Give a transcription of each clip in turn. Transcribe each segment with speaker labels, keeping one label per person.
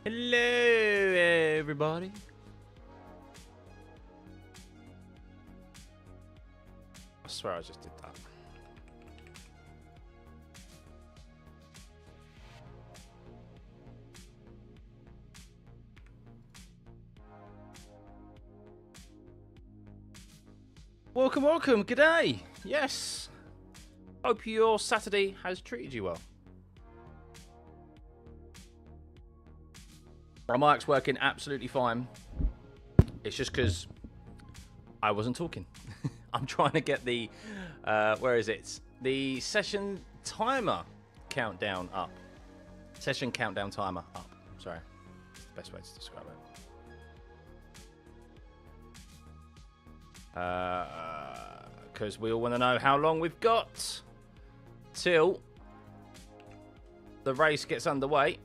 Speaker 1: Hello, everybody. I swear I just did that. Welcome, welcome. G'day. Yes. Hope your Saturday has treated you well. My mic's working absolutely fine. It's just because I wasn't talking. I'm trying to get the, where is it? The session timer countdown up. Session countdown timer up. Sorry. Best way to describe it. Because we all want to know how long we've got till the race gets underway.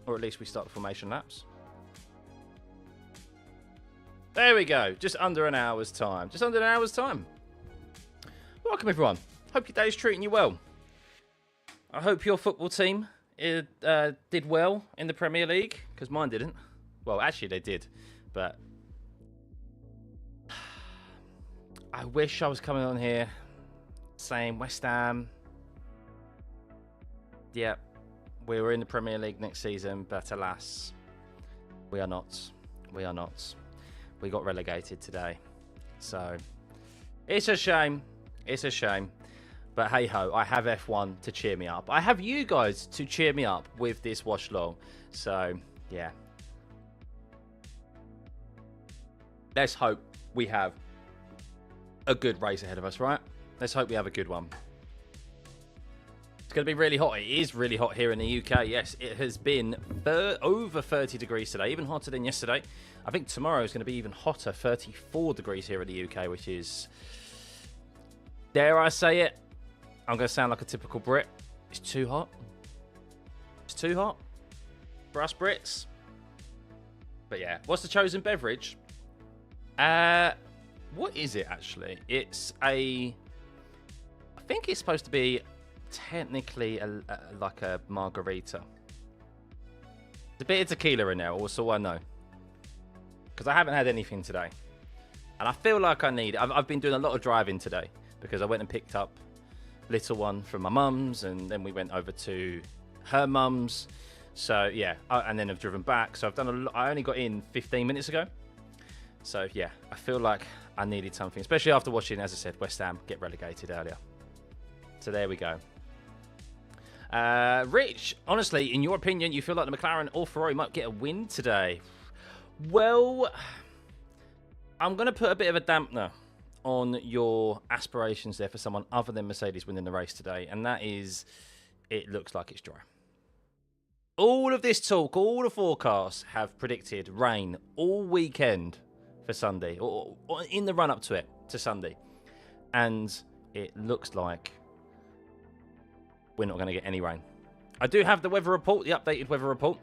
Speaker 1: Or at least we start the formation laps. There we go. Just under an hour's time. Just under an hour's time. Welcome, everyone. Hope your day's treating you well. I hope your football team did well in the Premier League, because mine didn't. Well, actually, they did. But I wish I was coming on here saying West Ham. Yeah. We were in the Premier League next season, but alas, we are not. We are not. We got relegated today. So, it's a shame. It's a shame. But hey-ho, I have F1 to cheer me up. I have you guys to cheer me up with this watch-long. So, yeah. Let's hope we have a good race ahead of us, right? Let's hope we have a good one. It's going to be really hot. It is really hot here in the UK. Yes, it has been over 30 degrees today, even hotter than yesterday. I think tomorrow is going to be even hotter, 34 degrees here in the UK, which is, dare I say it, I'm going to sound like a typical Brit. It's too hot. It's too hot for us Brits. But yeah, what's the chosen beverage? What is it actually? It's I think it's supposed to be technically like a margarita. There's a bit of tequila in there, also I know, because I haven't had anything today, and I feel like I need. I've been doing a lot of driving today because I went and picked up little one from my mum's, and then we went over to her mum's. So yeah, and then I've driven back. So I've done a lot. I only got in 15 minutes ago. So yeah, I feel like I needed something, especially after watching, as I said, West Ham get relegated earlier. So there we go. Rich, honestly, in your opinion, you feel like the McLaren or Ferrari might get a win today? Well, I'm going to put a bit of a dampener on your aspirations there for someone other than Mercedes winning the race today, and that is, it looks like it's dry. All of this talk, all the forecasts have predicted rain all weekend for Sunday, or in the run-up to it, to Sunday. And it looks like we're not going to get any rain. I do have the weather report, the updated weather report.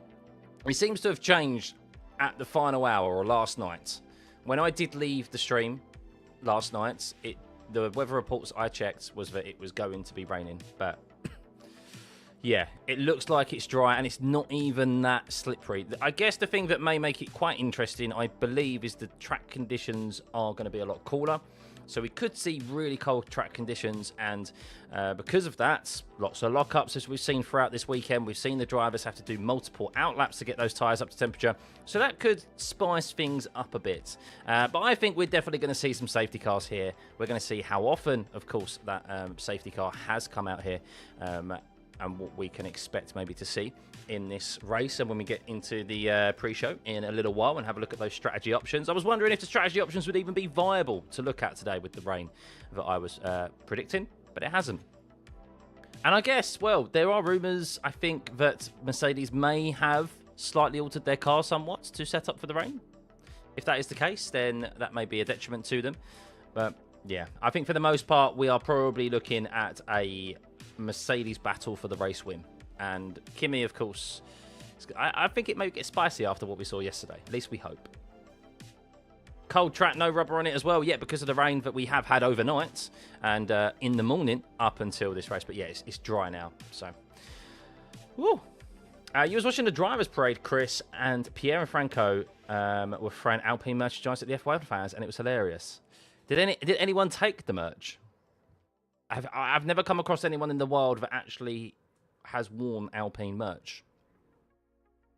Speaker 1: It seems to have changed at the final hour or last night. When I did leave the stream last night, the weather reports I checked was that it was going to be raining. But yeah, it looks like it's dry and it's not even that slippery. I guess the thing that may make it quite interesting, I believe, is the track conditions are going to be a lot cooler. So we could see really cold track conditions, and because of that, lots of lockups as we've seen throughout this weekend. We've seen the drivers have to do multiple outlaps to get those tyres up to temperature. So that could spice things up a bit. But I think we're definitely going to see some safety cars here. We're going to see how often, of course, that safety car has come out here, and what we can expect maybe to see in this race, and when we get into the pre-show in a little while and have a look at those strategy options. I was wondering if the strategy options would even be viable to look at today with the rain that I was predicting, but it hasn't. And I guess, well, there are rumours, I think, that Mercedes may have slightly altered their car somewhat to set up for the rain. If that is the case, then that may be a detriment to them. But yeah, I think for the most part, we are probably looking at a Mercedes battle for the race win. And Kimi, of course, I think it may get spicy after what we saw yesterday. At least we hope. Cold track, no rubber on it as well. Yeah, because of the rain that we have had overnight and in the morning up until this race. But yeah, it's dry now. So, woo. You was watching the drivers' parade, Chris, and Pierre and Franco were throwing Alpine merchandise at the F1 fans, and it was hilarious. Did anyone take the merch? I've never come across anyone in the world that actually has worn Alpine merch.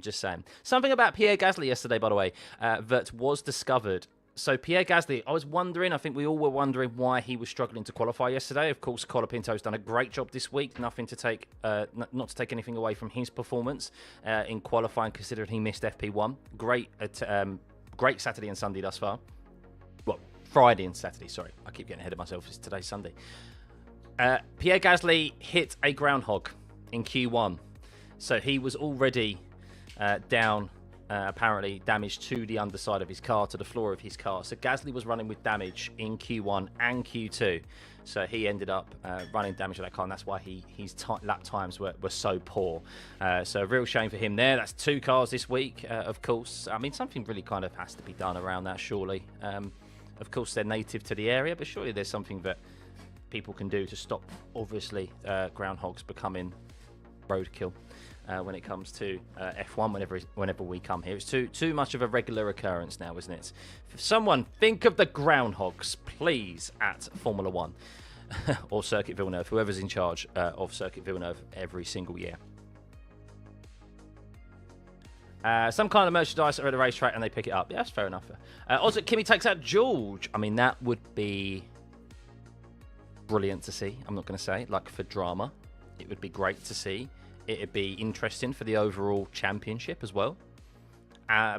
Speaker 1: Just saying. Something about Pierre Gasly yesterday, by the way, that was discovered. So Pierre Gasly, I was wondering, I think we all were wondering why he was struggling to qualify yesterday. Of course, Colapinto's done a great job this week. Nothing to take, not to take anything away from his performance in qualifying, considering he missed FP1. Great Saturday and Sunday thus far. Well, Friday and Saturday, sorry. I keep getting ahead of myself. It's today's Sunday. Pierre Gasly hit a groundhog in Q1. So he was already down, apparently damage to the underside of his car, to the floor of his car. So Gasly was running with damage in Q1 and Q2. So he ended up running damage to that car, and that's why his lap times were so poor. So a real shame for him there. That's 2 cars this week, of course. I mean, something really kind of has to be done around that, surely. Of course, they're native to the area, but surely there's something that people can do to stop, obviously, groundhogs becoming roadkill. When it comes to F1, whenever we come here, it's too much of a regular occurrence now, isn't it? Someone think of the groundhogs, please, at Formula One or Circuit Villeneuve, whoever's in charge of Circuit Villeneuve every single year. Some kind of merchandise are at the racetrack and they pick it up. Yeah, that's fair enough. Also, Kimi takes out George. I mean, that would be brilliant to see. I'm not going to say, like, for drama, it would be great to see. It'd be interesting for the overall championship as well,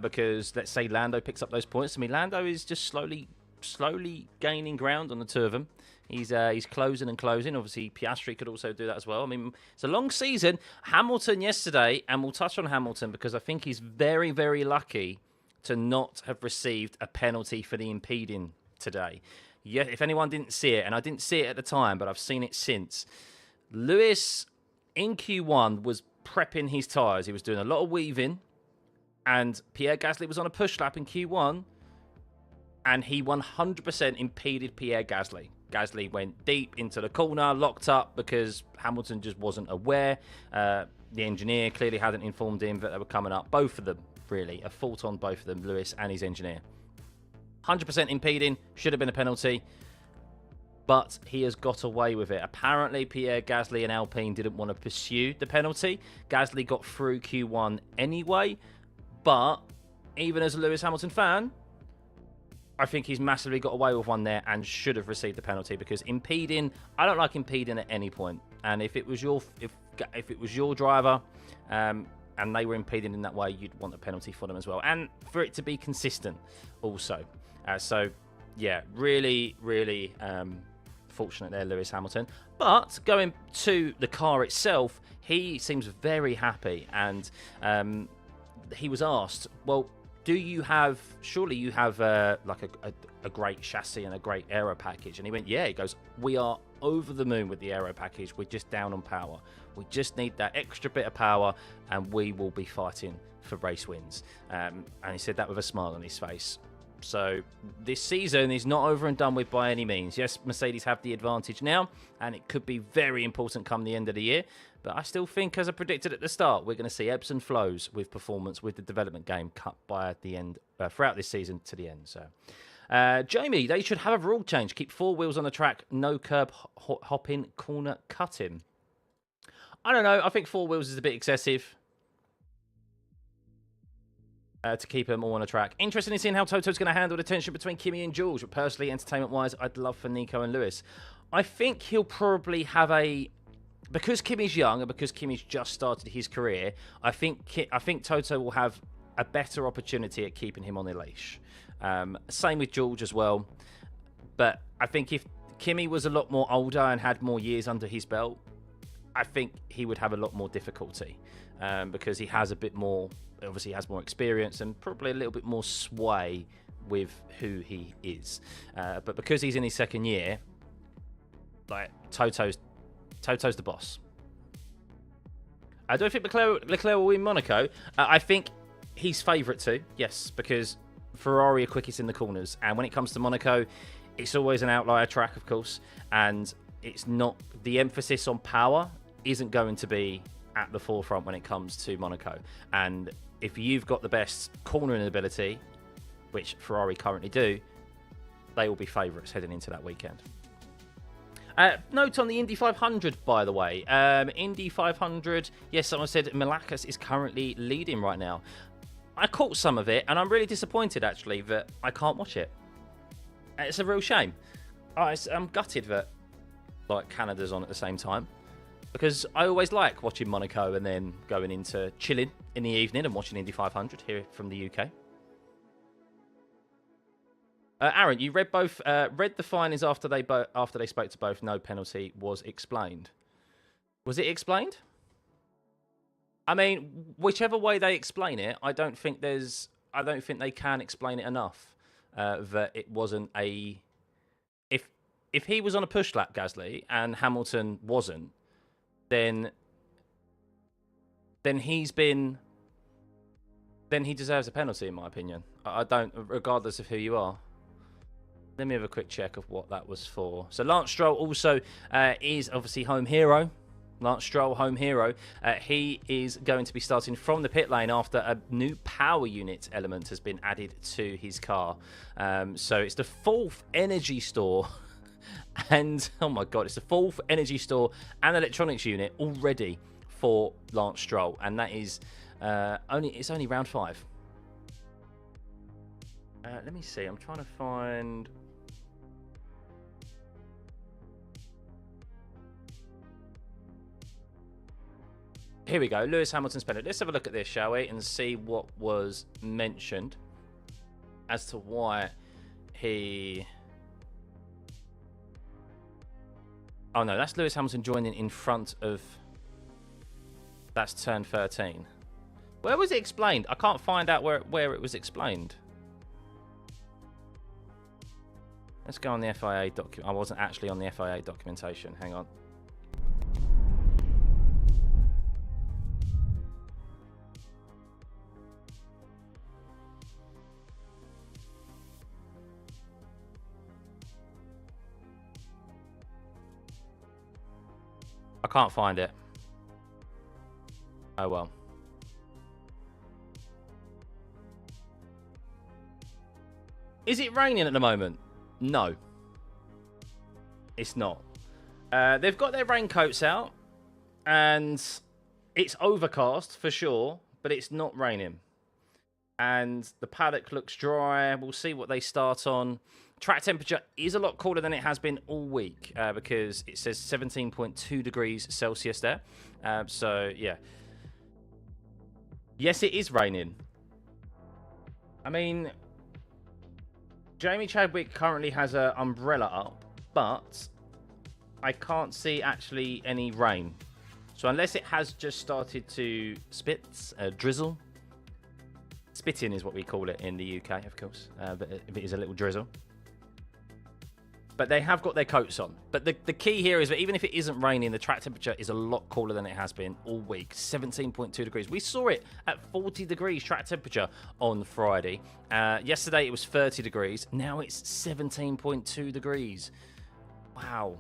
Speaker 1: because let's say Lando picks up those points. I mean, Lando is just slowly gaining ground on the 2 of them. He's closing and closing. Obviously, Piastri could also do that as well. I mean, it's a long season. Hamilton yesterday, and we'll touch on Hamilton because I think he's very, very lucky to not have received a penalty for the impeding today. Yeah, if anyone didn't see it, and I didn't see it at the time, but I've seen it since, Lewis in Q1 was prepping his tyres. He was doing a lot of weaving, and Pierre Gasly was on a push lap in Q1, and he 100% impeded Pierre Gasly. Gasly went deep into the corner, locked up because Hamilton just wasn't aware. The engineer clearly hadn't informed him that they were coming up. Both of them, really. A fault on both of them, Lewis and his engineer. 100% impeding, should have been a penalty. But he has got away with it. Apparently, Pierre Gasly and Alpine didn't want to pursue the penalty. Gasly got through Q1 anyway. But even as a Lewis Hamilton fan, I think he's massively got away with one there and should have received the penalty, because impeding, I don't like impeding at any point. And if it was your driver and they were impeding in that way, you'd want a penalty for them as well, and for it to be consistent also. So yeah, really, really fortunate there, Lewis Hamilton. But going to the car itself, he seems very happy, and he was asked, well, surely you have like a great chassis and a great aero package? And he went, yeah. He goes, we are over the moon with the aero package. We're just down on power. We just need that extra bit of power, and we will be fighting for race wins. And he said that with a smile on his face. So this season is not over and done with by any means. Yes, Mercedes have the advantage now, and it could be very important come the end of the year. But I still think, as I predicted at the start, we're going to see ebbs and flows with performance, with the development game cut by the end throughout this season to the end. So, Jamie, they should have a rule change. Keep 4 wheels on the track, no curb hopping, corner cutting. I don't know. I think 4 wheels is a bit excessive. To keep them all on the track. Interested in seeing how Toto's going to handle the tension between Kimi and George. But personally, entertainment-wise, I'd love for Nico and Lewis. I think he'll probably have because Kimi's young and because Kimi's just started his career, I think Toto will have a better opportunity at keeping him on the leash. Same with George as well. But I think if Kimi was a lot more older and had more years under his belt, I think he would have a lot more difficulty because he has a bit more... Obviously, he has more experience and probably a little bit more sway with who he is. But because he's in his second year, like Toto's the boss. I don't think Leclerc will win Monaco. I think he's favourite too, yes, because Ferrari are quickest in the corners. And when it comes to Monaco, it's always an outlier track, of course. And it's not... The emphasis on power isn't going to be at the forefront when it comes to Monaco. And if you've got the best cornering ability, which Ferrari currently do, they will be favourites heading into that weekend. Note on the Indy 500, by the way. Indy 500, yes, someone said Milakis is currently leading right now. I caught some of it, and I'm really disappointed, actually, that I can't watch it. It's a real shame. I'm gutted that like Canada's on at the same time, because I always like watching Monaco and then going into chilling in the evening and watching Indy 500 here from the UK. Aaron, you read both. Read the findings after they spoke to both. No penalty was explained. Was it explained? I mean, whichever way they explain it, I don't think they can explain it enough that it wasn't a. If he was on a push lap, Gasly, and Hamilton wasn't, then he deserves a penalty, in my opinion. I don't, regardless of who you are. Let me have a quick check of what that was for. So Lance Stroll also is obviously home hero. Lance Stroll, home hero. He is going to be starting from the pit lane after a new power unit element has been added to his car. So it's the fourth energy store. And, oh my God, it's the fourth energy store and electronics unit already for Lance Stroll. And that is only round 5. Let me see. I'm trying to find... Here we go. Lewis Hamilton's penalty. Let's have a look at this, shall we? And see what was mentioned as to why he... Oh, no. That's Lewis Hamilton joining in front of... That's turn 13. Where was it explained? I can't find out where it was explained. Let's go on the FIA document. I wasn't actually on the FIA documentation. Hang on. I can't find it. Oh well. Is it raining at the moment? No. It's not. They've got their raincoats out, and it's overcast for sure, but it's not raining. And the paddock looks dry. We'll see what they start on. Track temperature is a lot cooler than it has been all week because it says 17.2 degrees Celsius there. So, yeah. Yes, it is raining. I mean, Jamie Chadwick currently has an umbrella up, but I can't see actually any rain. So unless it has just started to drizzle. Spitting is what we call it in the UK, of course. But it is a little drizzle. But they have got their coats on. But the key here is that even if it isn't raining, the track temperature is a lot cooler than it has been all week. 17.2 degrees. We saw it at 40 degrees track temperature on Friday. Yesterday it was 30 degrees. Now it's 17.2 degrees. Wow.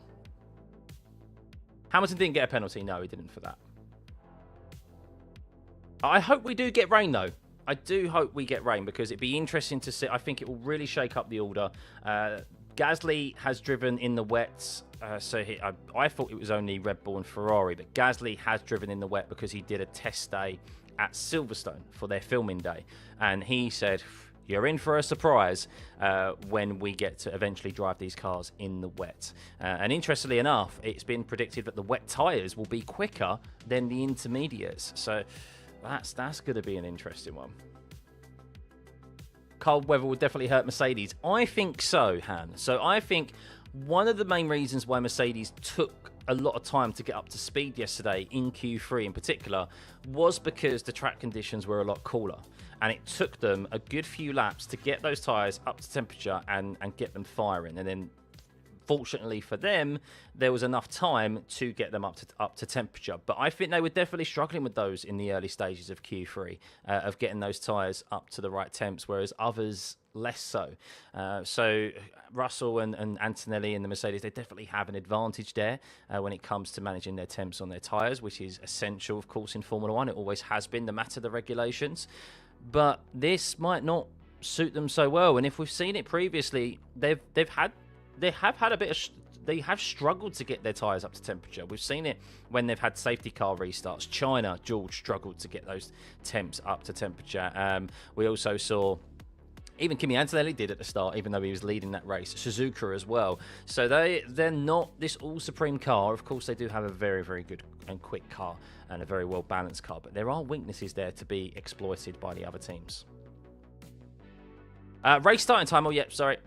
Speaker 1: Hamilton didn't get a penalty. No, he didn't for that. I hope we do get rain, though. I do hope we get rain because it'd be interesting to see. I think it will really shake up the order. Gasly has driven in the wet, so I thought it was only Red Bull and Ferrari, but Gasly has driven in the wet because he did a test day at Silverstone for their filming day, and he said, you're in for a surprise when we get to eventually drive these cars in the wet. And interestingly enough, it's been predicted that the wet tyres will be quicker than the intermediates, so that's going to be an interesting one. Cold weather will definitely hurt Mercedes. I think so, Han. So I think one of the main reasons why Mercedes took a lot of time to get up to speed yesterday in Q3 in particular was because the track conditions were a lot cooler. And it took them a good few laps to get those tyres up to temperature and get them firing. And then fortunately for them, there was enough time to get them up to temperature. But I think they were definitely struggling with those in the early stages of Q3, of getting those tyres up to the right temps, whereas others less so. So Russell and Antonelli and the Mercedes, they definitely have an advantage there when it comes to managing their temps on their tyres, which is essential, of course, in Formula One. It always has been, no matter the regulations. But this might not suit them so well. And if we've seen it previously, they have had a bit of they have struggled to get their tyres up to temperature. We've seen it when they've had safety car restarts. China, George struggled to get those temps up to temperature. We also saw, even Kimi Antonelli did at the start, even though he was leading that race. Suzuka as well. So they're not this all-supreme car. Of course, they do have a very, very good and quick car and a very well-balanced car. But there are weaknesses there to be exploited by the other teams. Race starting time. Oh, yeah, sorry.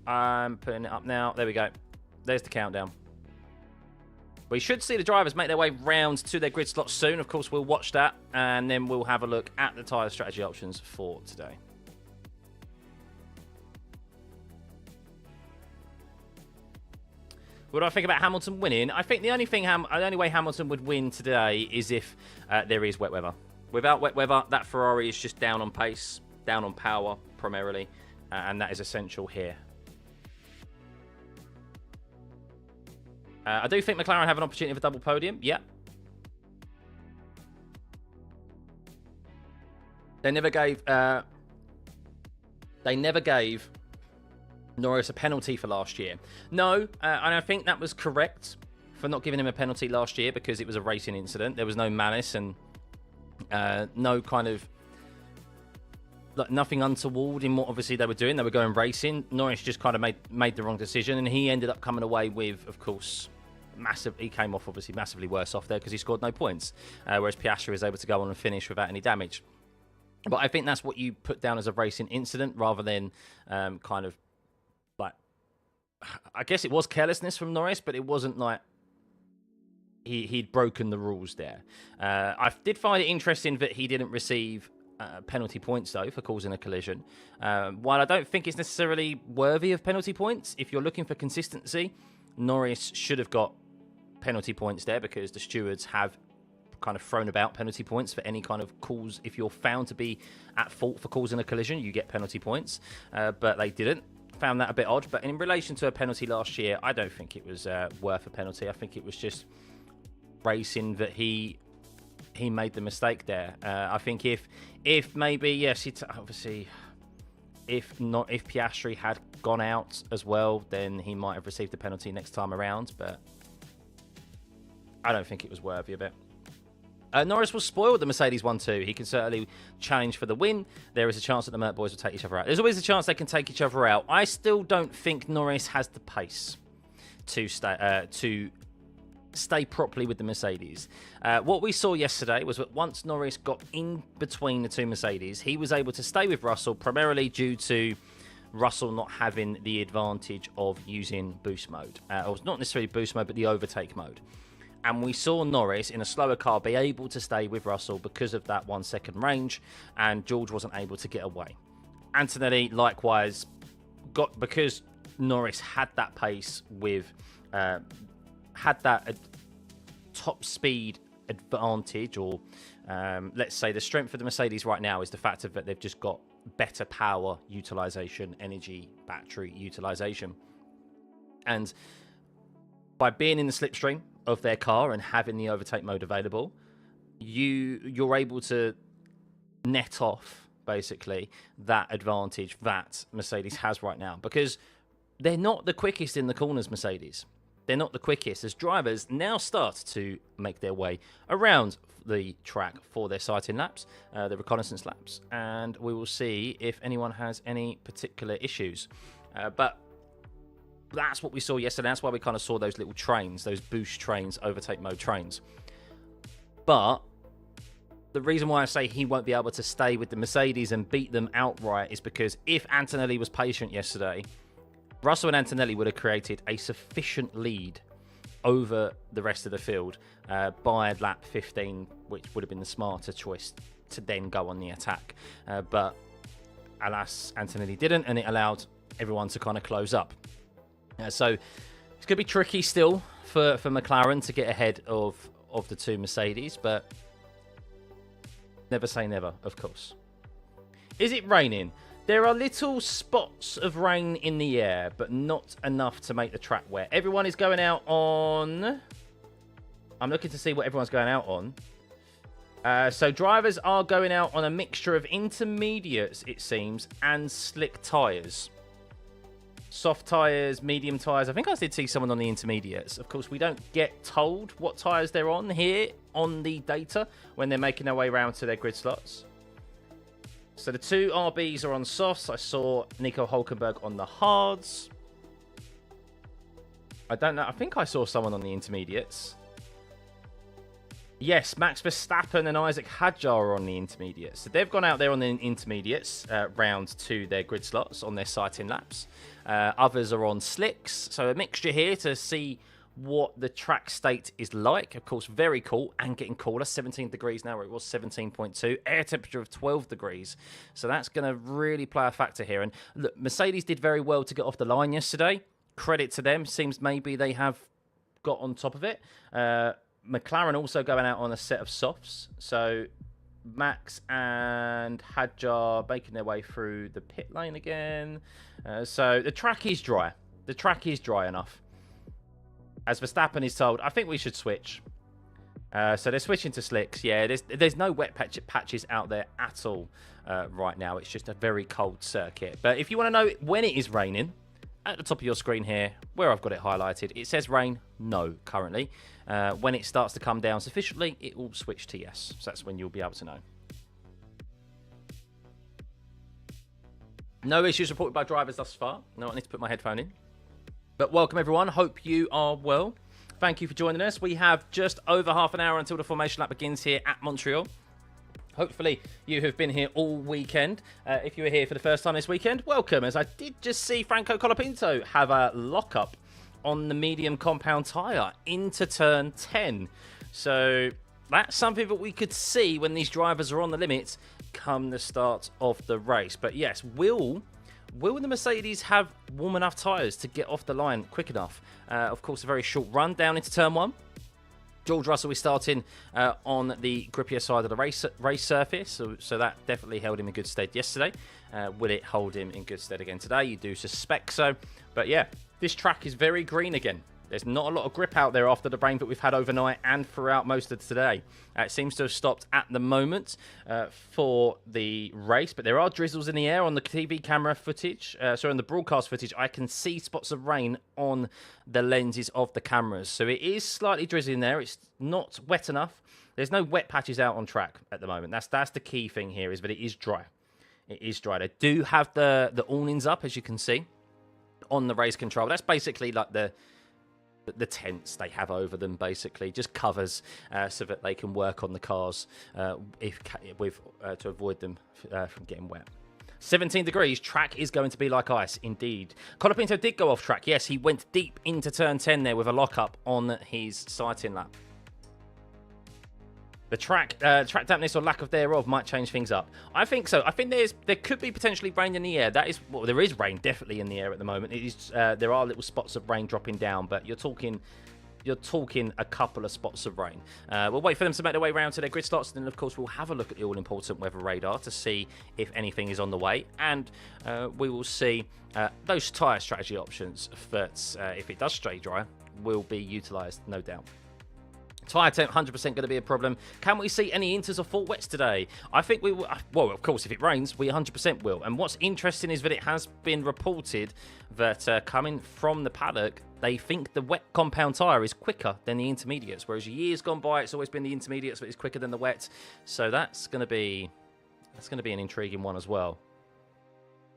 Speaker 1: I'm putting it up now. There we go. There's the countdown. We should see the drivers make their way round to their grid slots soon. Of course, we'll watch that, and then we'll have a look at the tyre strategy options for today. What do I think about Hamilton winning? I think the only way Hamilton would win today is if there is wet weather. Without wet weather, that Ferrari is just down on pace, down on power primarily, and that is essential here. I do think McLaren have an opportunity for double podium. Yeah. They never gave Norris a penalty for last year. No, and I think that was correct for not giving him a penalty last year because it was a racing incident. There was no malice and no kind of nothing untoward in what obviously they were doing. They were going racing. Norris just kind of made the wrong decision, and he ended up coming away with, of course, he came off obviously massively worse off there because he scored no points, whereas Piastri was able to go on and finish without any damage. But I think that's what you put down as a racing incident rather than kind of like, I guess it was carelessness from Norris, but it wasn't like he'd broken the rules there. I did find it interesting that he didn't receive penalty points, though, for causing a collision. While I don't think it's necessarily worthy of penalty points, if you're looking for consistency, Norris should have got penalty points there because the stewards have kind of thrown about penalty points for any kind of cause. If you're found to be at fault for causing a collision, you get penalty points, but they didn't. Found that a bit odd. But in relation to a penalty last year, I don't think it was worth a penalty. I think it was just racing that he made the mistake there. I think if maybe, yes, obviously, if Piastri had gone out as well, then he might have received the penalty next time around, but I don't think it was worthy of it. Norris will spoil the Mercedes 1-2. He can certainly challenge for the win. There is a chance that the Mert boys will take each other out. There's always a chance they can take each other out. I still don't think Norris has the pace to stay properly with the Mercedes. What we saw yesterday was that once Norris got in between the two Mercedes, he was able to stay with Russell, primarily due to Russell not having the advantage of using boost mode. Or not necessarily boost mode, but the overtake mode. And we saw Norris in a slower car be able to stay with Russell because of that 1 second range, and George wasn't able to get away. Antonelli, likewise, because Norris had that pace with, had that top speed advantage, or let's say the strength of the Mercedes right now is the fact that they've just got better power utilization, energy, battery utilization. And by being in the slipstream of their car and having the overtake mode available, you're able to net off basically that advantage that Mercedes has right now, because they're not the quickest in the corners, Mercedes. They're not the quickest, as drivers now start to make their way around the track for their sighting laps, the reconnaissance laps, and we will see if anyone has any particular issues. But that's what we saw yesterday. That's why we kind of saw those little trains, those boost trains, overtake mode trains. But the reason why I say he won't be able to stay with the Mercedes and beat them outright is because if Antonelli was patient yesterday, Russell and Antonelli would have created a sufficient lead over the rest of the field by lap 15, which would have been the smarter choice to then go on the attack. But alas, Antonelli didn't, and it allowed everyone to kind of close up. So it's going to be tricky still for McLaren to get ahead of the two Mercedes, but never say never, of course. Is it raining? There are little spots of rain in the air, but not enough to make the track wet. Everyone is going out on... I'm looking to see what everyone's going out on. So drivers are going out on a mixture of intermediates, it seems, and slick tyres. Soft tyres, medium tyres. I think I did see someone on the intermediates. Of course, we don't get told what tyres they're on here on the data when they're making their way around to their grid slots. So the two RBs are on softs. I saw Nico Hulkenberg on the hards. I don't know. I think I saw someone on the intermediates. Yes, Max Verstappen and Isaac Hadjar are on the intermediates. So they've gone out there on the intermediates round to their grid slots on their sighting laps. Others are on slicks. So a mixture here to see what the track state is like. Of course, very cool and getting cooler. 17 degrees now where it was 17.2. Air temperature of 12 degrees. So that's going to really play a factor here. And look, Mercedes did very well to get off the line yesterday. Credit to them. Seems maybe they have got on top of it. McLaren also going out on a set of softs. So Max and Hadjar making their way through the pit lane again. So the track is dry. The track is dry enough. As Verstappen is told, I think we should switch. So they're switching to slicks. Yeah, there's no wet patches out there at all right now. It's just a very cold circuit. But if you want to know when it is raining, at the top of your screen here, where I've got it highlighted, it says rain, no, currently. When it starts to come down sufficiently, it will switch to yes. So that's when you'll be able to know. No issues reported by drivers thus far. No, I need to put my headphone in. But welcome, everyone. Hope you are well. Thank you for joining us. We have just over half an hour until the formation lap begins here at Montreal. Hopefully, you have been here all weekend. If you were here for the first time this weekend, welcome. As I did just see Franco Colapinto have a lock-up on the medium compound tyre into turn 10. So that's something that we could see when these drivers are on the limits come the start of the race. But yes, will the Mercedes have warm enough tyres to get off the line quick enough? Of course, a very short run down into turn 1. George Russell is starting on the grippier side of the race surface, so that definitely held him in good stead yesterday. Will it hold him in good stead again today? You do suspect so. But yeah, this track is very green again. There's not a lot of grip out there after the rain that we've had overnight and throughout most of today. It seems to have stopped at the moment for the race, but there are drizzles in the air on the TV camera footage. So on the broadcast footage, I can see spots of rain on the lenses of the cameras. So it is slightly drizzling there. It's not wet enough. There's no wet patches out on track at the moment. That's the key thing here, is that it is dry. It is dry. They do have the awnings up, as you can see, on the race control. That's basically like the tents they have over them, basically just covers so that they can work on the cars to avoid them from getting wet. 17 degrees, track is going to be like ice indeed. Colapinto did go off track. Yes, he went deep into turn 10 there with a lockup on his sighting lap. The track dampness or lack of thereof might change things up. I think so. I think there could be potentially rain in the air. There is rain definitely in the air at the moment. It is there are little spots of rain dropping down, but you're talking a couple of spots of rain. We'll wait for them to make their way around to their grid slots, and then of course we'll have a look at the all-important weather radar to see if anything is on the way, and we will see those tyre strategy options that, if it does stay dry, will be utilised, no doubt. Tyre temp, 100% going to be a problem. Can we see any inters or full wets today? I think we will. Well, of course, if it rains, we 100% will. And what's interesting is that it has been reported that coming from the paddock, they think the wet compound tyre is quicker than the intermediates. Whereas years gone by, it's always been the intermediates that is quicker than the wet. So that's going to be an intriguing one as well.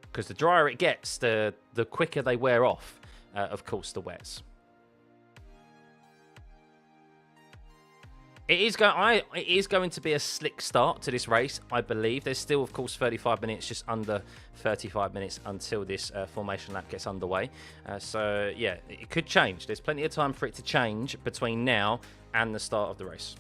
Speaker 1: Because the drier it gets, the quicker they wear off, of course, the wets. It is going to be a slick start to this race, I believe. There's still, of course, 35 minutes, just under 35 minutes until this formation lap gets underway. So, yeah, it could change. There's plenty of time for it to change between now and the start of the race.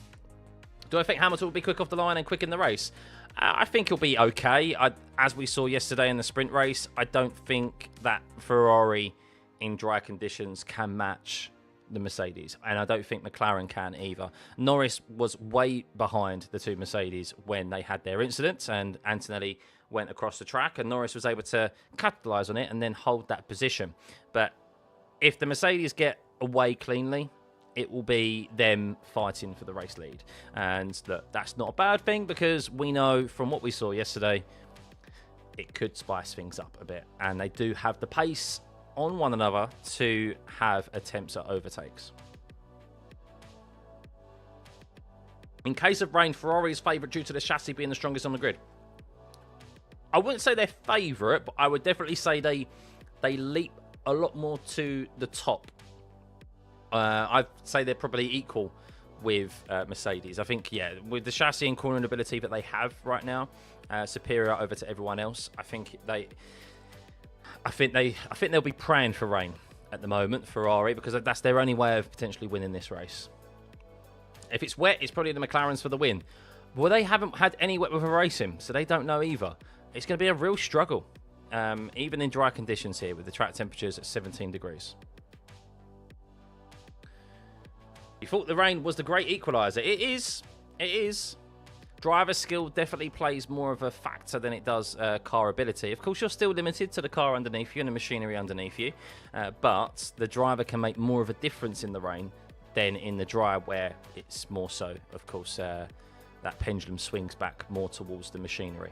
Speaker 1: Do I think Hamilton will be quick off the line and quick in the race? I think he'll be okay. As we saw yesterday in the sprint race, I don't think that Ferrari in dry conditions can match the Mercedes, and I don't think McLaren can either. Norris was way behind the two Mercedes when they had their incidents, and Antonelli went across the track, and Norris was able to capitalise on it and then hold that position. But if the Mercedes get away cleanly, it will be them fighting for the race lead. And look, that's not a bad thing, because we know from what we saw yesterday, it could spice things up a bit. And they do have the pace on one another to have attempts at overtakes. In case of rain, Ferrari is favourite due to the chassis being the strongest on the grid. I wouldn't say they're favourite, but I would definitely say they leap a lot more to the top. I'd say they're probably equal with Mercedes. I think, yeah, with the chassis and cornering ability that they have right now, superior over to everyone else. I think they'll be praying for rain at the moment, Ferrari, because that's their only way of potentially winning this race. If it's wet, it's probably the McLarens for the win. Well, they haven't had any wet weather racing, so they don't know either. It's going to be a real struggle, even in dry conditions here with the track temperatures at 17 degrees. You thought the rain was the great equaliser. It is. It is. Driver skill definitely plays more of a factor than it does car ability. Of course, you're still limited to the car underneath you and the machinery underneath you, but the driver can make more of a difference in the rain than in the dry, where it's more so, of course, that pendulum swings back more towards the machinery.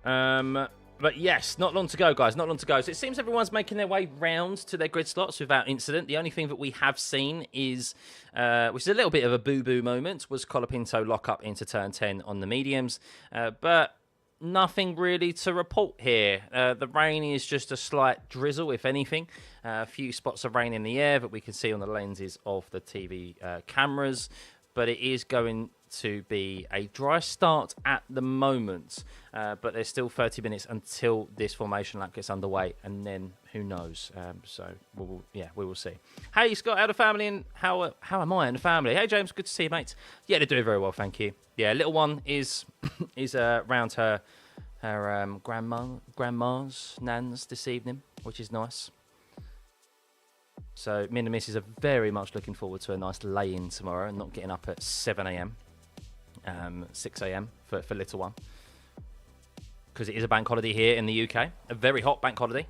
Speaker 1: But yes, not long to go, guys. Not long to go. So it seems everyone's making their way round to their grid slots without incident. The only thing that we have seen is, which is a little bit of a boo-boo moment, was Colapinto lock up into turn 10 on the mediums. But nothing really to report here. The rain is just a slight drizzle, if anything. A few spots of rain in the air that we can see on the lenses of the TV cameras. But it is going to be a dry start at the moment. But there's still 30 minutes until this formation lap gets underway. And then who knows? So, we will see. Hey, Scott, how the family and how am I and the family? Hey, James, good to see you, mate. Yeah, they're doing very well, thank you. Yeah, little one is around her grandma's nans this evening, which is nice. So me and the missus are very much looking forward to a nice lay-in tomorrow and not getting up at 7 a.m, 6 a.m. for little one. Because it is a bank holiday here in the UK. A very hot bank holiday.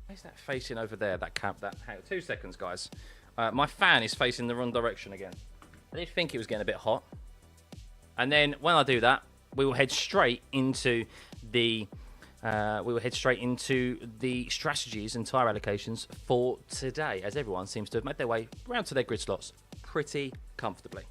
Speaker 1: Where's that facing over there? That camp. Hang on 2 seconds, guys. My fan is facing the wrong direction again. I did think it was getting a bit hot. And then when I do that, we will head straight into the strategies and tyre allocations for today, as everyone seems to have made their way around to their grid slots pretty comfortably.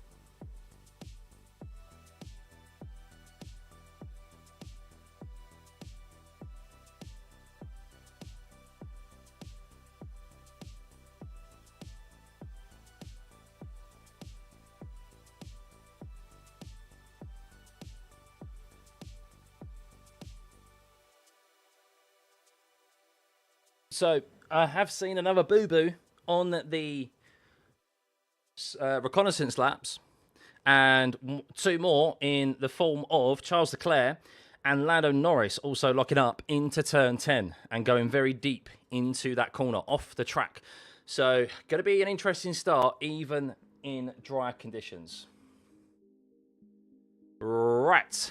Speaker 1: So, I have seen another boo-boo on the reconnaissance laps, and 2 more in the form of Charles Leclerc and Lando Norris also locking up into turn 10 and going very deep into that corner off the track. So, going to be an interesting start, even in dry conditions. Right.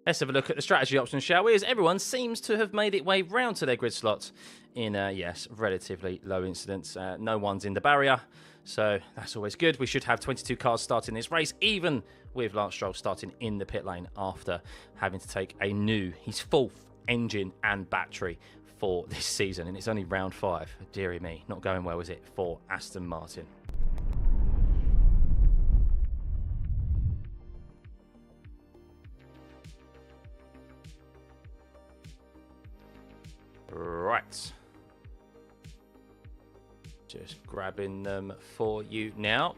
Speaker 1: Let's have a look at the strategy options, shall we? As everyone seems to have made it way round to their grid slots in, yes, relatively low incidents. No one's in the barrier, so that's always good. We should have 22 cars starting this race, even with Lance Stroll starting in the pit lane after having to take his 4th engine and battery for this season. And it's only round 5. Deary me, not going well, is it, for Aston Martin? Right. Just grabbing them for you now.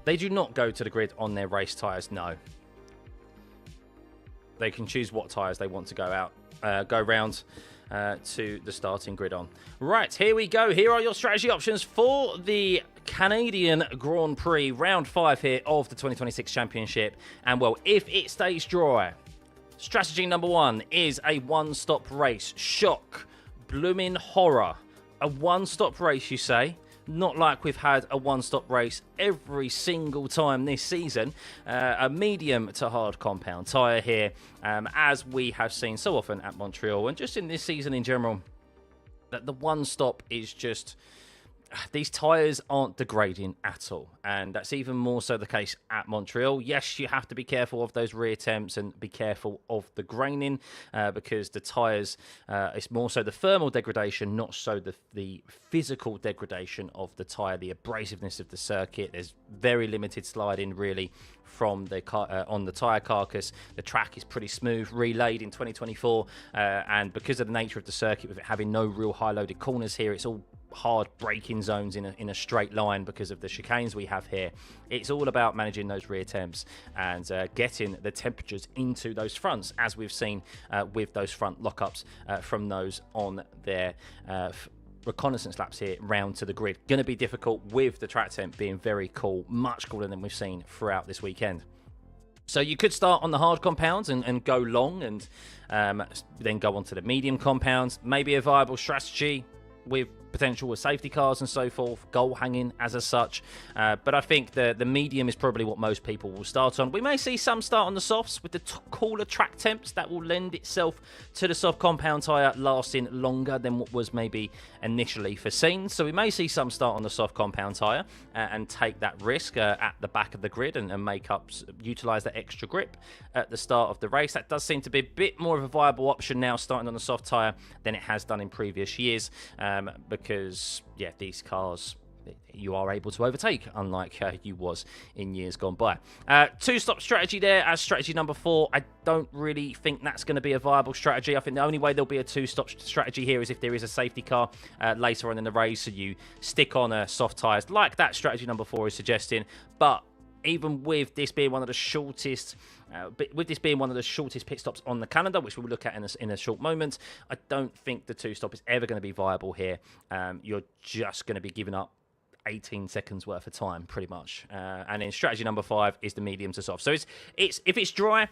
Speaker 1: They do not go to the grid on their race tyres, no. They can choose what tyres they want to go round to the starting grid on. Right, here we go. Here are your strategy options for the Canadian Grand Prix, round 5 here of the 2026 Championship. And, well, if it stays dry, strategy number 1 is a one-stop race. Shock. Blooming horror. A one-stop race, you say? Not like we've had a one-stop race every single time this season. A medium to hard compound tyre here, as we have seen so often at Montreal, and just in this season in general, that the one-stop is just... These tyres aren't degrading at all, and that's even more so the case at Montreal. Yes, you have to be careful of those rear temps and be careful of the graining, because the tyres, it's more so the thermal degradation, not so the physical degradation of the tyre, the abrasiveness of the circuit. There's very limited sliding, really, from the on the tyre carcass. The track is pretty smooth, relayed in 2024, and because of the nature of the circuit, with it having no real high-loaded corners here, it's all hard braking zones in a straight line because of the chicanes we have here. It's all about managing those rear temps and getting the temperatures into those fronts, as we've seen with those front lockups from those on their reconnaissance laps here round to the grid. Going to be difficult with the track temp being very cool, much cooler than we've seen throughout this weekend. So you could start on the hard compounds and go long, and then go on to the medium compounds. Maybe a viable strategy with potential with safety cars and so forth, goal hanging as such. But I think the medium is probably what most people will start on. We may see some start on the softs with the cooler track temps. That will lend itself to the soft compound tyre lasting longer than what was maybe initially foreseen. So we may see some start on the soft compound tyre and take that risk at the back of the grid and utilise that extra grip at the start of the race. That does seem to be a bit more of a viable option now, starting on the soft tyre, than it has done in previous years, because, yeah, these cars you are able to overtake, unlike you was in years gone by. Two-stop strategy there as strategy number 4. I don't really think that's going to be a viable strategy. I think the only way there'll be a two-stop strategy here is if there is a safety car later on in the race, so you stick on soft tyres, like that strategy number 4 is suggesting. But even with this being one of the shortest, pit stops on the calendar, which we'll look at in a short moment, I don't think the two-stop is ever going to be viable here. You're just going to be giving up 18 seconds worth of time, pretty much. And then strategy number 5 is the medium to soft. So if it's dry,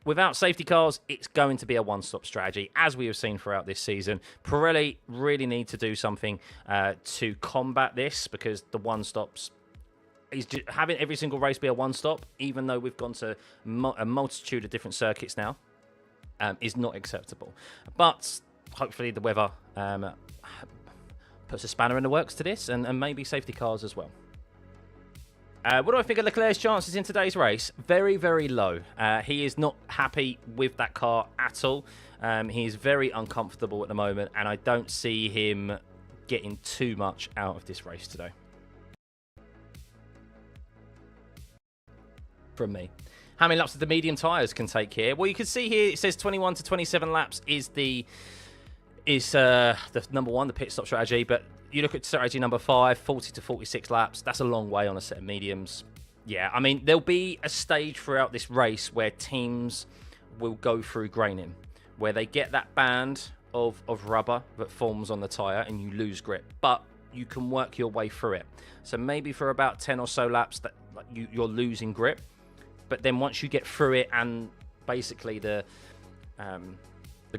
Speaker 1: without safety cars, it's going to be a one-stop strategy, as we have seen throughout this season. Pirelli really need to do something to combat this, because the one-stops, having every single race be a one-stop, even though we've gone to a multitude of different circuits now, is not acceptable. But hopefully the weather puts a spanner in the works to this, and maybe safety cars as well. What do I think of Leclerc's chances in today's race? Very, very low. He is not happy with that car at all. He is very uncomfortable at the moment, and I don't see him getting too much out of this race today. From me. How many laps of the medium tyres can take here? Well, you can see here it says 21 to 27 laps is the number 1, the pit stop strategy. But you look at strategy number 5, 40 to 46 laps. That's a long way on a set of mediums. Yeah, I mean, there'll be a stage throughout this race where teams will go through graining, where they get that band of rubber that forms on the tyre and you lose grip. But you can work your way through it. So maybe for about 10 or so laps that you're losing grip. But then once you get through it and basically the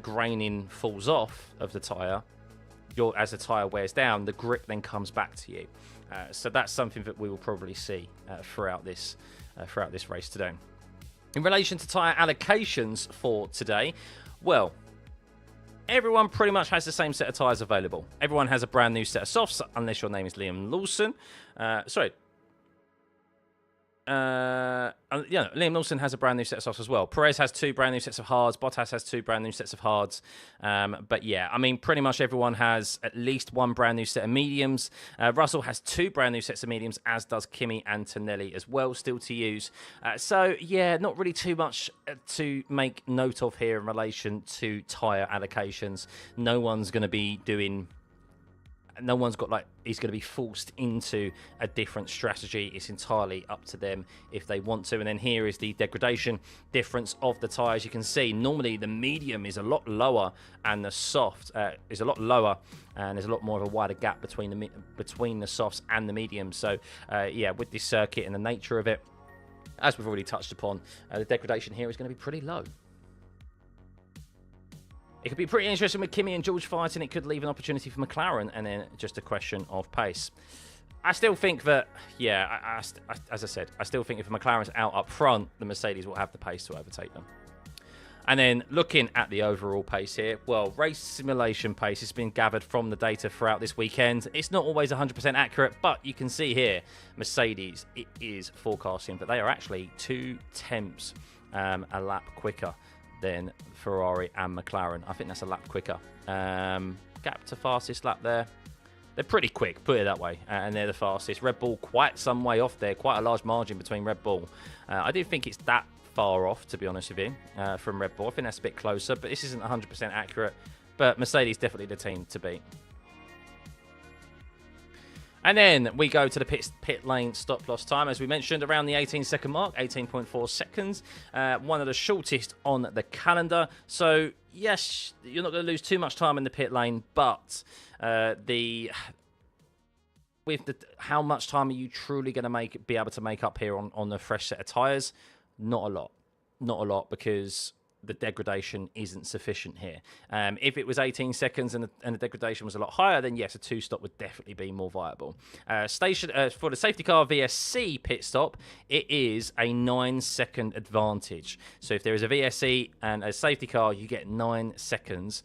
Speaker 1: graining falls off of the tyre, as the tyre wears down, the grip then comes back to you. So that's something that we will probably see throughout this race today. In relation to tyre allocations for today, well, everyone pretty much has the same set of tyres available. Everyone has a brand new set of softs, unless your name is Liam Lawson. Liam Lawson has a brand new set of softs as well. Perez has 2 brand new sets of hards. Bottas has 2 brand new sets of hards. But yeah, I mean, pretty much everyone has at least 1 brand new set of mediums. Russell has 2 brand new sets of mediums, as does Kimi and Tonelli as well, still to use. So yeah, not really too much to make note of here in relation to tyre allocations. No one's going to be doing no one's got like, he's going to be forced into a different strategy. It's entirely up to them if they want to. And then here is the degradation difference of the tyres. You can see normally the medium is a lot lower and the soft is a lot lower, and there's a lot more of a wider gap between the softs and the mediums. So yeah, with this circuit and the nature of it, as we've already touched upon, the degradation here is going to be pretty low. It could be pretty interesting with Kimi and George fighting. It could leave an opportunity for McLaren, and then just a question of pace. I still think that, yeah, as I said, I still think if McLaren's out up front, the Mercedes will have the pace to overtake them. And then looking at the overall pace here, well, race simulation pace has been gathered from the data throughout this weekend. It's not always 100% accurate, but you can see here, Mercedes, it is forecasting that they are actually 2/10 a lap quicker than Ferrari and McLaren. I think that's a lap quicker. Gap to fastest lap there. They're pretty quick, put it that way, and they're the fastest. Red Bull quite some way off there, quite a large margin between Red Bull. I do think it's that far off, to be honest with you, from Red Bull. I think that's a bit closer, but this isn't 100% accurate. But Mercedes definitely the team to beat. And then we go to the pit lane stop loss time. As we mentioned, around the 18-second mark, 18.4 seconds. One of the shortest on the calendar. So, yes, you're not going to lose too much time in the pit lane, but how much time are you truly going to be able to make up here on the fresh set of tyres? Not a lot. Not a lot, because the degradation isn't sufficient here. If it was 18 seconds and the degradation was a lot higher, then yes, a two-stop would definitely be more viable. For the safety car VSC pit stop, it is a 9-second advantage. So if there is a VSC and a safety car, you get 9 seconds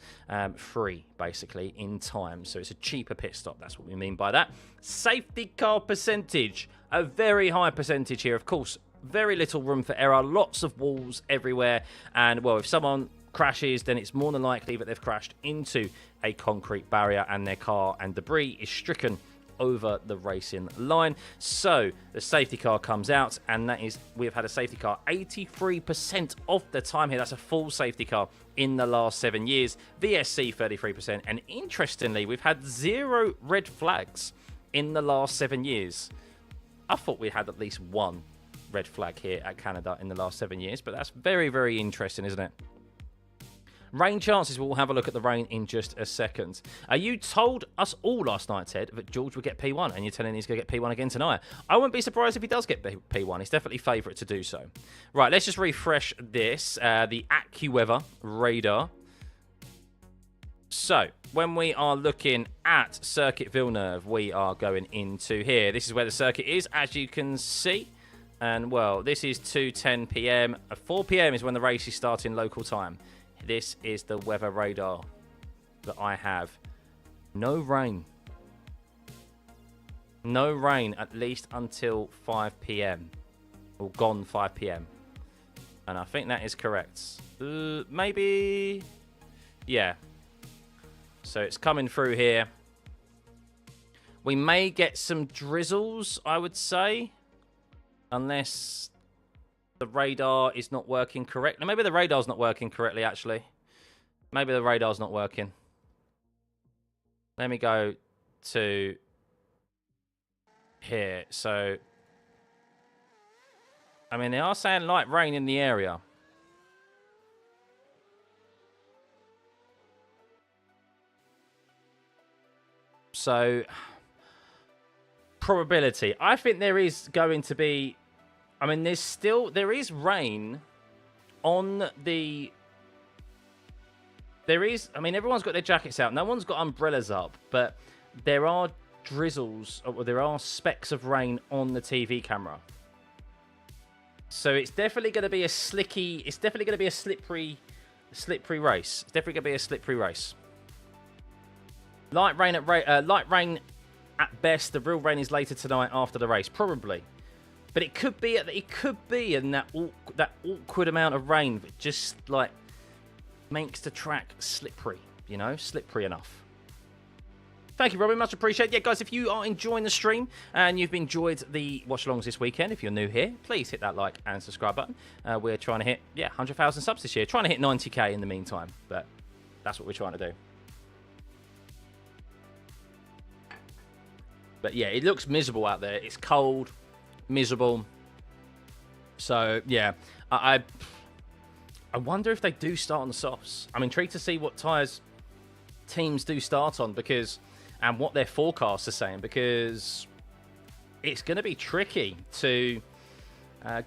Speaker 1: free, basically, in time. So it's a cheaper pit stop. That's what we mean by that. Safety car percentage, a very high percentage here, of course. Very little room for error, lots of walls everywhere, and well, if someone crashes, then it's more than likely that they've crashed into a concrete barrier and their car and debris is stricken over the racing line. So the safety car comes out, and that is, we've had a safety car 83% of the time here. That's a full safety car in the last 7 years. VSC 33%, and interestingly, we've had 0 red flags in the last 7 years. I thought we had at least one red flag here at Canada in the last 7 years, but that's very, very interesting, isn't it? Rain chances, we'll have a look at the rain in just a second. You told us all last night, Ted, that George would get P1, and you're telling he's going to get P1 again tonight. I wouldn't be surprised if he does get P1. He's definitely favourite to do so. Right, let's just refresh this. The AccuWeather radar. So, when we are looking at Circuit Villeneuve, we are going into here. This is where the circuit is, as you can see. And, well, this is 2:10 p.m. 4 p.m. is when the race is starting local time. This is the weather radar that I have. No rain. No rain, at least until 5 p.m. Or gone 5 p.m. And I think that is correct. Maybe... yeah. So it's coming through here. We may get some drizzles, I would say. Unless the radar is not working correctly. Maybe the radar's not working correctly, actually. Maybe the radar's not working. Let me go to here. So, I mean, they are saying light rain in the area. So, probability. I think there is going to be... I mean, there is rain on the... There is... I mean, everyone's got their jackets out. No one's got umbrellas up. But there are drizzles, or there are specks of rain on the TV camera. So it's definitely going to be a slicky... It's definitely going to be a slippery race. It's definitely going to be a slippery race. Light rain at best. The real rain is later tonight after the race, probably. But it could be in that awkward amount of rain that just like makes the track slippery, you know, slippery enough. Thank you, Robin. Much appreciated. Yeah, guys, if you are enjoying the stream and you've enjoyed the watch-alongs this weekend, if you're new here, please hit that like and subscribe button. We're trying to hit 100,000 subs this year. Trying to hit 90k in the meantime, but that's what we're trying to do. But yeah, it looks miserable out there. It's cold, miserable. So yeah, I wonder if they do start on the softs. I'm intrigued to see what tyres teams do start on, because, and what their forecasts are saying, because it's going to be tricky to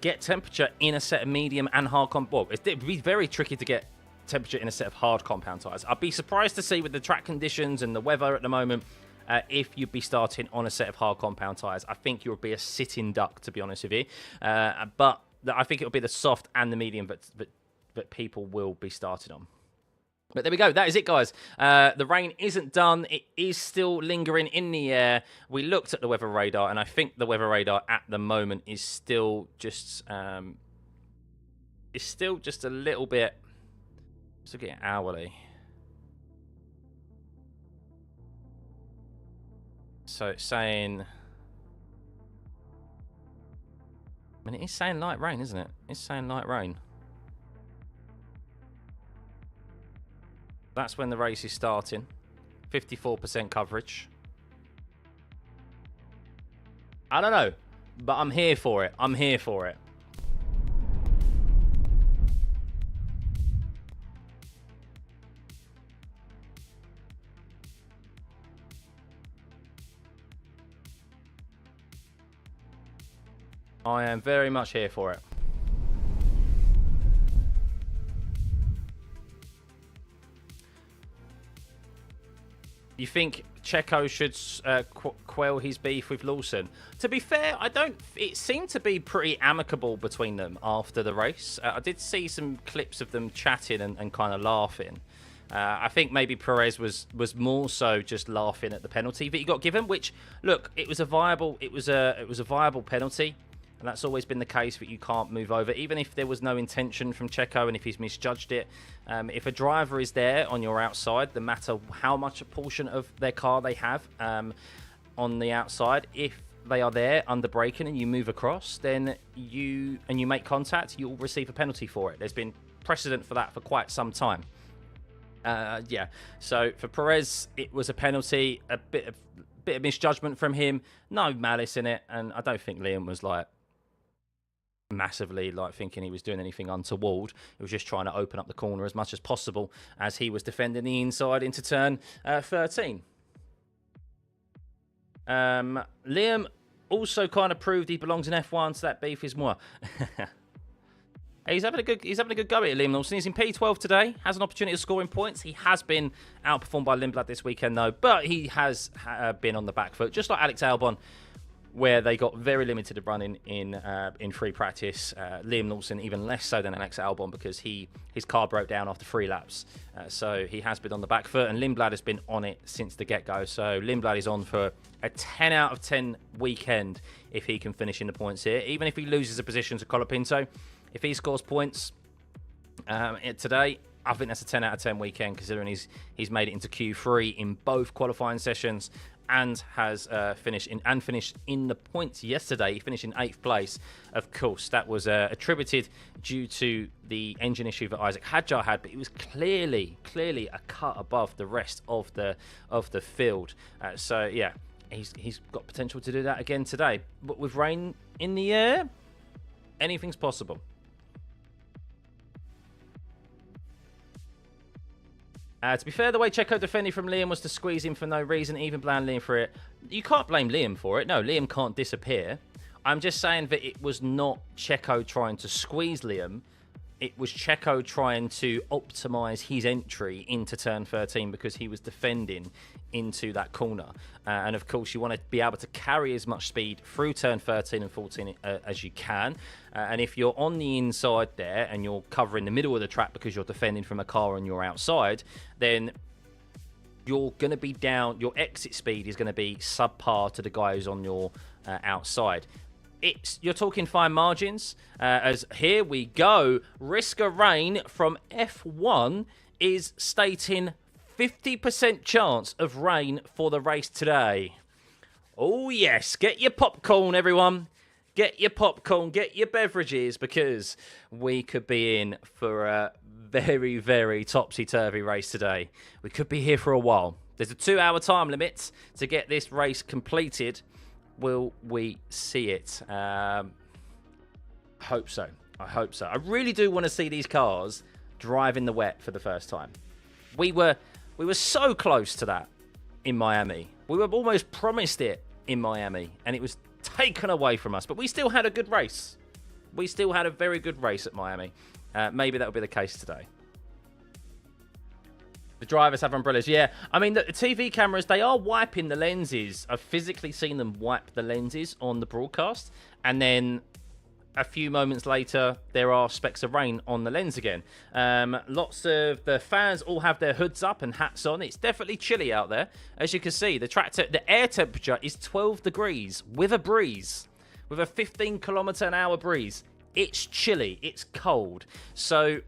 Speaker 1: get temperature in a set of medium and hard well, it'd be very tricky to get temperature in a set of hard compound tyres. I'd be surprised to see, with the track conditions and the weather at the moment, if you'd be starting on a set of hard compound tyres. I think you would be a sitting duck, to be honest with you. But I think it will be the soft and the medium that people will be starting on. But there we go. That is it, guys. The rain isn't done. It is still lingering in the air. We looked at the weather radar, and I think the weather radar at the moment is still just a little bit. Let's look at it hourly. So it's saying, I mean, it is saying light rain, isn't it? It's saying light rain. That's when the race is starting. 54% coverage. I don't know, but I'm here for it. I'm here for it. I am very much here for it. You think Checo should quell his beef with Lawson? To be fair, I don't. It seemed to be pretty amicable between them after the race. I did see some clips of them chatting and kind of laughing. I think maybe Perez was more so just laughing at the penalty that he got given. Which, look, it was a viable penalty. And that's always been the case, that you can't move over, even if there was no intention from Checo and if he's misjudged it. If a driver is there on your outside, no matter how much a portion of their car they have on the outside, if they are there under braking and you move across, then you make contact, you'll receive a penalty for it. There's been precedent for that for quite some time. Yeah. So for Perez, it was a penalty, a bit of misjudgment from him, no malice in it, and I don't think Liam was massively thinking he was doing anything untoward. He was just trying to open up the corner as much as possible as he was defending the inside into turn 13. Liam also kind of proved he belongs in F1, so that beef is more. He's having a good go at it, Liam Lawson. He's in P12 today, has an opportunity of scoring points. He has been outperformed by Lindblad this weekend, though, but he has been on the back foot, just like Alex Albon, where they got very limited running in free practice. Liam Lawson even less so than Alex Albon, because his car broke down after 3 laps. So he has been on the back foot, and Lindblad has been on it since the get-go. So Lindblad is on for a 10 out of 10 weekend if he can finish in the points here. Even if he loses a position to Colapinto, if he scores points today, I think that's a 10 out of 10 weekend, considering he's made it into Q3 in both qualifying sessions and has finished in the points yesterday. He finished in 8th place. Of course, that was attributed due to the engine issue that Isaac Hadjar had, but it was clearly a cut above the rest of the field. So yeah, he's got potential to do that again today. But with rain in the air, anything's possible. To be fair, the way Checo defended from Liam was to squeeze him for no reason, even blame Liam for it. You can't blame Liam for it. No, Liam can't disappear. I'm just saying that it was not Checo trying to squeeze Liam. It was Checo trying to optimise his entry into turn 13 because he was defending into that corner. And of course, you want to be able to carry as much speed through turn 13 and 14 as you can. And if you're on the inside there and you're covering the middle of the track because you're defending from a car on your outside, then you're going to be down. Your exit speed is going to be subpar to the guy who's on your outside. You're talking fine margins, as here we go. Risk of rain from F1 is stating 50% chance of rain for the race today. Oh yes, get your popcorn, everyone. Get your popcorn, get your beverages, because we could be in for a very, very topsy-turvy race today. We could be here for a while. There's a 2-hour time limit to get this race completed. Will we see it? Hope so. I hope so. I really do want to see these cars drive in the wet for the first time. We were so close to that in Miami. We were almost promised it in Miami, and it was taken away from us. But we still had a good race. We still had a very good race at Miami. Maybe that will be the case today. The drivers have umbrellas. Yeah, I mean, the TV cameras, they are wiping the lenses. I've physically seen them wipe the lenses on the broadcast. And then a few moments later, there are specks of rain on the lens again. Lots of the fans all have their hoods up and hats on. It's definitely chilly out there. As you can see, the air temperature is 12 degrees with a breeze. With a 15-kilometre-an-hour breeze. It's chilly. It's cold. So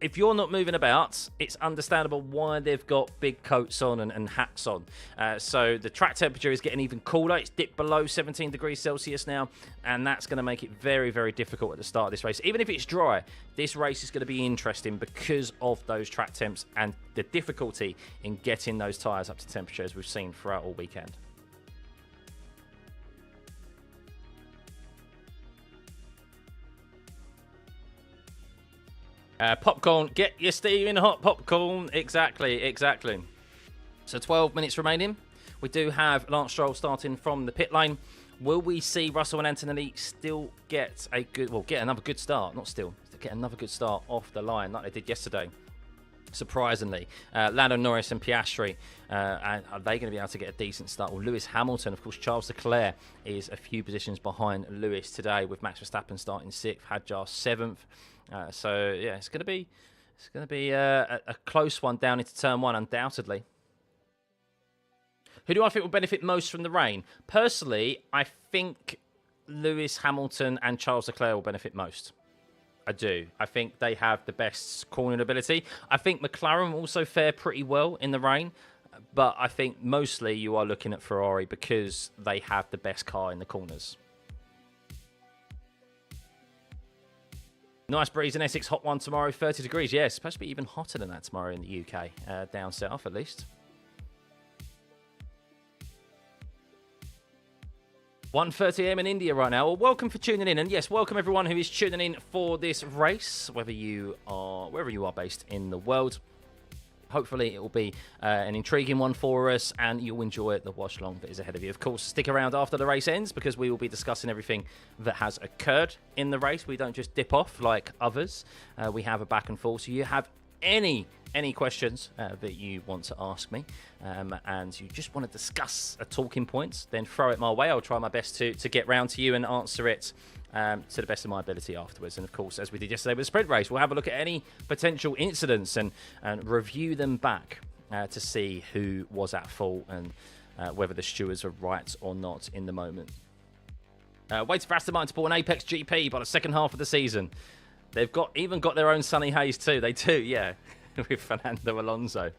Speaker 1: if you're not moving about, it's understandable why they've got big coats on and hats on. So the track temperature is getting even cooler. It's dipped below 17 degrees Celsius now, and that's going to make it very, very difficult at the start of this race. Even if it's dry, this race is going to be interesting because of those track temps and the difficulty in getting those tyres up to temperature, as we've seen throughout all weekend. Popcorn, get your steaming hot popcorn. Exactly. So 12 minutes remaining. We do have Lance Stroll starting from the pit lane. Will we see Russell and Antonelli still get another good start? Not still, get another good start off the line like they did yesterday. Surprisingly, Lando Norris and Piastri, are they going to be able to get a decent start? Well, Lewis Hamilton, of course, Charles Leclerc is a few positions behind Lewis today, with Max Verstappen starting 6th, Hadjar 7th. So yeah, it's going to be a close one down into turn 1, undoubtedly. Who do I think will benefit most from the rain? Personally, I think Lewis Hamilton and Charles Leclerc will benefit most. I do. I think they have the best cornering ability. I think McLaren will also fare pretty well in the rain, but I think mostly you are looking at Ferrari because they have the best car in the corners. Nice breeze in Essex, hot one tomorrow, 30 degrees. Yeah, it's supposed to be even hotter than that tomorrow in the UK, down south at least. 1:30 AM in India right now. Well, welcome for tuning in, and yes, welcome everyone who is tuning in for this race, wherever you are based in the world. Hopefully it will be an intriguing one for us, and you'll enjoy it. The watch along that is ahead of you. Of course, stick around after the race ends, because we will be discussing everything that has occurred in the race. We don't just dip off like others. We have a back and forth. So you have any questions that you want to ask me, and you just want to discuss a talking point, then throw it my way. I'll try my best to get round to you and answer it to the best of my ability afterwards. And of course, as we did yesterday with the sprint race, we'll have a look at any potential incidents and review them back to see who was at fault and whether the stewards were right or not in the moment. Waiting for Aston Martin to pull an Apex GP by the second half of the season. They've even got their own Sunny Hayes too. They do, yeah, with Fernando Alonso.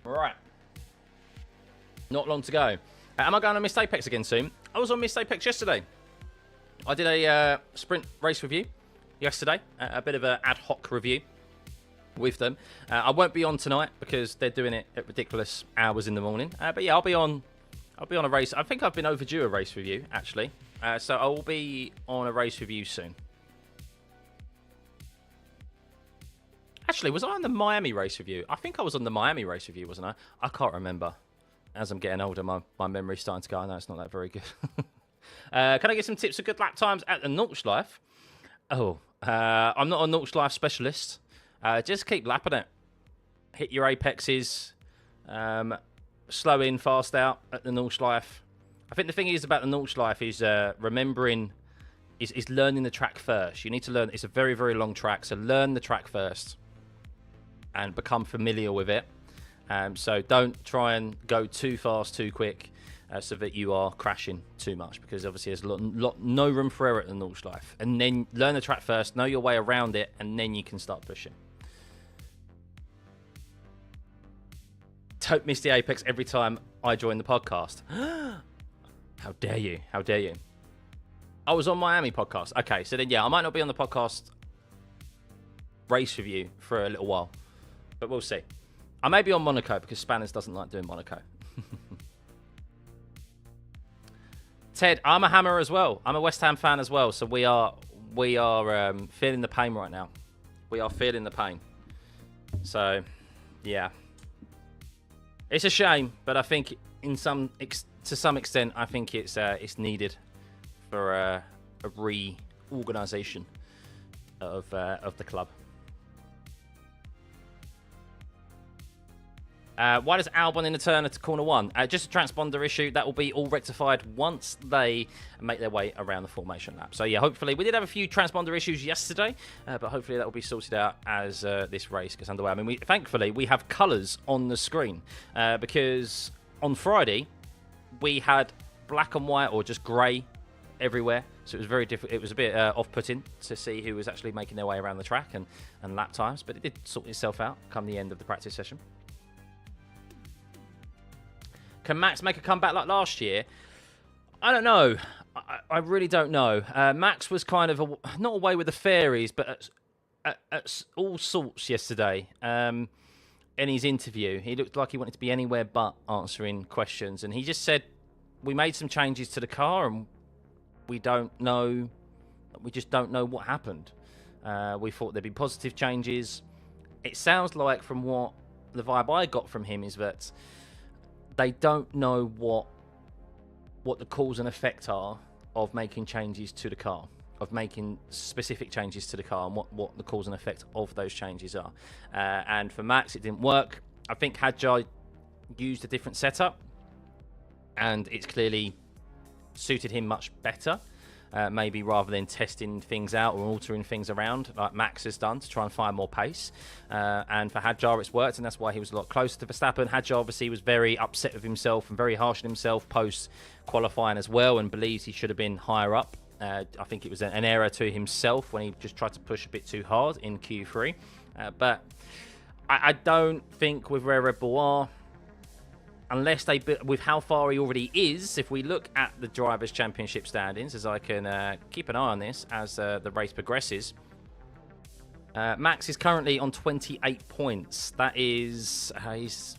Speaker 1: Right. Not long to go. Am I going on Missed Apex again soon? I was on Missed Apex yesterday. I did a sprint race review yesterday. A bit of an ad hoc review with them. I won't be on tonight because they're doing it at ridiculous hours in the morning. But yeah, I'll be on a race. I think I've been overdue a race review, actually. So I will be on a race review soon. Actually, was I on the Miami race review? I think I was on the Miami race review, wasn't I? I can't remember. As I'm getting older, my memory's starting to go. I know it's not that very good. Can I get some tips for good lap times at the Nordschleife? Oh, I'm not a Nordschleife specialist. Just keep lapping it. Hit your apexes. Slow in, fast out at the Nordschleife. I think the thing is about the Nordschleife is remembering, is learning the track first. You need to learn. It's a very, very long track, so learn the track first and become familiar with it. So don't try and go too fast, too quick, so that you are crashing too much, because obviously there's no room for error at the Nordschleife. And then learn the track first, know your way around it, and then you can start pushing. Don't miss the Apex every time I join the podcast. How dare you? How dare you? I was on Miami podcast. Okay, so then, yeah, I might not be on the podcast race review for a little while. But we'll see. I may be on Monaco because Spanners doesn't like doing Monaco. Ted, I'm a Hammer as well. I'm a West Ham fan as well. So we are feeling the pain right now. We are feeling the pain. So, yeah. It's a shame, but I think to some extent, I think it's needed for a reorganisation of the club. Why does Albon in the turn to corner 1? Just a transponder issue. That will be all rectified once they make their way around the formation lap. So, yeah, hopefully. We did have a few transponder issues yesterday, but hopefully that will be sorted out as this race gets underway. I mean, thankfully, we have colours on the screen because on Friday, we had black and white or just grey everywhere. So it was very difficult. It was a bit off-putting to see who was actually making their way around the track and lap times, but it did sort itself out come the end of the practice session. Can Max make a comeback like last year? I don't know. I really don't know. Max was kind of not away with the fairies, but at all sorts yesterday. In his interview, he looked like he wanted to be anywhere but answering questions, and he just said, "We made some changes to the car, and we don't know. We just don't know what happened. We thought there'd be positive changes. It sounds like, from what the vibe I got from him, is that they don't know what the cause and effect are of making changes to the car, of making specific changes to the car, and what the cause and effect of those changes are. And for Max, it didn't work. I think Hadjar used a different setup, and it's clearly suited him much better. Maybe rather than testing things out or altering things around like Max has done to try and find more pace. And for Hadjar, it's worked, and that's why he was a lot closer to Verstappen. Hadjar obviously was very upset with himself and very harsh on himself post-qualifying as well, and believes he should have been higher up. I think it was an error to himself when he just tried to push a bit too hard in Q3. But I don't think with where Red Bull are, unless with how far he already is, if we look at the Drivers' Championship standings, as I can keep an eye on this as the race progresses, Max is currently on 28 points. That is, he's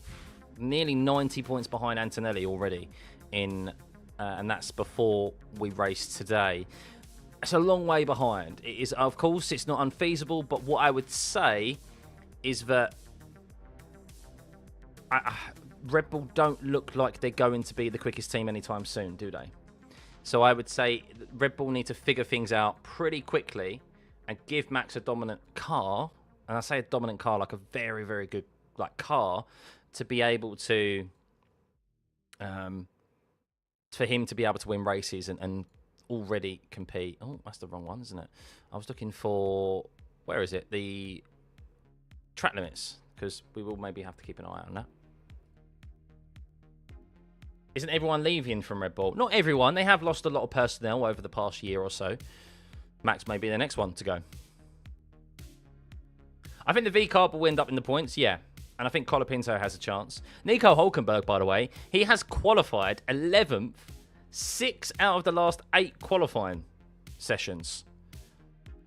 Speaker 1: nearly 90 points behind Antonelli already, and that's before we race today. It's a long way behind. It is, of course, it's not unfeasible, but what I would say is that Red Bull don't look like they're going to be the quickest team anytime soon, do they? So I would say Red Bull need to figure things out pretty quickly and give Max a dominant car. And I say a dominant car, like a very, very good car, to be able to, for him to be able to win races and already compete. Oh, that's the wrong one, isn't it? I was looking for, where is it? The track limits, because we will maybe have to keep an eye on that. Isn't everyone leaving from Red Bull? Not everyone. They have lost a lot of personnel over the past year or so. Max may be the next one to go. I think the V-Carb will end up in the points, yeah. And I think Colapinto has a chance. Nico Hülkenberg, by the way, he has qualified 11th, 6 out of the last 8 qualifying sessions.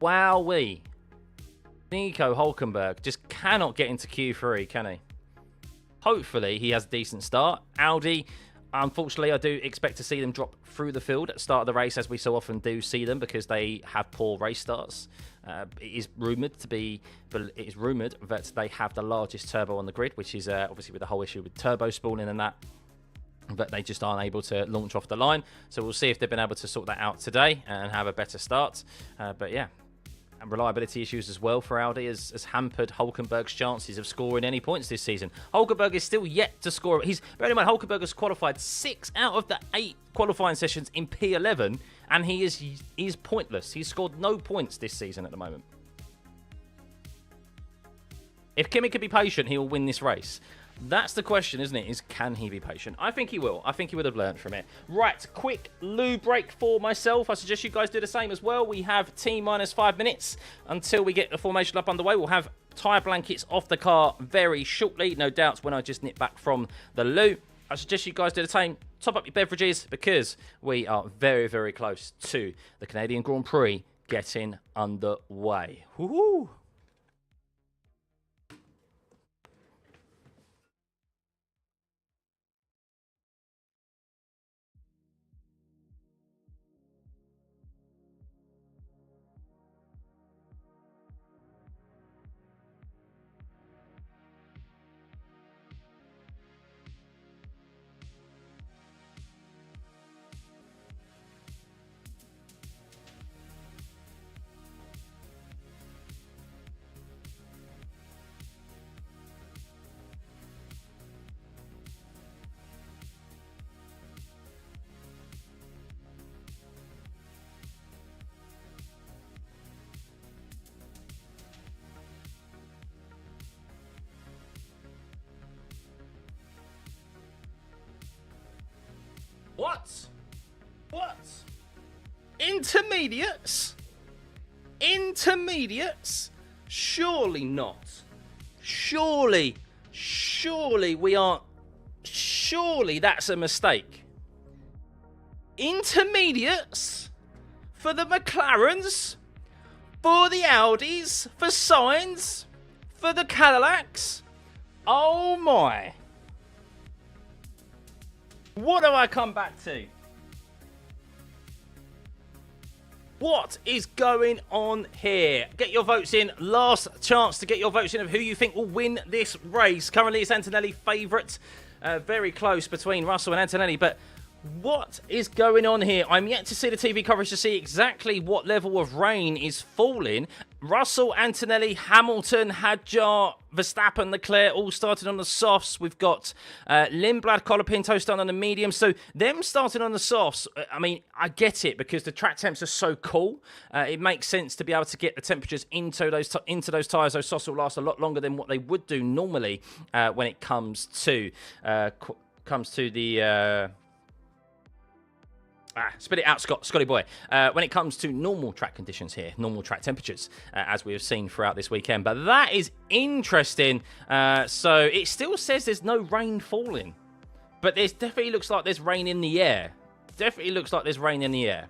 Speaker 1: Wowee. Nico Hülkenberg just cannot get into Q3, can he? Hopefully, he has a decent start. Audi, unfortunately, I do expect to see them drop through the field at the start of the race, as we so often do see them, because they have poor race starts. It is rumoured that they have the largest turbo on the grid, which is obviously with the whole issue with turbo spooling and that they just aren't able to launch off the line. So we'll see if they've been able to sort that out today and have a better start. But yeah. And reliability issues as well for Audi has hampered Hülkenberg's chances of scoring any points this season. Hülkenberg is still yet to score. Bear in mind, Hülkenberg has qualified 6 out of the 8 qualifying sessions in P11, and he is pointless. He's scored no points this season at the moment. If Kimi could be patient, he will win this race. That's the question, isn't it? Is can he be patient? I think he will. I think he would have learned from it. Right, quick loo break for myself. I suggest you guys do the same as well. We have T-minus 5 minutes until we get the formation up underway. We'll have tyre blankets off the car very shortly. No doubts when I just nip back from the loo. I suggest you guys do the same. Top up your beverages because we are very, very close to the Canadian Grand Prix getting underway. Woohoo! What? What? Intermediates? Intermediates? Surely not. Surely we aren't. Surely that's a mistake. Intermediates? For the McLarens? For the Audis? For Sainz? For the Cadillacs? Oh my. What do I come back to? What is going on here? Get your votes in. Last chance to get your votes in of who you think will win this race. Currently, it's Antonelli favourite. Very close between Russell and Antonelli. But what is going on here? I'm yet to see the TV coverage to see exactly what level of rain is falling. Russell, Antonelli, Hamilton, Hadjar, Verstappen, Leclerc all started on the softs. We've got Lindblad, Colapinto starting on the medium. So them starting on the softs, I mean, I get it because the track temps are so cool. It makes sense to be able to get the temperatures into those tyres. Those softs will last a lot longer than what they would do normally when it comes to the... spit it out, Scotty boy. When it comes to normal track conditions here, normal track temperatures, as we have seen throughout this weekend. But that is interesting. So it still says there's no rain falling. But there's definitely looks like there's rain in the air. Definitely looks like there's rain in the air.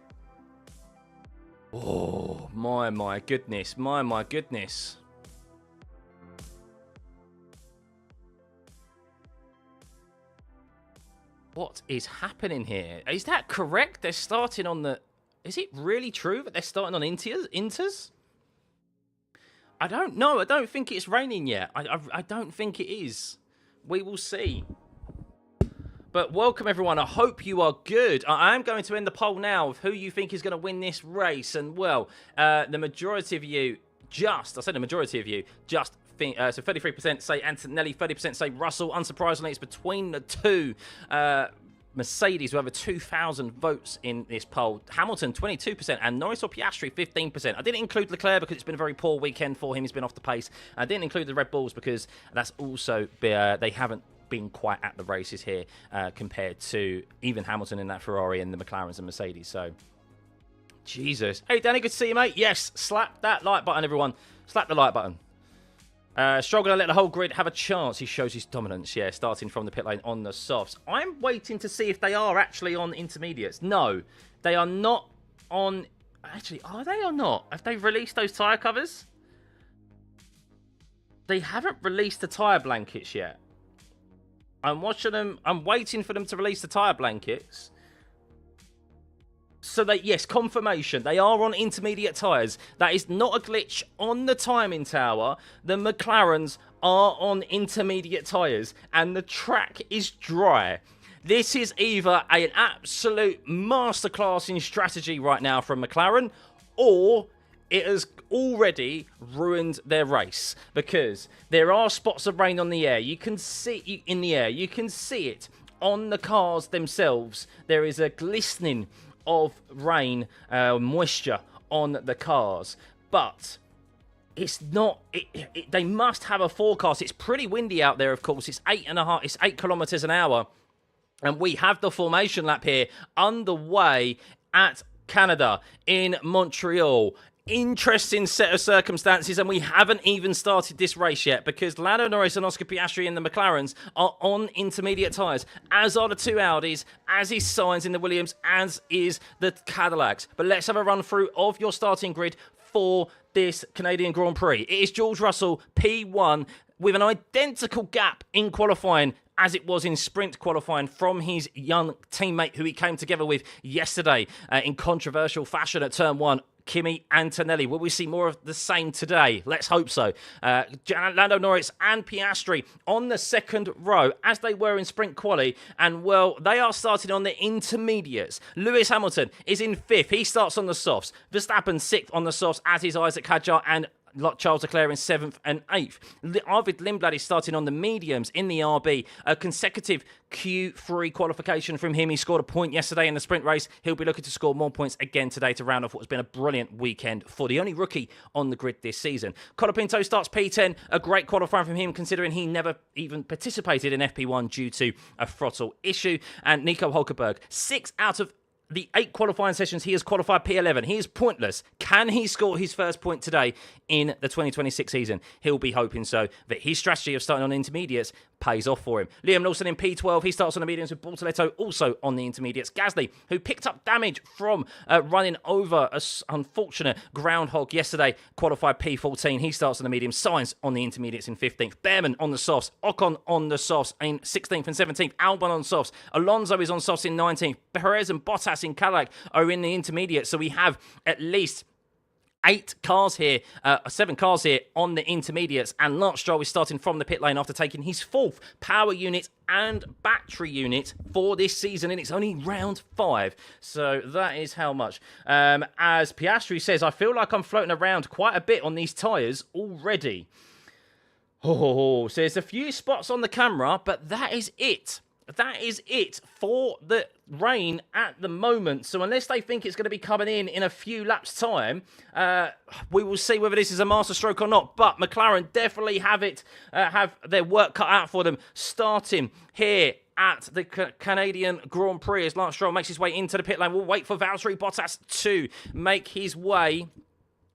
Speaker 1: Oh, my goodness. My goodness. What is happening here? Is that correct? They're starting on the... Is it really true that they're starting on inters? I don't know. I don't think it's raining yet. I don't think it is. We will see. But welcome, everyone. I hope you are good. I am going to end the poll now of who you think is going to win this race. And, well, the majority of you just... I said the majority of you just... so 33% say Antonelli, 30% say Russell. Unsurprisingly, it's between the two Mercedes, who have over 2,000 votes in this poll. Hamilton, 22%, and Norris or Piastri, 15%. I didn't include Leclerc because it's been a very poor weekend for him. He's been off the pace. I didn't include the Red Bulls because that's also they haven't been quite at the races here compared to even Hamilton in that Ferrari and the McLarens and Mercedes. So, Jesus. Hey, Danny, good to see you, mate. Yes, slap that like button, everyone. Slap the like button. Stroll going to let the whole grid have a chance. He shows his dominance, yeah, starting from the pit lane on the softs. I'm waiting to see if they are actually on intermediates. No, they are not on... Actually, are they or not? Have they released those tyre covers? They haven't released the tyre blankets yet. I'm watching them. I'm waiting for them to release the tyre blankets. So, yes, confirmation. They are on intermediate tyres. That is not a glitch on the timing tower. The McLarens are on intermediate tyres. And the track is dry. This is either an absolute masterclass in strategy right now from McLaren, or it has already ruined their race. Because there are spots of rain on the air. You can see in the air. You can see it on the cars themselves. There is a glistening of rain, moisture on the cars, but it's not. They must have a forecast. It's pretty windy out there, of course. It's 8 kilometers an hour, and we have the formation lap here underway at Canada in Montreal. Interesting set of circumstances, and we haven't even started this race yet because Lando Norris and Oscar Piastri and the McLarens are on intermediate tyres, as are the two Audis, as is Sainz in the Williams, as is the Cadillacs. But let's have a run through of your starting grid for this Canadian Grand Prix. It is George Russell, P1, with an identical gap in qualifying as it was in sprint qualifying from his young teammate who he came together with yesterday in controversial fashion at Turn 1. Kimi Antonelli. Will we see more of the same today? Let's hope so. Lando Norris and Piastri on the second row, as they were in sprint quali, and well, they are starting on the intermediates. Lewis Hamilton is in 5th. He starts on the softs. Verstappen 6th on the softs, as is Isaac Hadjar, and Charles Leclerc in 7th and 8th. Arvid Lindblad is starting on the mediums in the RB. A consecutive Q3 qualification from him. He scored a point yesterday in the sprint race. He'll be looking to score more points again today to round off what has been a brilliant weekend for the only rookie on the grid this season. Colapinto starts P10. A great qualifying from him, considering he never even participated in FP1 due to a throttle issue. And Nico Hulkenberg, 6 out of the 8 qualifying sessions, he has qualified P11. He is pointless. Can he score his first point today in the 2026 season? He'll be hoping so. That his strategy of starting on intermediates pays off for him. Liam Lawson in P12. He starts on the mediums with Bortoletto also on the intermediates. Gasly, who picked up damage from running over an unfortunate groundhog yesterday, qualified P14. He starts on the mediums. Sainz on the intermediates in 15th. Behrman on the softs. Ocon on the softs in 16th and 17th. Albon on softs. Alonso is on softs in 19th. Perez and Bottas in Cadillac are in the intermediate, so we have at least 7 cars here on the intermediates, and Lance Stroll is starting from the pit lane after taking his 4th power unit and battery unit for this season, and it's only round 5, so that is how much. As Piastri says, I feel like I'm floating around quite a bit on these tyres already. So there's a few spots on the camera, but that is it. That is it for the rain at the moment. So unless they think it's going to be coming in a few laps' time, we will see whether this is a masterstroke or not. But McLaren definitely have their work cut out for them, starting here at the Canadian Grand Prix as Lance Stroll makes his way into the pit lane. We'll wait for Valtteri Bottas to make his way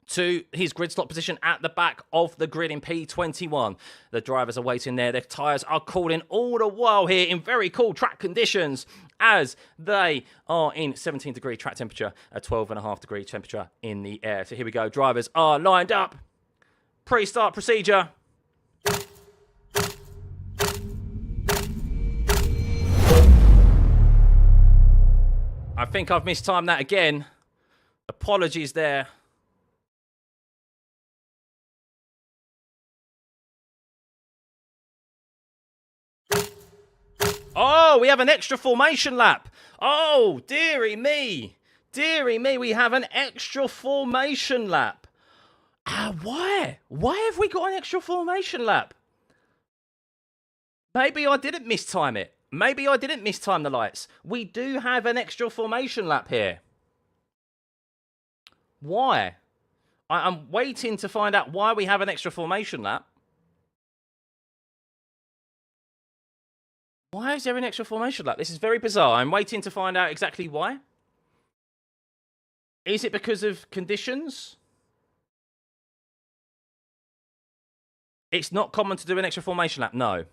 Speaker 1: to his grid slot position at the back of the grid in P21. The drivers are waiting there. Their tyres are cooling all the while here in very cool track conditions as they are in 17-degree track temperature, a 12.5-degree temperature in the air. So here we go. Drivers are lined up. Pre-start procedure. I think I've mistimed that again. Apologies there. Oh, we have an extra formation lap. Oh, dearie me. Dearie me, we have an extra formation lap. Why? Why have we got an extra formation lap? Maybe I didn't mistime it. Maybe I didn't mistime the lights. We do have an extra formation lap here. Why? I'm waiting to find out why we have an extra formation lap. Why is there an extra formation lap? This is very bizarre. I'm waiting to find out exactly why. Is it because of conditions? It's not common to do an extra formation lap, no.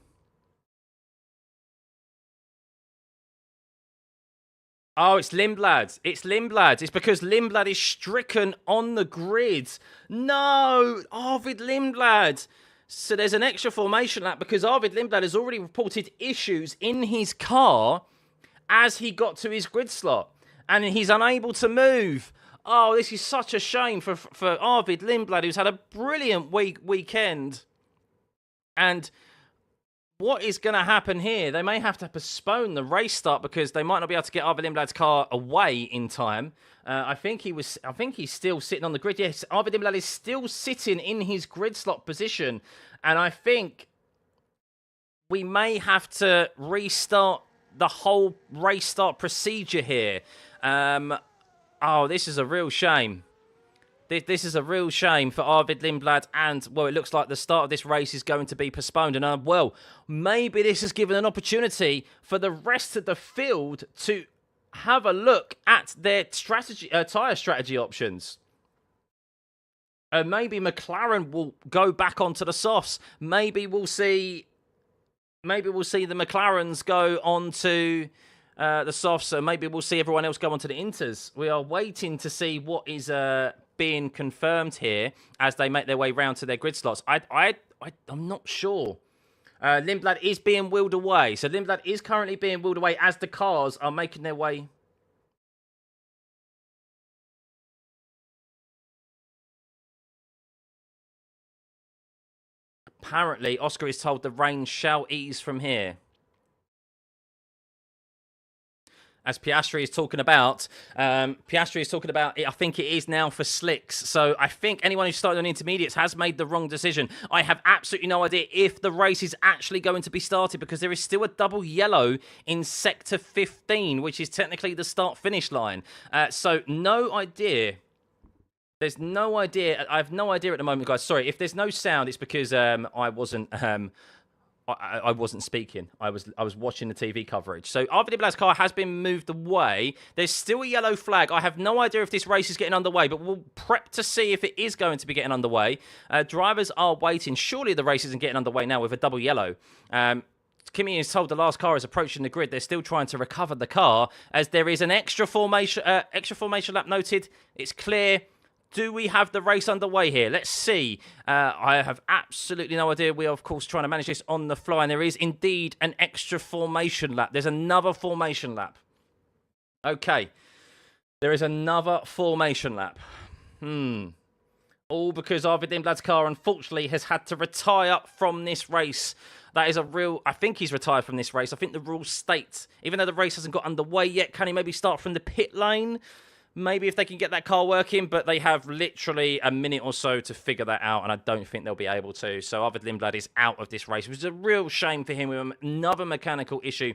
Speaker 1: Oh, it's Lindblad. It's Lindblad. It's because Lindblad is stricken on the grid. No, Arvid Lindblad. So there's an extra formation lap because Arvid Lindblad has already reported issues in his car as he got to his grid slot. And he's unable to move. Oh, this is such a shame for Arvid Lindblad, who's had a brilliant weekend. And what is going to happen here? They may have to postpone the race start because they might not be able to get Arvid Lindblad's car away in time. I think he's still sitting on the grid. Yes, Arvid Lindblad is still sitting in his grid slot position, and I think we may have to restart the whole race start procedure here. Oh, this is a real shame. This is a real shame for Arvid Lindblad, and, well, it looks like the start of this race is going to be postponed. And, well, maybe this has given an opportunity for the rest of the field to have a look at their tyre strategy options. Maybe McLaren will go back onto the softs. Maybe we'll see the McLarens go onto the softs. So maybe we'll see everyone else go onto the inters. We are waiting to see what is being confirmed here as they make their way round to their grid slots. I'm not sure. Lindblad is being wheeled away. So Lindblad is currently being wheeled away as the cars are making their way. Apparently, Oscar is told the rain shall ease from here. as Piastri is talking about. I think it is now for slicks. So I think anyone who started on intermediates has made the wrong decision. I have absolutely no idea if the race is actually going to be started because there is still a double yellow in sector 15, which is technically the start-finish line. So no idea. There's no idea. I have no idea at the moment, guys. Sorry, if there's no sound, it's because I wasn't speaking. I was watching the TV coverage. So Arvid Iblas's car has been moved away. There's still a yellow flag. I have no idea if this race is getting underway, but we'll prep to see if it is going to be getting underway. Drivers are waiting. Surely the race isn't getting underway now with a double yellow. Kimi is told the last car is approaching the grid. They're still trying to recover the car as there is an extra formation lap noted. It's clear. Do we have the race underway here? Let's see. I have absolutely no idea. We are, of course, trying to manage this on the fly. And there is indeed an extra formation lap. There's another formation lap. Okay. There is another formation lap. All because Arvid Lindblad's car, unfortunately, has had to retire from this race. That is a real... I think he's retired from this race. I think the rules state, even though the race hasn't got underway yet, can he maybe start from the pit lane? Maybe if they can get that car working, but they have literally a minute or so to figure that out, and I don't think they'll be able to. So Arvid Lindblad is out of this race, which is a real shame for him with another mechanical issue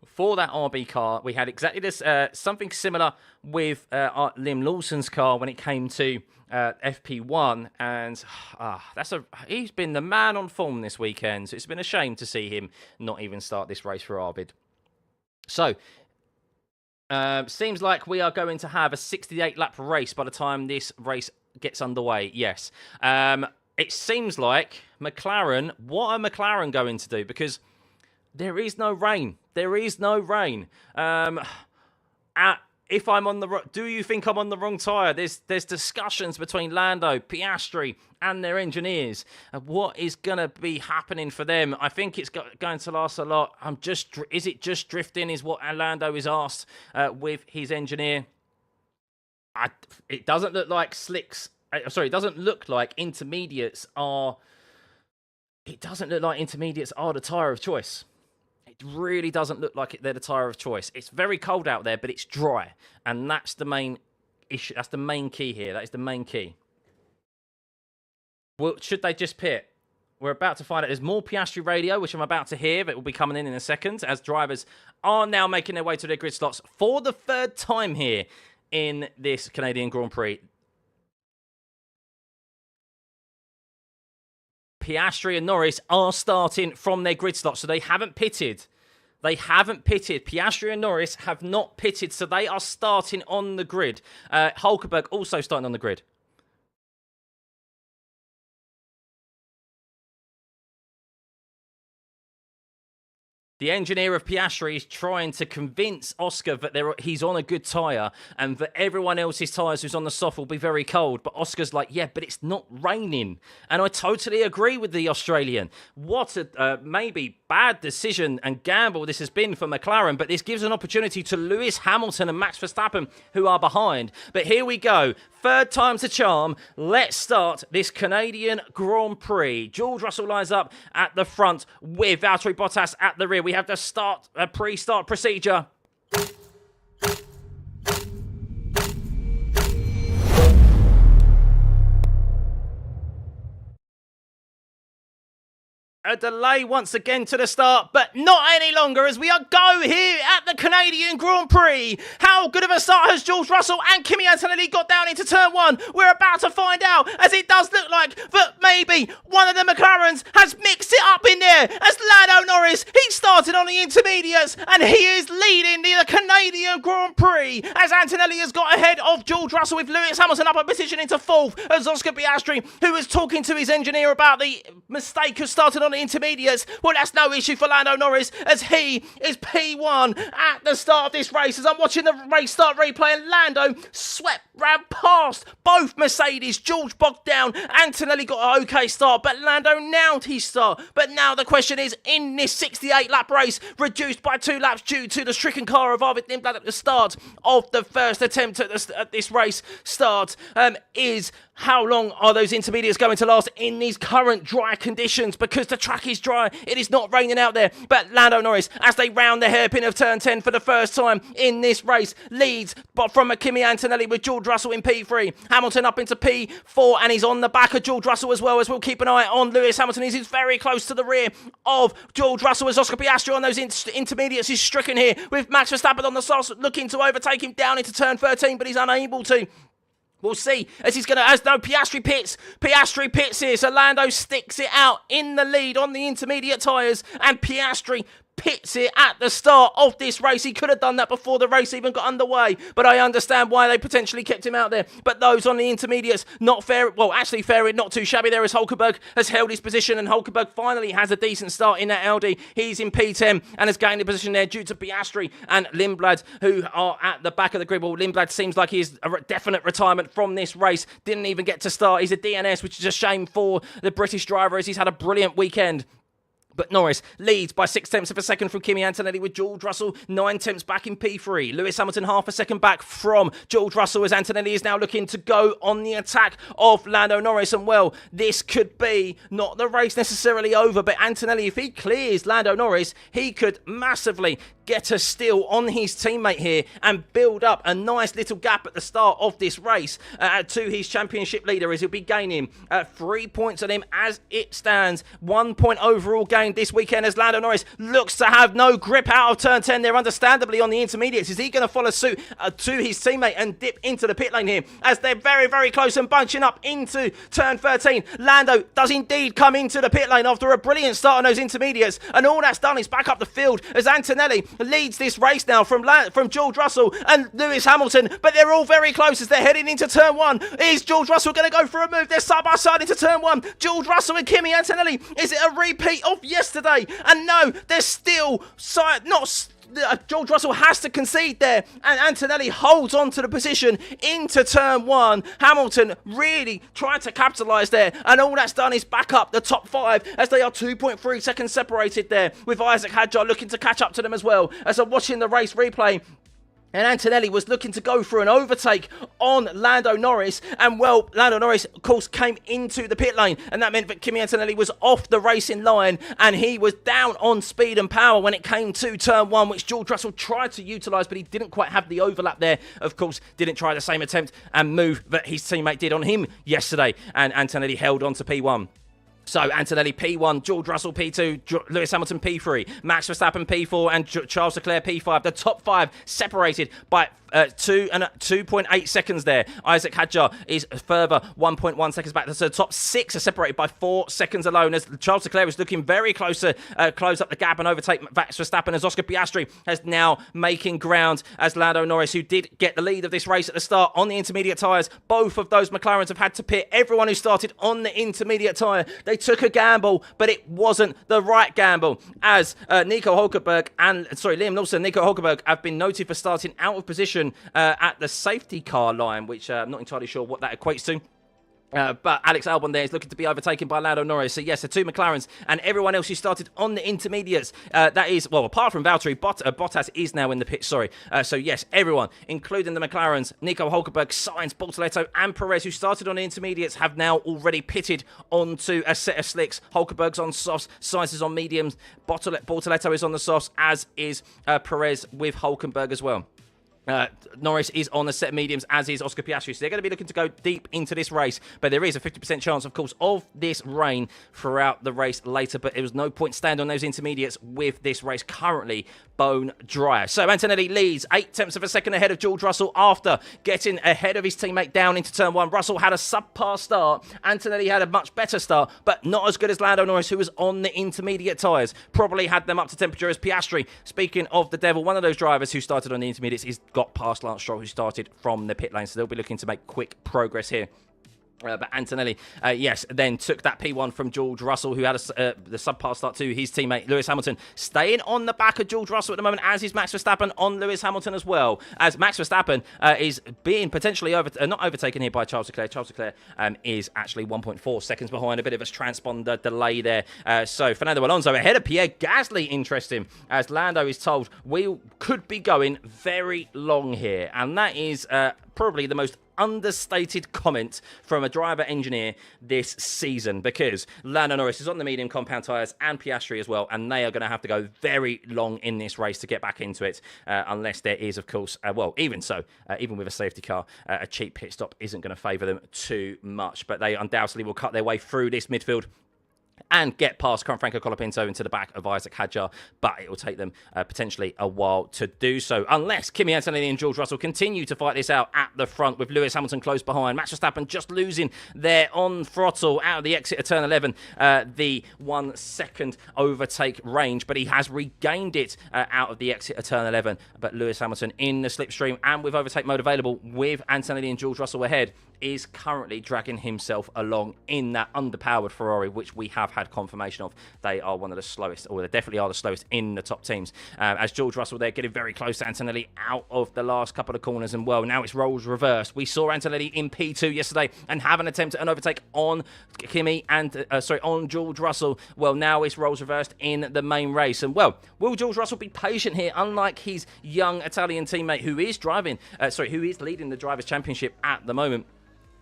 Speaker 1: for that RB car. We had exactly this, something similar with Liam Lawson's car when it came to FP1, and he's been the man on form this weekend, so it's been a shame to see him not even start this race for Arvid. So... seems like we are going to have a 68-lap race by the time this race gets underway. Yes. It seems like McLaren... What are McLaren going to do? Because there is no rain. There is no rain. If I'm on the... Do you think I'm on the wrong tyre? There's discussions between Lando, Piastri, and their engineers. What is going to be happening for them? I think it's going to last a lot. Is it just drifting is what Lando is asked with his engineer. It doesn't look like slicks... Sorry, it doesn't look like intermediates are... It doesn't look like intermediates are the tyre of choice. It really doesn't look like they're the tyre of choice. It's very cold out there, but it's dry. And that's the main issue. That's the main key here. That is the main key. Well, should they just pit? We're about to find out. There's more Piastri radio, which I'm about to hear. That will be coming in a second as drivers are now making their way to their grid slots for the third time here in this Canadian Grand Prix. Piastri and Norris are starting from their grid slot, so they haven't pitted. They haven't pitted. Piastri and Norris have not pitted, so they are starting on the grid. Hulkenberg also starting on the grid. The engineer of Piastri is trying to convince Oscar that he's on a good tyre and that everyone else's tyres who's on the soft will be very cold. But Oscar's like, yeah, but it's not raining. And I totally agree with the Australian. What a maybe bad decision and gamble this has been for McLaren, but this gives an opportunity to Lewis Hamilton and Max Verstappen, who are behind. But here we go. Third time's a charm. Let's start this Canadian Grand Prix. George Russell lines up at the front with Valtteri Bottas at the rear. We have the pre-start procedure. A delay once again to the start, but not any longer as we are go here at the Canadian Grand Prix. How good of a start has George Russell and Kimi Antonelli got down into turn one? We're about to find out, as it does look like that maybe one of the McLarens has mixed it up in there. As Lando Norris, he started on the intermediates and he is leading the Canadian Grand Prix as Antonelli has got ahead of George Russell with Lewis Hamilton up a position into fourth as Oscar Piastri, who was talking to his engineer about the mistake of starting on the intermediates. Well, that's no issue for Lando Norris as he is P1 at the start of this race. As I'm watching the race start replay, and Lando swept round past both Mercedes. George bogged down. Antonelli got an okay start, but Lando nailed his start. But now the question is, in this 68-lap race, reduced by 2 laps due to the stricken car of Arvid Lindblad at the start of the first attempt at this race start, is How long are those intermediates going to last in these current dry conditions? Because the track is dry, it is not raining out there. But Lando Norris, as they round the hairpin of turn 10 for the first time in this race, leads but from Kimi Antonelli with George Russell in P3. Hamilton up into P4, and he's on the back of George Russell as well, as we'll keep an eye on Lewis Hamilton. He's very close to the rear of George Russell as Oscar Piastri on those intermediates is stricken here with Max Verstappen on the sauce, looking to overtake him down into turn 13, but he's unable to. We'll see as he's going to, Piastri pits here, so Lando sticks it out in the lead on the intermediate tyres, and Piastri pits it at the start of this race. He could have done that before the race even got underway, but I understand why they potentially kept him out there. But those on the intermediates, not fair, well, actually fair, not too shabby there, as Hulkenberg has held his position, and Hulkenberg finally has a decent start in that Audi. He's in P10 and has gained a position there due to Piastri and Lindblad, who are at the back of the grid. Well, Lindblad seems like he's a definite retirement from this race. Didn't even get to start. He's a DNS, which is a shame for the British driver, as he's had a brilliant weekend. But Norris leads by 0.6 of a second from Kimi Antonelli, with George Russell 0.9 back in P3. Lewis Hamilton half a second back from George Russell, as Antonelli is now looking to go on the attack of Lando Norris. And well, this could be not the race necessarily over, but Antonelli, if he clears Lando Norris, he could massively get a steal on his teammate here and build up a nice little gap at the start of this race to his championship leader, as he'll be gaining 3 points on him as it stands. 1 point overall gain this weekend, as Lando Norris looks to have no grip out of turn 10 there, understandably, on the intermediates. Is he going to follow suit to his teammate and dip into the pit lane here, as they're very, very close and bunching up into turn 13? Lando does indeed come into the pit lane after a brilliant start on those intermediates, and all that's done is back up the field, as Antonelli leads this race now from George Russell and Lewis Hamilton, but they're all very close as they're heading into turn 1. Is George Russell going to go for a move? They're side by side into turn 1. George Russell and Kimi Antonelli. Is it a repeat of yesterday? And no, they're still George Russell has to concede there, and Antonelli holds on to the position into turn 1. Hamilton really tried to capitalise there, and all that's done is back up the top 5, as they are 2.3 seconds separated there, with Isaac Hadjar looking to catch up to them as well. As I'm watching the race replay, and Antonelli was looking to go for an overtake on Lando Norris. And, well, Lando Norris, of course, came into the pit lane. And that meant that Kimi Antonelli was off the racing line. And he was down on speed and power when it came to turn 1, which George Russell tried to utilise, but he didn't quite have the overlap there. Of course, didn't try the same attempt and move that his teammate did on him yesterday. And Antonelli held on to P1. So, Antonelli P1, George Russell P2, Lewis Hamilton P3, Max Verstappen P4, and Charles Leclerc P5. The top 5 separated by 2.8 seconds there. Isaac Hadjar is further 1.1 seconds back. So the top 6 are separated by 4 seconds alone, as Charles Leclerc is looking very close to close up the gap and overtake Max Verstappen, as Oscar Piastri is now making ground, as Lando Norris, who did get the lead of this race at the start on the intermediate tyres. Both of those McLarens have had to pit. Everyone who started on the intermediate tyre, they took a gamble, but it wasn't the right gamble, as Liam Lawson, Nico Hulkenberg have been noted for starting out of position at the safety car line, which I'm not entirely sure what that equates to. But Alex Albon there is looking to be overtaken by Lando Norris. So yes, the 2 McLarens and everyone else who started on the intermediates. That is, well, apart from Valtteri, Bottas is now in the pit, sorry. So yes, everyone, including the McLarens, Nico Hulkenberg, Sainz, Bortoleto and Perez, who started on the intermediates, have now already pitted onto a set of slicks. Hulkenberg's on softs, Sainz is on mediums, Bortoleto is on the softs, as is Perez with Hulkenberg as well. Norris is on a set of mediums, as is Oscar Piastri. So they're going to be looking to go deep into this race. But there is a 50% chance, of course, of this rain throughout the race later. But there was no point stand on those intermediates with this race currently bone dry. So Antonelli leads 0.8 of a second ahead of George Russell after getting ahead of his teammate down into turn 1. Russell had a subpar start. Antonelli had a much better start, but not as good as Lando Norris, who was on the intermediate tyres. Probably had them up to temperature, as Piastri, speaking of the devil, one of those drivers who started on the intermediates, is got past Lance Stroll, who started from the pit lane. So they'll be looking to make quick progress here. But Antonelli, yes, then took that P1 from George Russell, who had the subpar start to his teammate Lewis Hamilton, staying on the back of George Russell at the moment, as is Max Verstappen on Lewis Hamilton as well, as Max Verstappen is being potentially not overtaken here by Charles Leclerc. Charles Leclerc is actually 1.4 seconds behind, a bit of a transponder delay there. So Fernando Alonso ahead of Pierre Gasly, interesting, as Lando is told we could be going very long here, and that is probably the most understated comment from a driver engineer this season, because Lando Norris is on the medium compound tyres and Piastri as well, and they are going to have to go very long in this race to get back into it, unless there is, of course, well, even so, even with a safety car, a cheap pit stop isn't going to favour them too much, but they undoubtedly will cut their way through this midfield and get past Franco Colapinto into the back of Isaac Hadjar, but it will take them potentially a while to do so, unless Kimi Antonelli and George Russell continue to fight this out at the front, with Lewis Hamilton close behind. Max Verstappen just losing there on throttle out of the exit of turn 11, the 1 second overtake range, but he has regained it out of the exit of turn 11. But Lewis Hamilton in the slipstream and with overtake mode available, with Antonelli and George Russell ahead, is currently dragging himself along in that underpowered Ferrari, which we have had confirmation of. They are one of the slowest, or they definitely are the slowest in the top teams. As George Russell there getting very close to Antonelli out of the last couple of corners, and well, now it's roles reversed. We saw Antonelli in P2 yesterday and have an attempt at an overtake on Kimi and on George Russell. Well, now it's roles reversed in the main race, and well, will George Russell be patient here, unlike his young Italian teammate who is who is leading the Drivers' Championship at the moment?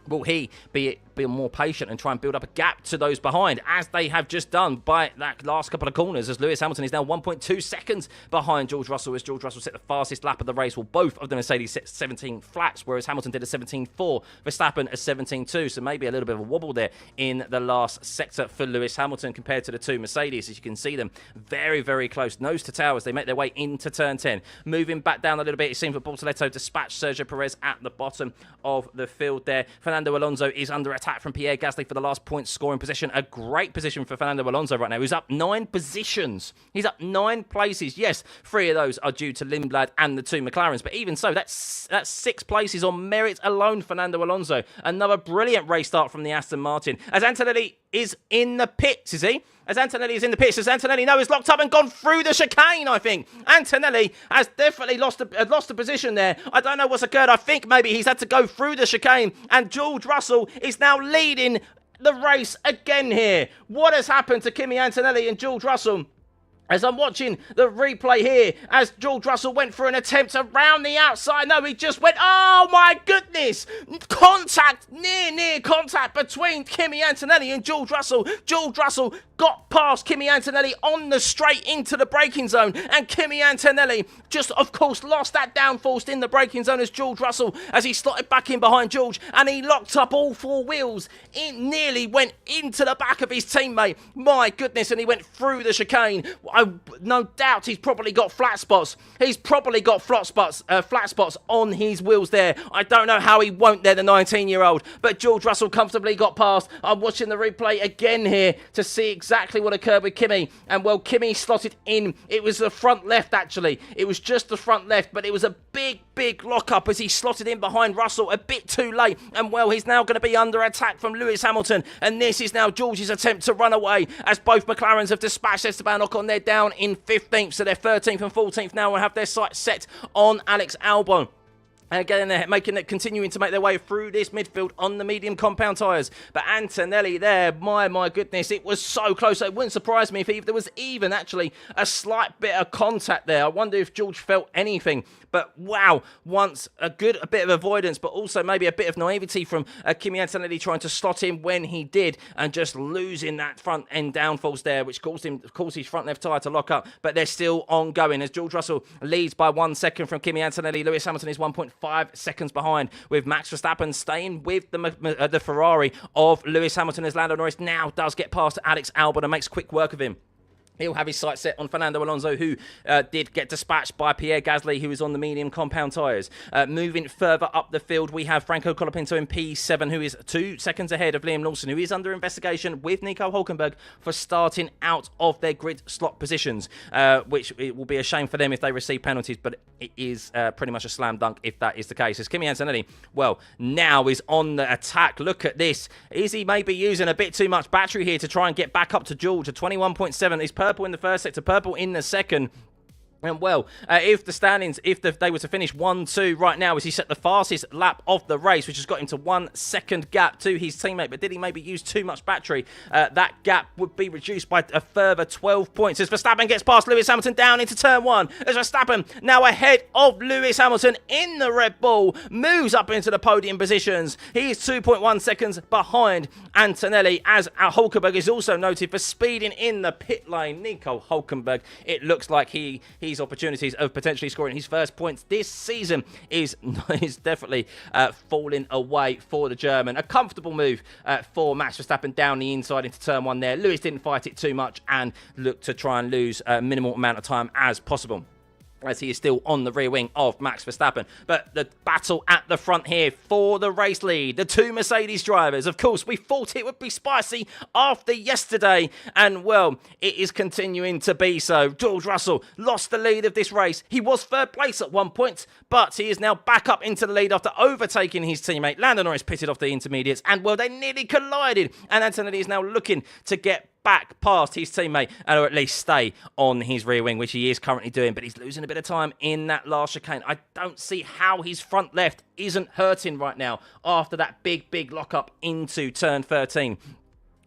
Speaker 1: Will he be more patient and try and build up a gap to those behind, as they have just done by that last couple of corners, as Lewis Hamilton is now 1.2 seconds behind George Russell, as George Russell set the fastest lap of the race. Well, both of the Mercedes set 17 flats, whereas Hamilton did a 17.4, Verstappen a 17.2, so maybe a little bit of a wobble there in the last sector for Lewis Hamilton compared to the two Mercedes, as you can see them very, very close, nose to tail, as they make their way into turn 10. Moving back down a little bit, it seems that Bortoleto dispatched Sergio Perez at the bottom of the field there. Fernando Alonso is under attack from Pierre Gasly for the last point scoring position. A great position for Fernando Alonso right now. He's up 9 positions. He's up 9 places. Yes, 3 of those are due to Lindblad and the 2 McLarens, but even so, that's 6 places on merit alone, Fernando Alonso. Another brilliant race start from the Aston Martin, as Antonelli is in the pits, is he? As Antonelli is in the pits, as Antonelli is locked up and gone through the chicane, I think. Antonelli has definitely lost a position there. I don't know what's occurred. I think maybe he's had to go through the chicane, and George Russell is now leading the race again here. What has happened to Kimi Antonelli and George Russell? As I'm watching the replay here, as George Russell went for an attempt around the outside. No, he just went, oh my goodness! Contact, near contact between Kimi Antonelli and George Russell. George Russell got past Kimi Antonelli on the straight into the braking zone, and Kimi Antonelli just, of course, lost that downforce in the braking zone as George Russell, as he slotted back in behind George, and he locked up all 4 wheels. It nearly went into the back of his teammate. My goodness, and he went through the chicane. No doubt he's probably got flat spots. He's probably got flat spots on his wheels there. I don't know how he won't there, the 19-year-old. But George Russell comfortably got past. I'm watching the replay again here to see exactly what occurred with Kimi. And well, Kimi slotted in. It was the front left, actually. It was just the front left, but it was a big lock-up as he slotted in behind Russell a bit too late. And well, he's now going to be under attack from Lewis Hamilton. And this is now George's attempt to run away, as both McLarens have dispatched Esteban Ocon. They're down in 15th, so they're 13th and 14th now, and have their sights set on Alex Albon. And again, they're continuing to make their way through this midfield on the medium compound tyres. But Antonelli there, my goodness, it was so close. It wouldn't surprise me if there was even actually a slight bit of contact there. I wonder if George felt anything. But wow, once a bit of avoidance, but also maybe a bit of naivety from Kimi Antonelli trying to slot in when he did, and just losing that front end downforce there, which caused his front left tyre to lock up. But they're still ongoing as George Russell leads by 1 second from Kimi Antonelli. Lewis Hamilton is 1.5 seconds behind, with Max Verstappen staying with the Ferrari of Lewis Hamilton, as Lando Norris now does get past Alex Albon and makes quick work of him. He'll have his sights set on Fernando Alonso, who did get dispatched by Pierre Gasly, who is on the medium compound tyres. Moving further up the field, we have Franco Colapinto in P7, who is 2 seconds ahead of Liam Lawson, who is under investigation with Nico Hülkenberg for starting out of their grid slot positions, which it will be a shame for them if they receive penalties, but it is pretty much a slam dunk if that is the case. As Kimi Antonelli, well, now is on the attack. Look at this. Is he maybe using a bit too much battery here to try and get back up to George? A 21.7 is purple in the first sector, purple in the second. And well, if the standings, they were to finish 1-2 right now, as he set the fastest lap of the race, which has got him to 1 second gap to his teammate, but did he maybe use too much battery? That gap would be reduced by a further 12 points as Verstappen gets past Lewis Hamilton down into turn 1. As Verstappen, now ahead of Lewis Hamilton in the Red Bull, moves up into the podium positions. He is 2.1 seconds behind Antonelli, as Hulkenberg is also noted for speeding in the pit lane. Nico Hulkenberg, it looks like his opportunities of potentially scoring his first points this season is definitely falling away for the German. A comfortable move for Max Verstappen down the inside into turn 1 there. Lewis didn't fight it too much and looked to try and lose a minimal amount of time as possible, as he is still on the rear wing of Max Verstappen. But the battle at the front here for the race lead, the two Mercedes drivers. Of course, we thought it would be spicy after yesterday, and well, it is continuing to be so. George Russell lost the lead of this race. He was third place at one point, but he is now back up into the lead after overtaking his teammate. Lando Norris pitted off the intermediates, and well, they nearly collided, and Antonelli is now looking to get back past his teammate, or at least stay on his rear wing, which he is currently doing, but he's losing a bit of time in that last chicane. I don't see how his front left isn't hurting right now after that big lockup into turn 13,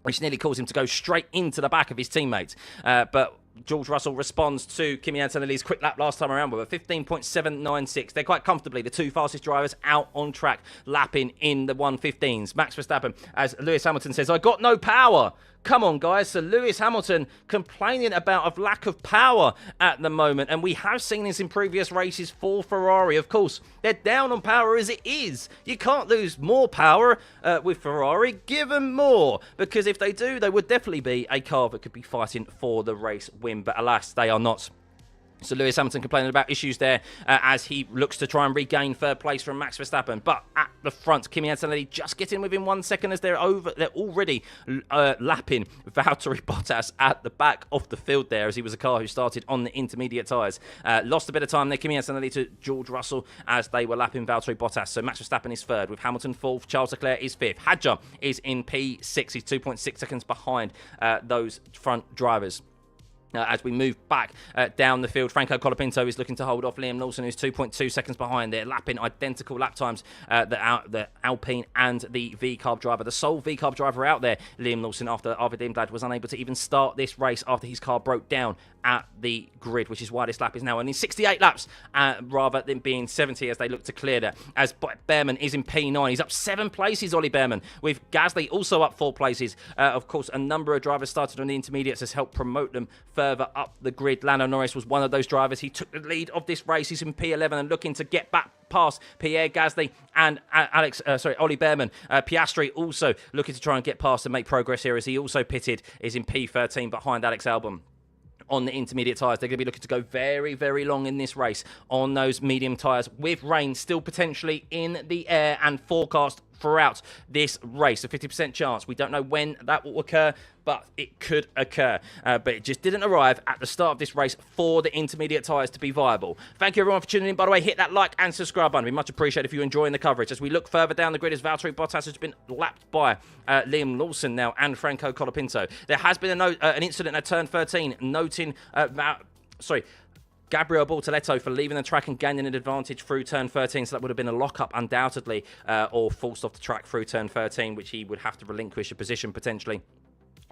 Speaker 1: which nearly caused him to go straight into the back of his teammates. But George Russell responds to Kimi Antonelli's quick lap last time around with a 15.796. They're quite comfortably the two fastest drivers out on track, lapping in the 1:15s. Max Verstappen, as Lewis Hamilton says, I got no power. Come on, guys. So Lewis Hamilton complaining about a lack of power at the moment. And we have seen this in previous races for Ferrari. Of course, they're down on power as it is. You can't lose more power with Ferrari. Give them more. Because if they do, they would definitely be a car that could be fighting for the race win. But alas, they are not. So Lewis Hamilton complaining about issues there as he looks to try and regain third place from Max Verstappen. But at the front, Kimi Antonelli just getting within 1 second as they're already lapping Valtteri Bottas at the back of the field there, as he was a car who started on the intermediate tyres. Lost a bit of time there, Kimi Antonelli to George Russell as they were lapping Valtteri Bottas. So Max Verstappen is third with Hamilton fourth. Charles Leclerc is fifth. Hadjar is in P6. He's 2.6 seconds behind those front drivers. As we move back down the field, Franco Colapinto is looking to hold off Liam Lawson, who's 2.2 seconds behind. They're lapping identical lap times, the Alpine and the VCARB driver. The sole VCARB driver out there, Liam Lawson, after Arvid Imblad was unable to even start this race after his car broke down at the grid, which is why this lap is now only 68 laps rather than being 70 as they look to clear that. As Behrman is in P9, he's up 7 places, Ollie Behrman, with Gasly also up 4 places. Of course, a number of drivers started on the intermediates has helped promote them further up the grid. Lando Norris was one of those drivers. He took the lead of this race. He's in P11 and looking to get back past Pierre Gasly and Ollie Behrman. Piastri also looking to try and get past and make progress here as he also pitted, is in P13 behind Alex Albon. On the intermediate tyres, they're going to be looking to go very long in this race on those medium tyres, with rain still potentially in the air and forecast throughout this race. A 50% chance. We don't know when that will occur, but it could occur. But it just didn't arrive at the start of this race for the intermediate tyres to be viable. Thank you everyone for tuning in. By the way, hit that like and subscribe button. It'd be much appreciated if you're enjoying the coverage. As we look further down the grid, as Valtteri Bottas has been lapped by Liam Lawson now and Franco Colapinto. There has been an incident at turn 13 noting Gabriel Bortoleto for leaving the track and gaining an advantage through turn 13, so that would have been a lock-up undoubtedly, or forced off the track through turn 13, which he would have to relinquish a position potentially.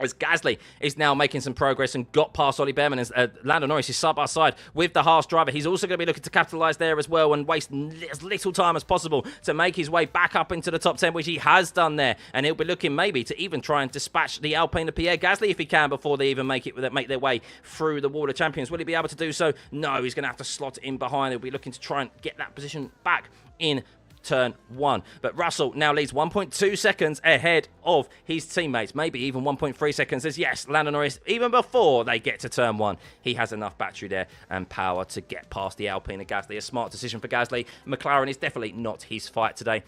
Speaker 1: As Gasly is now making some progress and got past Ollie Behrman as Lando Norris is side-by-side with the Haas driver. He's also going to be looking to capitalise there as well and waste as little time as possible to make his way back up into the top 10, which he has done there. And he'll be looking maybe to even try and dispatch the Alpine of Pierre Gasly if he can before they even make their way through the Wall of Champions. Will he be able to do so? No, he's going to have to slot it in behind. He'll be looking to try and get that position back in turn 1. But Russell now leads 1.2 seconds ahead of his teammates, maybe even 1.3 seconds, as yes, Lando Norris, even before they get to turn 1, he has enough battery there and power to get past the Alpine of Gasly. A smart decision for Gasly. McLaren is definitely not his fight today.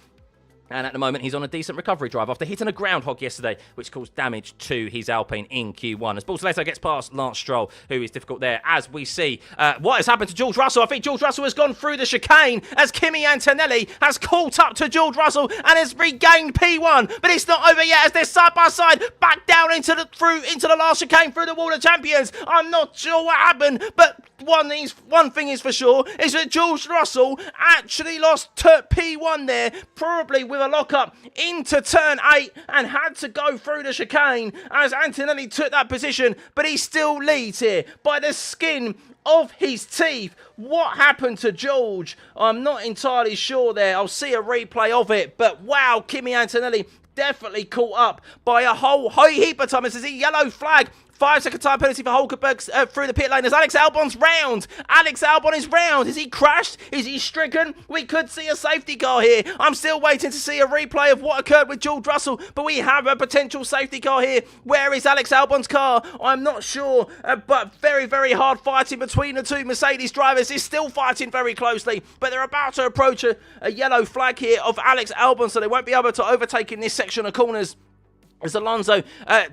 Speaker 1: And at the moment, he's on a decent recovery drive after hitting a groundhog yesterday, which caused damage to his Alpine in Q1. As Bortoleto gets past Lance Stroll, who is difficult there, as we see what has happened to George Russell. I think George Russell has gone through the chicane as Kimi Antonelli has caught up to George Russell and has regained P1. But it's not over yet as they're side by side back down into the last chicane through the Wall of Champions. I'm not sure what happened, but one thing is for sure, is that George Russell actually lost P1 there, probably with a lockup into turn 8 and had to go through the chicane as Antonelli took that position, but he still leads here by the skin of his teeth. What happened to George? I'm not entirely sure there. I'll see a replay of it, but wow, Kimi Antonelli definitely caught up by a whole heap of time. This is a yellow flag. 5-second time penalty for Hulkenberg through the pit lane as Alex Albon's round. Alex Albon is round. Is he crashed? Is he stricken? We could see a safety car here. I'm still waiting to see a replay of what occurred with George Russell, but we have a potential safety car here. Where is Alex Albon's car? I'm not sure, but very, very hard fighting between the two Mercedes drivers. Is still fighting very closely, but they're about to approach a yellow flag here of Alex Albon, so they won't be able to overtake in this section of corners. As Alonso, as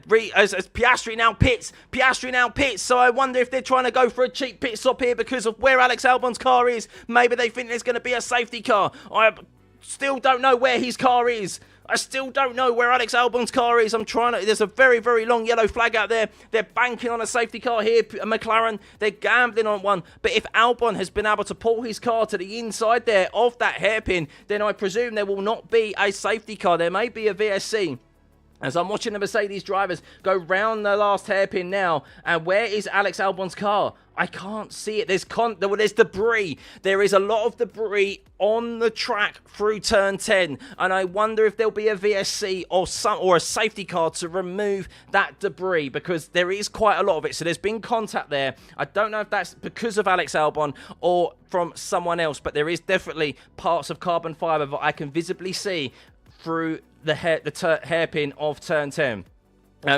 Speaker 1: Piastri now pits, so I wonder if they're trying to go for a cheap pit stop here because of where Alex Albon's car is. Maybe they think there's going to be a safety car. I still don't know where his car is. I still don't know where Alex Albon's car is. There's a very, very long yellow flag out there. They're banking on a safety car here, McLaren. They're gambling on one. But if Albon has been able to pull his car to the inside there of that hairpin, then I presume there will not be a safety car. There may be a VSC. As I'm watching the Mercedes drivers go round the last hairpin now, and where is Alex Albon's car? I can't see it. There's debris. There is a lot of debris on the track through turn 10, and I wonder if there'll be a VSC or a safety car to remove that debris, because there is quite a lot of it. So there's been contact there. I don't know if that's because of Alex Albon or from someone else, but there is definitely parts of carbon fibre that I can visibly see through the hairpin of turn 10.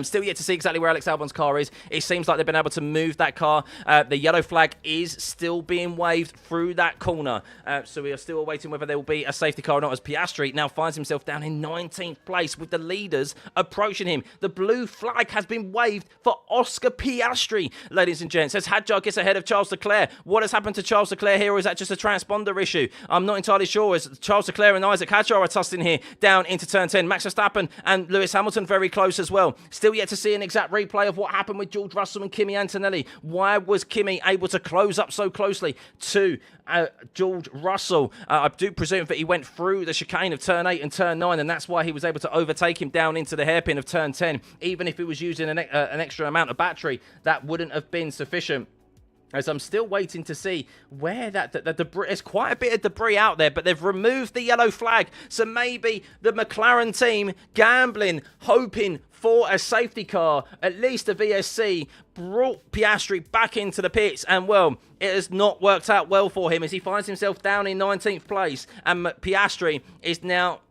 Speaker 1: Still yet to see exactly where Alex Albon's car is. It seems like they've been able to move that car. The yellow flag is still being waved through that corner. So we are still awaiting whether there will be a safety car or not, as Piastri now finds himself down in 19th place with the leaders approaching him. The blue flag has been waved for Oscar Piastri, ladies and gents, as Hadjar gets ahead of Charles Leclerc. What has happened to Charles Leclerc here, or is that just a transponder issue? I'm not entirely sure, as Charles Leclerc and Isaac Hadjar are tussling here down into turn 10. Max Verstappen and Lewis Hamilton very close as well. Still yet to see an exact replay of what happened with George Russell and Kimi Antonelli. Why was Kimi able to close up so closely to George Russell? I do presume that he went through the chicane of turn 8 and turn 9, and that's why he was able to overtake him down into the hairpin of turn 10. Even if he was using an extra amount of battery, that wouldn't have been sufficient. As I'm still waiting to see where the debris... There's quite a bit of debris out there, but they've removed the yellow flag. So maybe the McLaren team gambling, hoping for a safety car, at least a VSC, brought Piastri back into the pits. And, well, it has not worked out well for him as he finds himself down in 19th place. And Piastri is now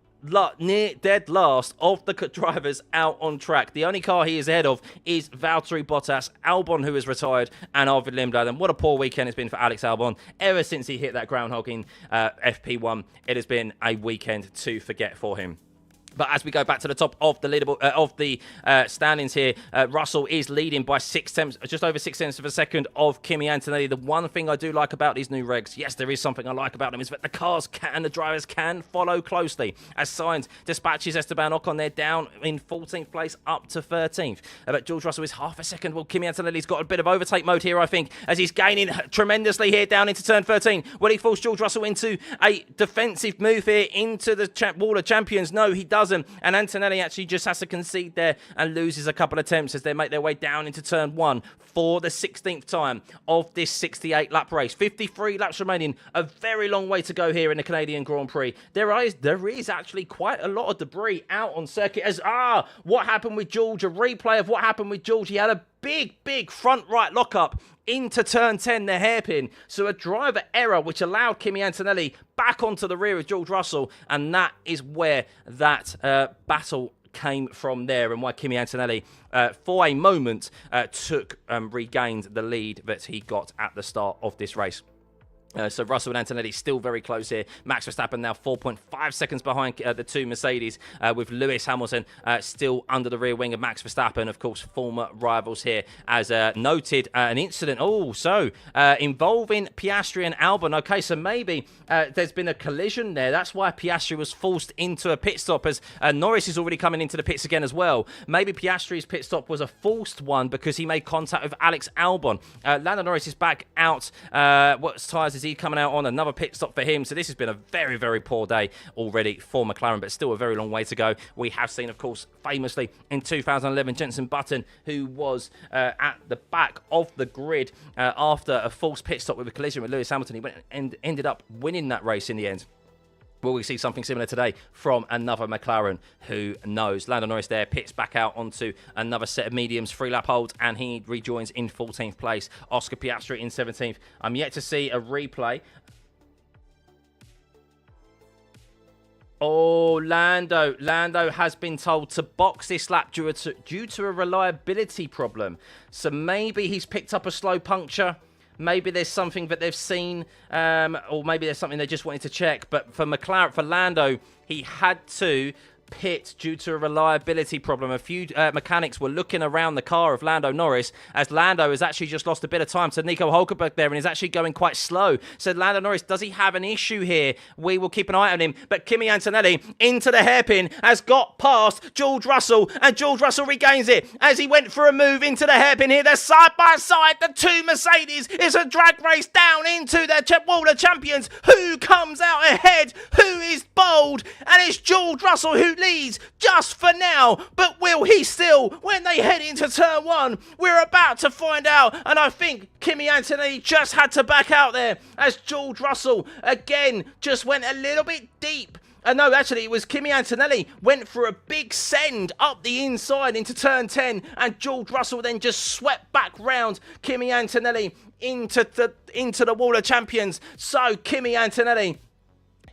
Speaker 1: near dead last of the drivers out on track. The only car he is ahead of is Valtteri Bottas, Albon, who is retired, and Arvid Lindblad. And what a poor weekend it's been for Alex Albon. Ever since he hit that groundhog in FP1, it has been a weekend to forget for him. But as we go back to the top of the leaderboard, standings here, Russell is leading by just over 6 tenths of a second of Kimi Antonelli. The one thing I do like about these new regs, yes, there is something I like about them, is that the cars and the drivers can follow closely. As Sainz dispatches Esteban Ocon, they're down in 14th place up to 13th. But George Russell is half a second. Well, Kimi Antonelli's got a bit of overtake mode here, I think, as he's gaining tremendously here down into turn 13. Will he force George Russell into a defensive move here into the Wall of Champions? No, he doesn't. And Antonelli actually just has to concede there and loses a couple of attempts as they make their way down into turn 1 for the 16th time of this 68 lap race. 53 laps remaining. A very long way to go here in the Canadian Grand Prix. There is actually quite a lot of debris out on circuit as what happened with George? A replay of what happened with George. He had a big front right lockup into turn 10, the hairpin. So a driver error which allowed Kimi Antonelli back onto the rear of George Russell, and that is where that battle came from there, and why Kimi Antonelli for a moment regained the lead that he got at the start of this race. So Russell and Antonelli still very close here. Max Verstappen now 4.5 seconds behind the two Mercedes, with Lewis Hamilton still under the rear wing of Max Verstappen. Of course, former rivals here, as noted, an incident involving Piastri and Albon. Okay, so maybe there's been a collision there. That's why Piastri was forced into a pit stop, as Norris is already coming into the pits again as well. Maybe Piastri's pit stop was a forced one because he made contact with Alex Albon. Lando Norris is back out. What tyres is he coming out on? Another pit stop for him. So this has been a very, very poor day already for McLaren, but still a very long way to go. We have seen, of course, famously in 2011, Jenson Button, who was at the back of the grid after a false pit stop with a collision with Lewis Hamilton. He went and ended up winning that race in the end. Will we see something similar today from another McLaren? Who knows? Lando Norris there pits back out onto another set of mediums, 3-lap holds, and he rejoins in 14th place. Oscar Piastri in 17th. I'm yet to see a replay. Oh, Lando has been told to box this lap due to a reliability problem. So maybe he's picked up a slow puncture. Maybe there's something that they've seen, or maybe there's something they just wanted to check. But for Lando, he had to pit due to a reliability problem. A few mechanics were looking around the car of Lando Norris, as Lando has actually just lost a bit of time to Nico Hülkenberg there and is actually going quite slow. So Lando Norris, does he have an issue here? We will keep an eye on him. But Kimi Antonelli into the hairpin has got past George Russell, and George Russell regains it as he went for a move into the hairpin here. They're side by side, the two Mercedes. It's a drag race down into the World Champions. Who comes out ahead? Who is bold? And it's George Russell who leads just for now, but will he still when they head into turn one? We're about to find out, and I think Kimi Antonelli just had to back out there as George Russell again just went a little bit deep. No, actually, it was Kimi Antonelli went for a big send up the inside into turn 10, and George Russell then just swept back round Kimi Antonelli into the Wall of Champions. So Kimi Antonelli,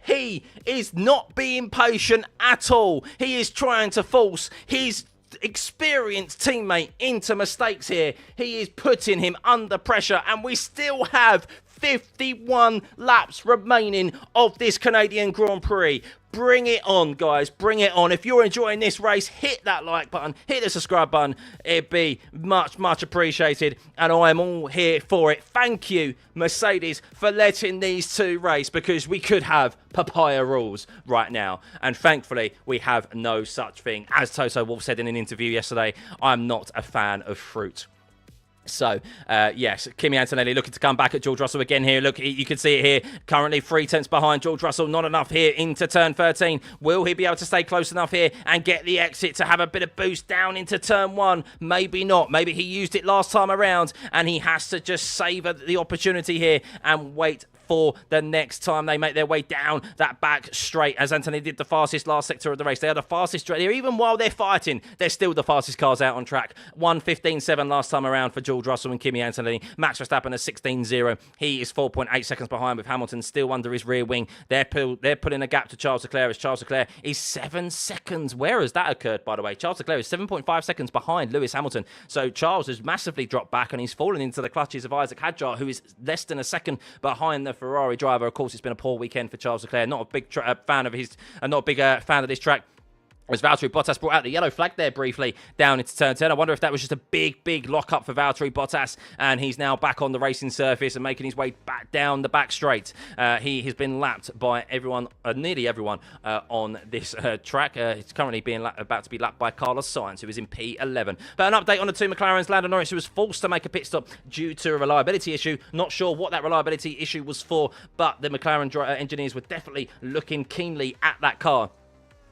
Speaker 1: he is not being patient at all. He is trying to force his experienced teammate into mistakes here. He is putting him under pressure, and we still have 51 laps remaining of this Canadian Grand Prix. Bring it on, guys. Bring it on. If you're enjoying this race, hit that like button. Hit the subscribe button. It'd be much, much appreciated. And I am all here for it. Thank you, Mercedes, for letting these two race, because we could have papaya rules right now. And thankfully, we have no such thing. As Toto Wolff said in an interview yesterday, I'm not a fan of fruit. So, yes, Kimi Antonelli looking to come back at George Russell again here. Look, you can see it here. Currently 3 tenths behind George Russell. Not enough here into turn 13. Will he be able to stay close enough here and get the exit to have a bit of boost down into turn 1? Maybe not. Maybe he used it last time around and he has to just savour the opportunity here and wait for the next time they make their way down that back straight, as Anthony did the fastest last sector of the race. They are the fastest straight here. Even while they're fighting, they're still the fastest cars out on track. 1:15.7 last time around for George Russell and Kimi Antonelli. Max Verstappen at 16.0. He is 4.8 seconds behind, with Hamilton still under his rear wing. They're pulling a gap to Charles Leclerc, as Charles Leclerc is 7 seconds. Where has that occurred, by the way? Charles Leclerc is 7.5 seconds behind Lewis Hamilton. So Charles has massively dropped back and he's fallen into the clutches of Isaac Hadjar, who is less than a second behind the Ferrari driver. Of course, it's been a poor weekend for Charles Leclerc. Not a big fan of this track. As Valtteri Bottas brought out the yellow flag there briefly down into turn 10. I wonder if that was just a big lock-up for Valtteri Bottas, and he's now back on the racing surface and making his way back down the back straight. He has been lapped by everyone, nearly everyone, on this track. He's currently about to be lapped by Carlos Sainz, who is in P11. But an update on the two McLarens. Lando Norris, who was forced to make a pit stop due to a reliability issue. Not sure what that reliability issue was for, but the McLaren engineers were definitely looking keenly at that car.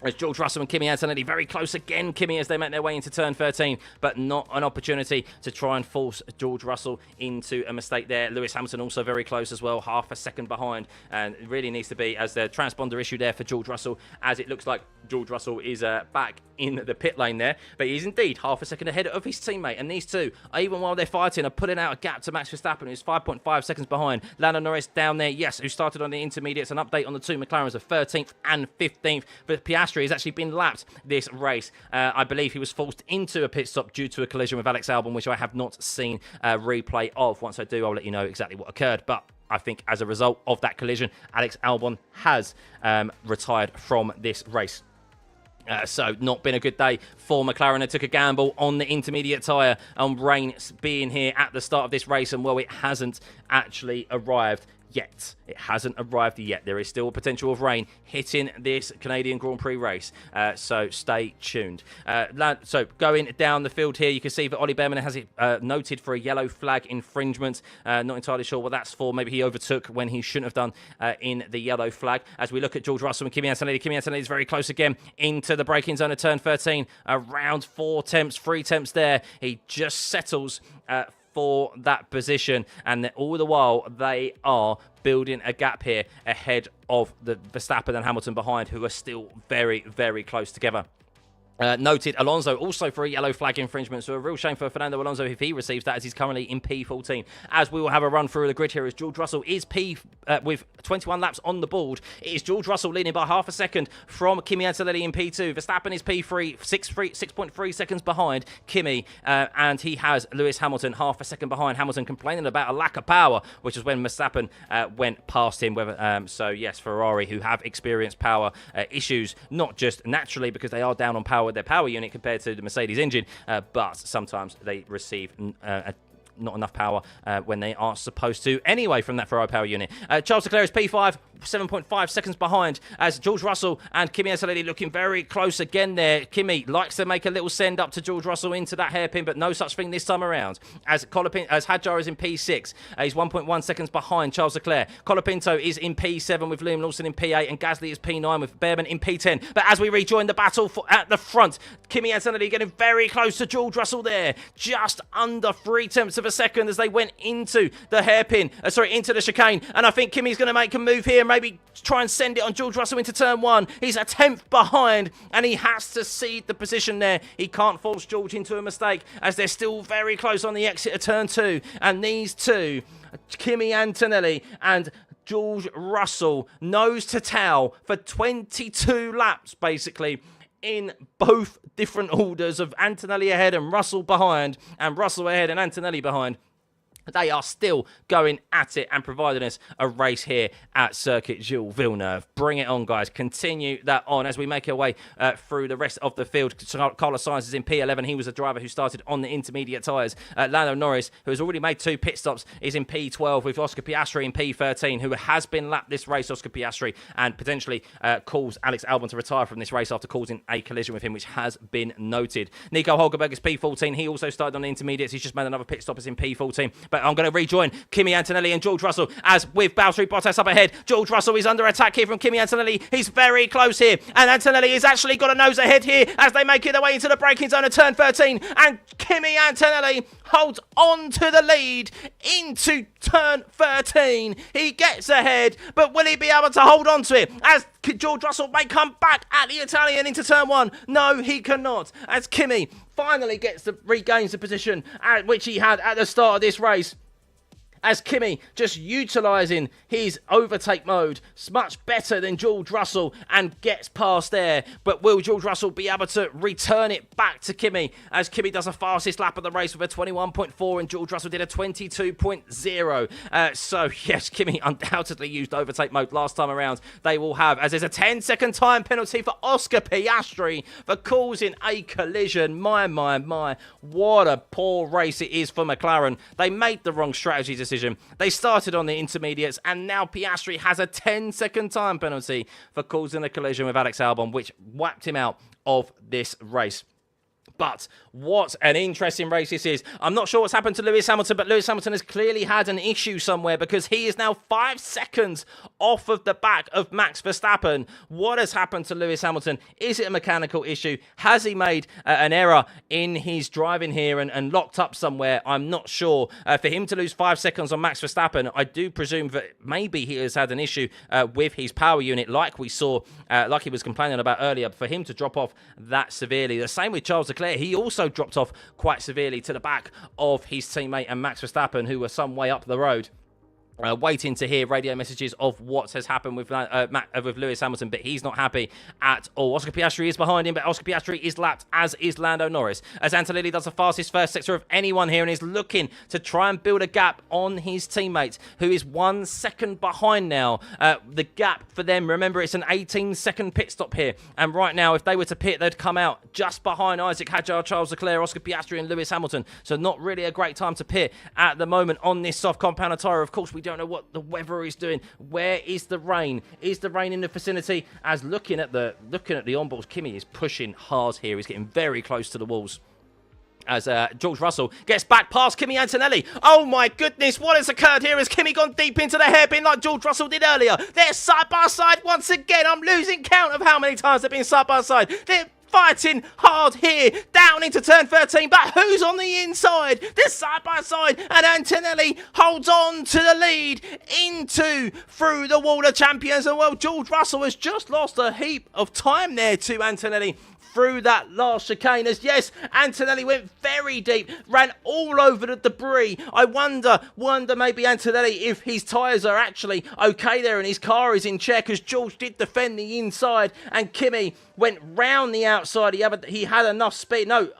Speaker 1: As George Russell and Kimi Antonelli very close again, Kimi, as they make their way into turn 13, but not an opportunity to try and force George Russell into a mistake there. Lewis Hamilton also very close as well, half a second behind, and it really needs to be, as the transponder issue there for George Russell, as it looks like George Russell is back in the pit lane there, but he's indeed half a second ahead of his teammate, and these two, even while they're fighting, are putting out a gap to Max Verstappen, who's 5.5 seconds behind. Lando Norris down there, yes, who started on the intermediates. An update on the two McLarens of 13th and 15th, but Piastri has actually been lapped this race. I believe he was forced into a pit stop due to a collision with Alex Albon, which I have not seen a replay of. Once I do, I'll let you know exactly what occurred, but I think as a result of that collision, Alex Albon has retired from this race. So not been a good day for McLaren. They took a gamble on the intermediate tyre on rain being here at the start of this race, and well, it hasn't actually arrived yet. It hasn't arrived yet. There is still a potential of rain hitting this Canadian Grand Prix race, so stay tuned. So going down the field here, you can see that Ollie Behrman has it noted for a yellow flag infringement. Not entirely sure what that's for. Maybe he overtook when he shouldn't have done in the yellow flag. As we look at George Russell and Kimi Antonelli is very close again into the braking zone of turn 13. Around 3 attempts there. He just settles for that position, and all the while they are building a gap here ahead of the Verstappen and Hamilton behind, who are still very, very close together. Noted Alonso also for a yellow flag infringement, so a real shame for Fernando Alonso if he receives that, as he's currently in P14. As we will have a run through the grid here, as George Russell is with 21 laps on the board. It is George Russell leading by half a second from Kimi Antonelli in P2. Verstappen is P3, 6.3 seconds behind Kimi, and he has Lewis Hamilton half a second behind. Hamilton complaining about a lack of power, which is when Verstappen went past him. So yes, Ferrari, who have experienced power issues, not just naturally because they are down on power with their power unit compared to the Mercedes engine, but sometimes they receive not enough power when they are supposed to anyway from that Ferrari power unit. Charles Leclerc is P5, 7.5 seconds behind, as George Russell and Kimi Antonelli looking very close again there. Kimi likes to make a little send up to George Russell into that hairpin, but no such thing this time around. As Hadjar is in P6, he's 1.1 seconds behind Charles Leclerc. Colapinto is in P7 with Liam Lawson in P8, and Gasly is P9 with Behrman in P10. But as we rejoin the battle at the front, Kimi Antonelli getting very close to George Russell there, just under 3/10 of a second as they went into the hairpin, into the chicane. And I think Kimi's going to make a move here, maybe try and send it on George Russell into turn 1. He's a 10th behind, and he has to cede the position there. He can't force George into a mistake, as they're still very close on the exit of turn 2. And these two, Kimi Antonelli and George Russell, nose to tail for 22 laps, basically, in both different orders of Antonelli ahead and Russell behind, and Russell ahead and Antonelli behind. They are still going at it and providing us a race here at Circuit Jules Villeneuve. Bring it on, guys. Continue that on as we make our way through the rest of the field. Carlos Sainz is in P11. He was a driver who started on the intermediate tyres. Lando Norris, who has already made 2 pit stops, is in P12 with Oscar Piastri in P13, who has been lapped this race, Oscar Piastri, and potentially calls Alex Albon to retire from this race after causing a collision with him, which has been noted. Nico Hulkenberg is P14. He also started on the intermediates. He's just made another pit stop as in P14. But I'm going to rejoin Kimi Antonelli and George Russell, as with Valtteri Bottas up ahead, George Russell is under attack here from Kimi Antonelli. He's very close here, and Antonelli has actually got a nose ahead here as they make it their way into the braking zone of turn 13, and Kimi Antonelli holds on to the lead into turn 13. He gets ahead, but will he be able to hold on to it as George Russell may come back at the Italian into turn 1? No, he cannot, as Kimi finally regains the position which he had at the start of this race, as Kimi just utilising his overtake mode much better than George Russell and gets past there. But will George Russell be able to return it back to Kimi, as Kimi does the fastest lap of the race with a 21.4 and George Russell did a 22.0. So yes, Kimi undoubtedly used overtake mode last time around. They will have, as there's a 10-second time penalty for Oscar Piastri for causing a collision. My, what a poor race it is for McLaren. They made the wrong strategy decision. They started on the intermediates, and now Piastri has a 10-second time penalty for causing a collision with Alex Albon, which wiped him out of this race. But what an interesting race this is. I'm not sure what's happened to Lewis Hamilton, but Lewis Hamilton has clearly had an issue somewhere, because he is now 5 seconds off of the back of Max Verstappen. What has happened to Lewis Hamilton? Is it a mechanical issue? Has he made an error in his driving here and locked up somewhere? I'm not sure. For him to lose 5 seconds on Max Verstappen, I do presume that maybe he has had an issue with his power unit, like we saw, like he was complaining about earlier. For him to drop off that severely. The same with Charles Leclerc. He also dropped off quite severely to the back of his teammate and Max Verstappen, who were some way up the road. Waiting to hear radio messages of what has happened with Lewis Hamilton, but he's not happy at all. Oscar Piastri is behind him, but Oscar Piastri is lapped, as is Lando Norris. As Antonelli does the fastest first sector of anyone here and is looking to try and build a gap on his teammate, who is 1 second behind now. The gap for them, remember, it's an 18-second pit stop here. And right now, if they were to pit, they'd come out just behind Isaac Hadjar, Charles Leclerc, Oscar Piastri and Lewis Hamilton. So not really a great time to pit at the moment on this soft compound tyre. Of course, we don't know what the weather is doing. Where is the rain? Is the rain in the vicinity? As looking at the onboards, Kimi is pushing hard here. He's getting very close to the walls. As George Russell gets back past Kimi Antonelli. Oh my goodness, what has occurred here? Has Kimi gone deep into the hairpin like George Russell did earlier? They're side by side once again. I'm losing count of how many times they've been side by side. They're fighting hard here, down into turn 13, but who's on the inside? They're side by side, and Antonelli holds on to the lead through the wall of champions. And well, George Russell has just lost a heap of time there to Antonelli through that last chicane. As yes, Antonelli went very deep, ran all over the debris. I wonder maybe Antonelli, if his tyres are actually okay there and his car is in check, as George did defend the inside and Kimi went round the outside. He had enough speed. No.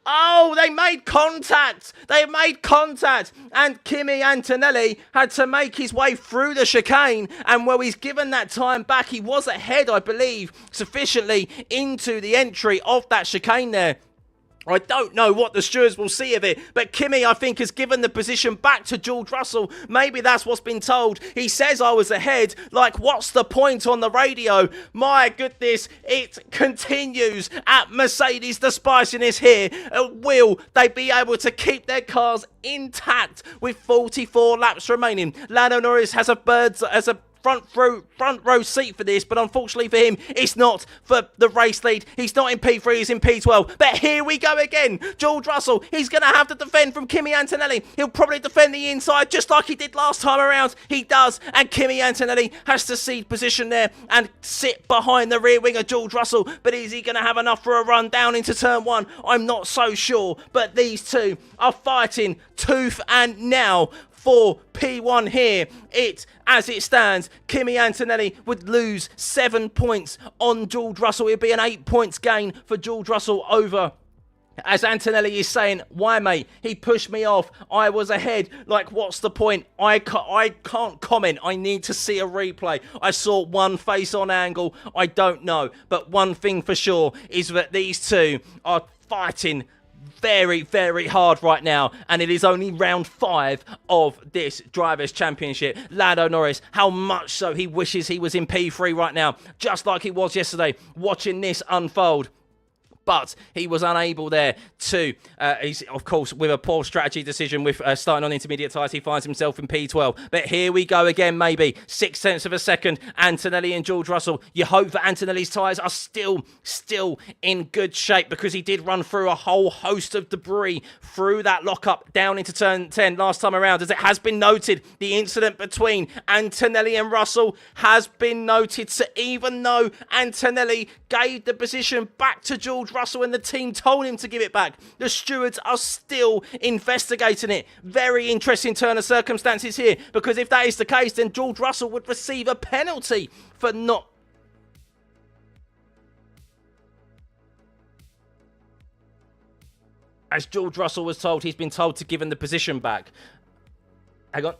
Speaker 1: Oh, they made contact. They made contact. And Kimi Antonelli had to make his way through the chicane. And well, he's given that time back. He was ahead, I believe, sufficiently into the entry of that chicane there. I don't know what the stewards will see of it, but Kimi, I think, has given the position back to George Russell. Maybe that's what's been told. He says I was ahead. Like, what's the point on the radio? My goodness, it continues at Mercedes, the spiciness here. Will they be able to keep their cars intact with 44 laps remaining? Lando Norris has a front row seat for this, but unfortunately for him, it's not for the race lead. He's not in P3, he's in P12. But here we go again. George Russell, he's going to have to defend from Kimi Antonelli. He'll probably defend the inside just like he did last time around. He does, and Kimi Antonelli has to cede position there and sit behind the rear wing of George Russell. But is he going to have enough for a run down into turn 1? I'm not so sure, but these two are fighting tooth and nail for P1 here. As it stands, Kimi Antonelli would lose 7 points on George Russell. It'd be an 8 points gain for George Russell over. As Antonelli is saying, why, mate? He pushed me off. I was ahead. Like, what's the point? I can't comment. I need to see a replay. I saw one face on angle. I don't know. But one thing for sure is that these two are fighting very, very hard right now, and it is only round 5 of this Drivers' Championship. Lando Norris, how much so he wishes he was in P3 right now, just like he was yesterday, watching this unfold. But he was unable there to, he's, of course, with a poor strategy decision with starting on intermediate tyres, he finds himself in P12. But here we go again, maybe 0.6 of a second. Antonelli and George Russell. You hope that Antonelli's tyres are still in good shape, because he did run through a whole host of debris through that lockup down into turn 10 last time around. As it has been noted, the incident between Antonelli and Russell has been noted. So even though Antonelli gave the position back to George Russell and the team told him to give it back, the stewards are still investigating it. Very interesting turn of circumstances here, because if that is the case, then George Russell would receive a penalty for not... As George Russell was told, he's been told to give him the position back. Hang on.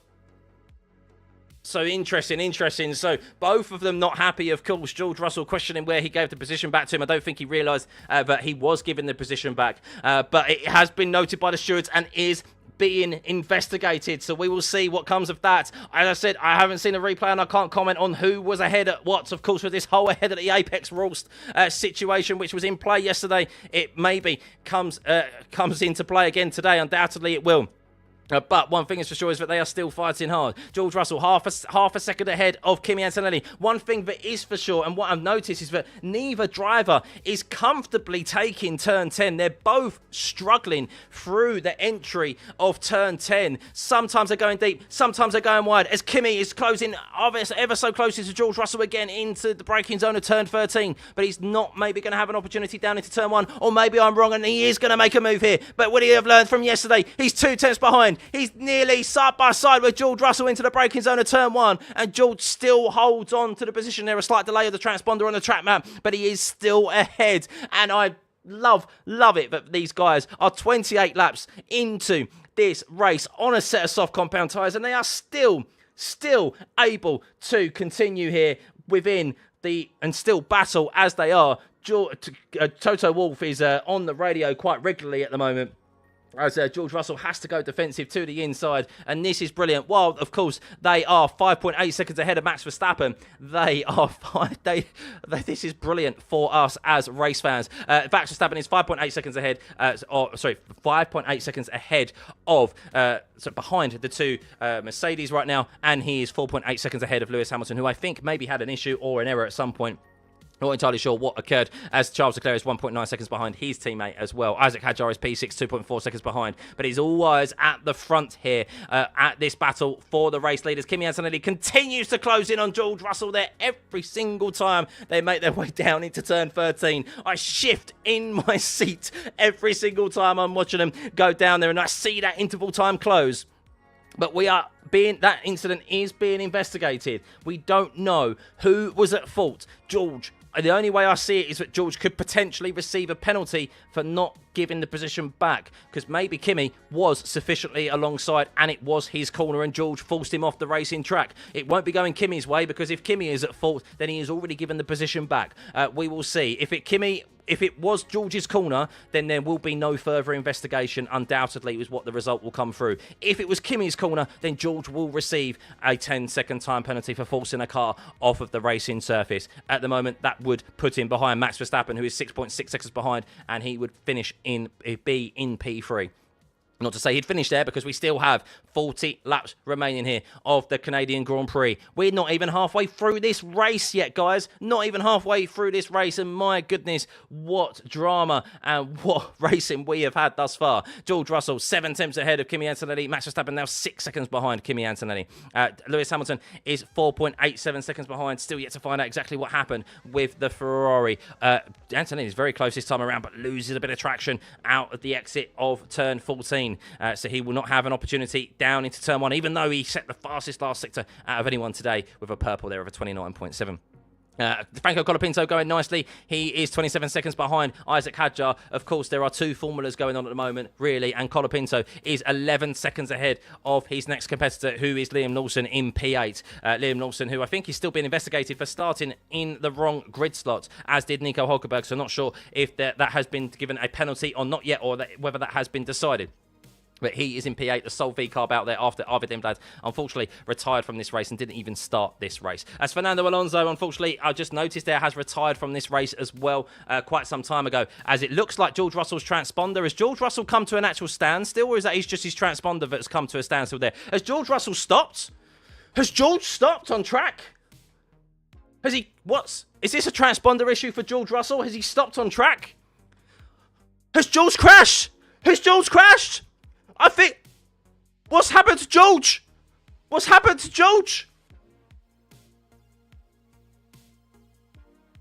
Speaker 1: So interesting. So both of them not happy, of course. George Russell questioning where he gave the position back to him. I don't think he realised that he was given the position back. But it has been noted by the stewards and is being investigated. So we will see what comes of that. As I said, I haven't seen a replay and I can't comment on who was ahead at what. Of course, with this whole ahead at the Apex Roast situation, which was in play yesterday, it maybe comes into play again today. Undoubtedly it will. But one thing is for sure is that they are still fighting hard. George Russell, half a second ahead of Kimi Antonelli. One thing that is for sure, and what I've noticed, is that neither driver is comfortably taking turn 10. They're both struggling through the entry of turn 10. Sometimes they're going deep, sometimes they're going wide, as Kimi is closing ever so closely to George Russell again into the braking zone of turn 13. But he's not maybe going to have an opportunity down into turn 1, or maybe I'm wrong and he is going to make a move here. But would he have learned from yesterday? He's 2 tenths behind. behind. He's nearly side by side with George Russell into the braking zone of turn 1, and George still holds on to the position there. A slight delay of the transponder on the track map, but he is still ahead, and I love it that these guys are 28 laps into this race on a set of soft compound tyres, and they are still able to continue here within the, and still battle as they are. Toto Wolff is on the radio quite regularly at the moment, as George Russell has to go defensive to the inside, and this is brilliant. While, of course, they are 5.8 seconds ahead of Max Verstappen, this is brilliant for us as race fans. Max Verstappen is 5.8 seconds ahead, 5.8 seconds ahead of, behind the two Mercedes right now, and he is 4.8 seconds ahead of Lewis Hamilton, who I think maybe had an issue or an error at some point. Not entirely sure what occurred, as Charles Leclerc is 1.9 seconds behind his teammate as well. Isaac Hadjar is P6, 2.4 seconds behind. But he's always at the front here at this battle for the race leaders. Kimi Antonelli continues to close in on George Russell there every single time they make their way down into turn 13. I shift in my seat every single time I'm watching them go down there, and I see that interval time close. But that incident is being investigated. We don't know who was at fault. George, the only way I see it is that George could potentially receive a penalty for not giving the position back, because maybe Kimi was sufficiently alongside and it was his corner and George forced him off the racing track. It won't be going Kimi's way, because if Kimi is at fault, then he has already given the position back. We will see. If it was George's corner, then there will be no further investigation. Undoubtedly is what the result will come through. If it was Kimi's corner, then George will receive a 10-second time penalty for forcing a car off of the racing surface. At the moment, that would put him behind Max Verstappen, who is 6.6 seconds behind, and he would finish in P3. Not to say he'd finish there, because we still have 40 laps remaining here of the Canadian Grand Prix. We're not even halfway through this race yet, guys. Not even halfway through this race, and my goodness, what drama and what racing we have had thus far. George Russell, 7 tenths ahead of Kimi Antonelli. Max Verstappen now 6 seconds behind Kimi Antonelli. Lewis Hamilton is 4.87 seconds behind. Still yet to find out exactly what happened with the Ferrari. Antonelli is very close this time around, but loses a bit of traction out at the exit of turn 14. So he will not have an opportunity down into turn 1, even though he set the fastest last sector out of anyone today with a purple there of a 29.7. Franco Colapinto going nicely. He is 27 seconds behind Isaac Hadjar. Of course, there are two formulas going on at the moment, really, and Colapinto is 11 seconds ahead of his next competitor, who is Liam Lawson in P8. Liam Lawson, who I think is still being investigated for starting in the wrong grid slot, as did Nico Hulkenberg. So not sure if that has been given a penalty or not yet, or whether that has been decided. But he is in P8, the sole V-carb out there after Arvid Imblad, unfortunately, retired from this race and didn't even start this race. As Fernando Alonso, unfortunately, I just noticed there, has retired from this race as well quite some time ago, as it looks like George Russell's transponder. Has George Russell come to an actual standstill, or is that just his transponder that's come to a standstill there? Has George Russell stopped? Has George stopped on track? Has he... Is this a transponder issue for George Russell? Has he stopped on track? Has George crashed? Has George crashed? I think... What's happened to George? What's happened to George?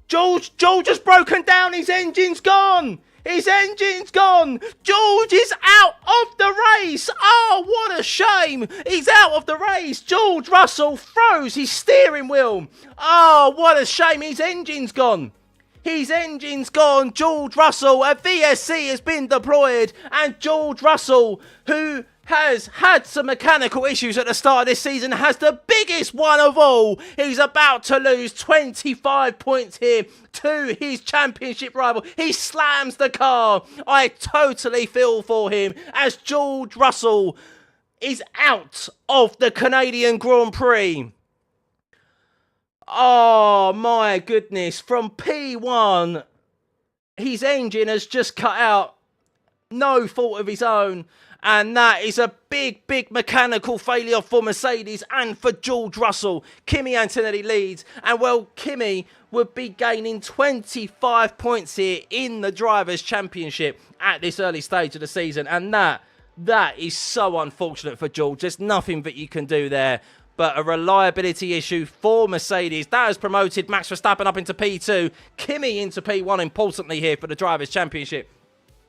Speaker 1: George has broken down. His engine's gone. His engine's gone. George is out of the race. Oh, what a shame. He's out of the race. George Russell froze his steering wheel. Oh, what a shame. His engine's gone. His engine's gone. George Russell, a VSC has been deployed. And George Russell, who has had some mechanical issues at the start of this season, has the biggest one of all. He's about to lose 25 points here to his championship rival. He slams the car. I totally feel for him, as George Russell is out of the Canadian Grand Prix. Oh my goodness, from P1, his engine has just cut out, no fault of his own, and that is a big mechanical failure for Mercedes and for George Russell. Kimi Antonelli leads, and well, Kimi would be gaining 25 points here in the Drivers' Championship at this early stage of the season, and that is so unfortunate for George. There's nothing that you can do there. But a reliability issue for Mercedes. That has promoted Max Verstappen up into P2. Kimi into P1, importantly here for the Drivers' Championship.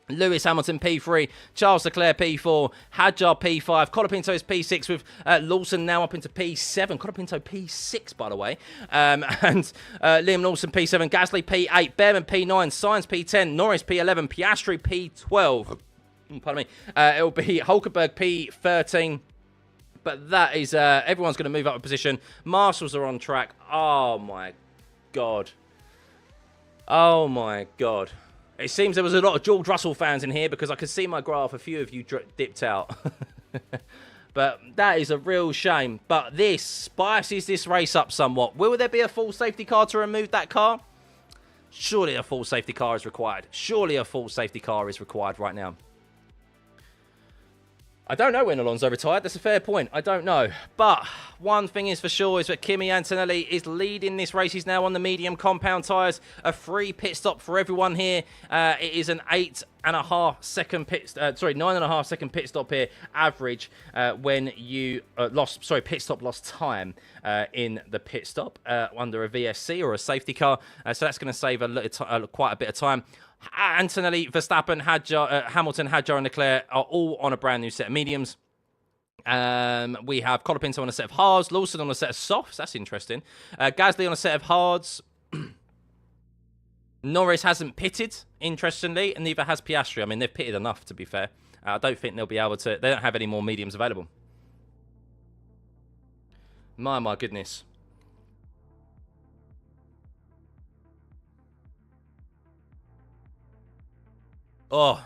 Speaker 1: Lewis Hamilton P3, Charles Leclerc P4, Hadjar P5, Colapinto is P6 with Lawson now up into P7. Colapinto P6, by the way. And Liam Lawson P7, Gasly P8, Behrman P9, Sainz P10, Norris P11, Piastri P12. Pardon me. It'll be Hulkenberg P13. But that is, everyone's going to move up a position. Marshals are on track. Oh, my God. Oh, my God. It seems there was a lot of George Russell fans in here because I could see my graph. A few of you dipped out. But that is a real shame. But this spices this race up somewhat. Will there be a full safety car to remove that car? Surely a full safety car is required. Surely a full safety car is required right now. I don't know when Alonso retired. That's a fair point. I don't know. But one thing is for sure is that Kimi Antonelli is leading this race. He's now on the medium compound tyres. A free pit stop for everyone here. It is an 9.5 second pit stop here average when you pit stop lost time in the pit stop under a VSC or a safety car. So that's going to save quite a bit of time. Antonelli, Verstappen, Hamilton, Hadjar and Leclerc are all on a brand new set of mediums. We have Colapinto on a set of hards, Lawson on a set of softs. That's interesting. Gasly on a set of hards. Norris hasn't pitted, interestingly, and neither has Piastri. I mean, they've pitted enough, to be fair. I don't think they'll be able to... They don't have any more mediums available. My goodness. Oh,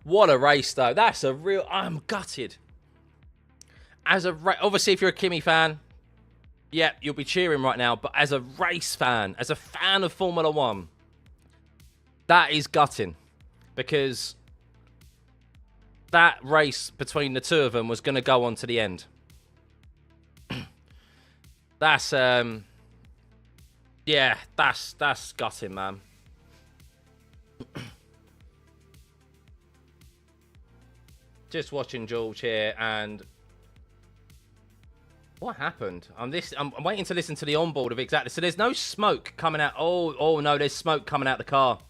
Speaker 1: what a race, though. That's a real... I'm gutted. Obviously, if you're a Kimi fan, yeah, you'll be cheering right now. But as a race fan, as a fan of Formula 1, that is gutting. Because that race between the two of them was going to go on to the end. That's, yeah, that's gutting, man. Just watching George here, and what happened? I'm waiting to listen to the onboard of exactly. So there's no smoke coming out. Oh no, there's smoke coming out the car.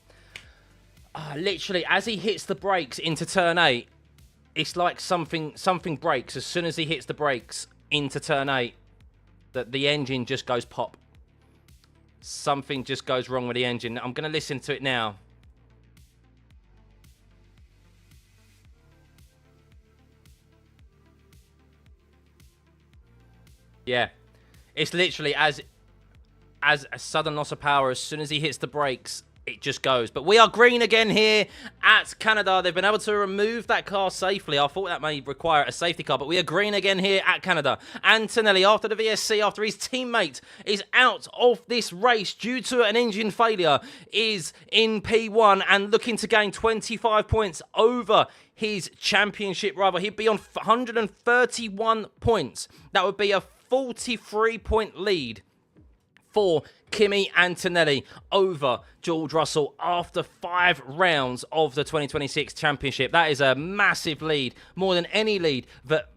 Speaker 1: Literally, as he hits the brakes into turn 8, it's like something breaks as soon as he hits the brakes into turn 8. That the engine just goes pop. Something just goes wrong with the engine. I'm going to listen to it now. Yeah, it's literally as a sudden loss of power. As soon as he hits the brakes, it just goes. But we are green again here at Canada. They've been able to remove that car safely. I thought that may require a safety car, but we are green again here at Canada. Antonelli, after the VSC, after his teammate is out of this race due to an engine failure, is in P1 and looking to gain 25 points over his championship rival. He'd be on 131 points. That would be a 43-point lead for Kimi Antonelli over George Russell after 5 rounds of the 2026 championship. That is a massive lead, more than any lead that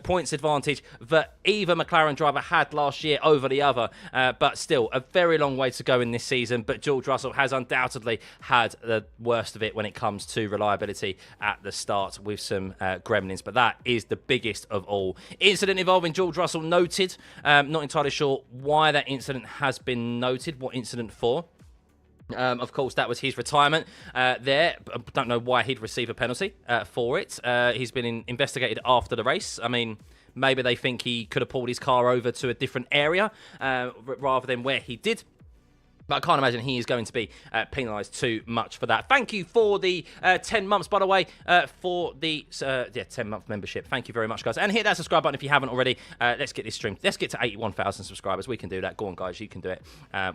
Speaker 1: points advantage that either McLaren driver had last year over the other. But still, a very long way to go in this season. But George Russell has undoubtedly had the worst of it when it comes to reliability at the start with some gremlins. But that is the biggest of all. Incident involving George Russell noted. Not entirely sure why that incident has been noted. What incident for? Of course, that was his retirement there. I don't know why he'd receive a penalty for it. He's been investigated after the race. I mean, maybe they think he could have pulled his car over to a different area rather than where he did. But I can't imagine he is going to be penalised too much for that. Thank you for the 10 months, by the way, for the 10-month membership. Thank you very much, guys. And hit that subscribe button if you haven't already. Let's get this stream. Let's get to 81,000 subscribers. We can do that. Go on, guys. You can do it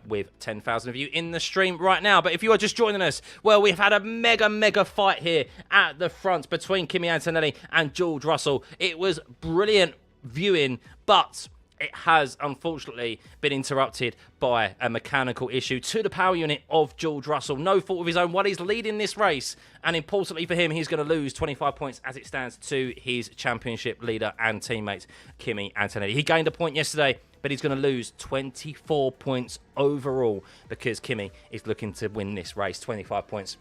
Speaker 1: with 10,000 of you in the stream right now. But if you are just joining us, well, we've had a mega fight here at the front between Kimi Antonelli and George Russell. It was brilliant viewing, but it has, unfortunately, been interrupted by a mechanical issue to the power unit of George Russell. No fault of his own while he's leading this race. And importantly for him, he's going to lose 25 points as it stands to his championship leader and teammate, Kimi Antonelli. He gained a point yesterday, but he's going to lose 24 points overall because Kimi is looking to win this race. 25 points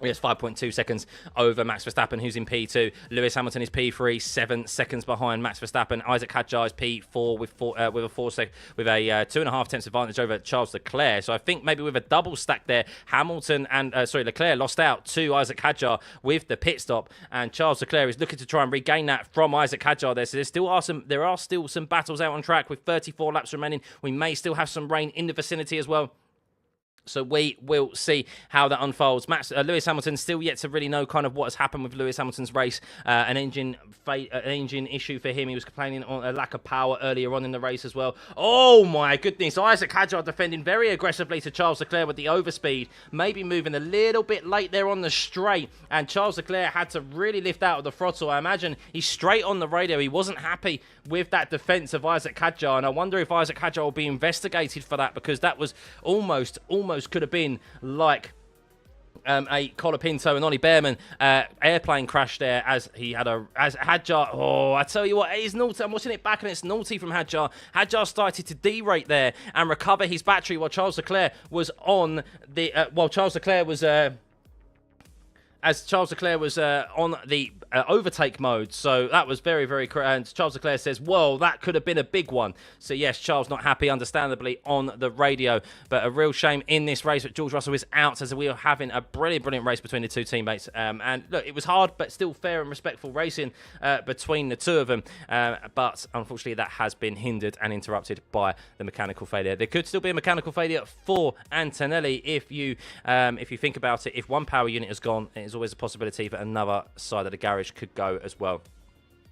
Speaker 1: Yes, 5.2 seconds over Max Verstappen, who's in P2. Lewis Hamilton is P3, 7 seconds behind Max Verstappen. Isaac Hadjar is P4 with a 2.5 tenths advantage over Charles Leclerc. So I think maybe with a double stack there, Leclerc lost out to Isaac Hadjar with the pit stop, and Charles Leclerc is looking to try and regain that from Isaac Hadjar there. So there are still some battles out on track with 34 laps remaining. We may still have some rain in the vicinity as well. So we will see how that unfolds. Lewis Hamilton still yet to really know kind of what has happened with Lewis Hamilton's race. An engine issue for him. He was complaining on a lack of power earlier on in the race as well. Oh my goodness. Isaac Hadjar defending very aggressively to Charles Leclerc with the overspeed. Maybe moving a little bit late there on the straight. And Charles Leclerc had to really lift out of the throttle. I imagine he's straight on the radio. He wasn't happy with that defense of Isaac Hadjar. And I wonder if Isaac Hadjar will be investigated for that, because that was almost could have been like a Colapinto and Ollie Bearman airplane crash there, as Hadjar. Oh, I tell you what, it is naughty. I'm watching it back and it's naughty from Hadjar. Hadjar started to derate there and recover his battery while Charles Leclerc was on the on the overtake mode. So that was very, very correct. And Charles Leclerc says, well, that could have been a big one. So yes, Charles not happy, understandably, on the radio. But a real shame in this race that George Russell is out, as we are having a brilliant, brilliant race between the two teammates. And look, it was hard, but still fair and respectful racing between the two of them. But unfortunately, that has been hindered and interrupted by the mechanical failure. There could still be a mechanical failure for Antonelli if you think about it. If one power unit has gone, there's always a possibility that another side of the garage could go as well.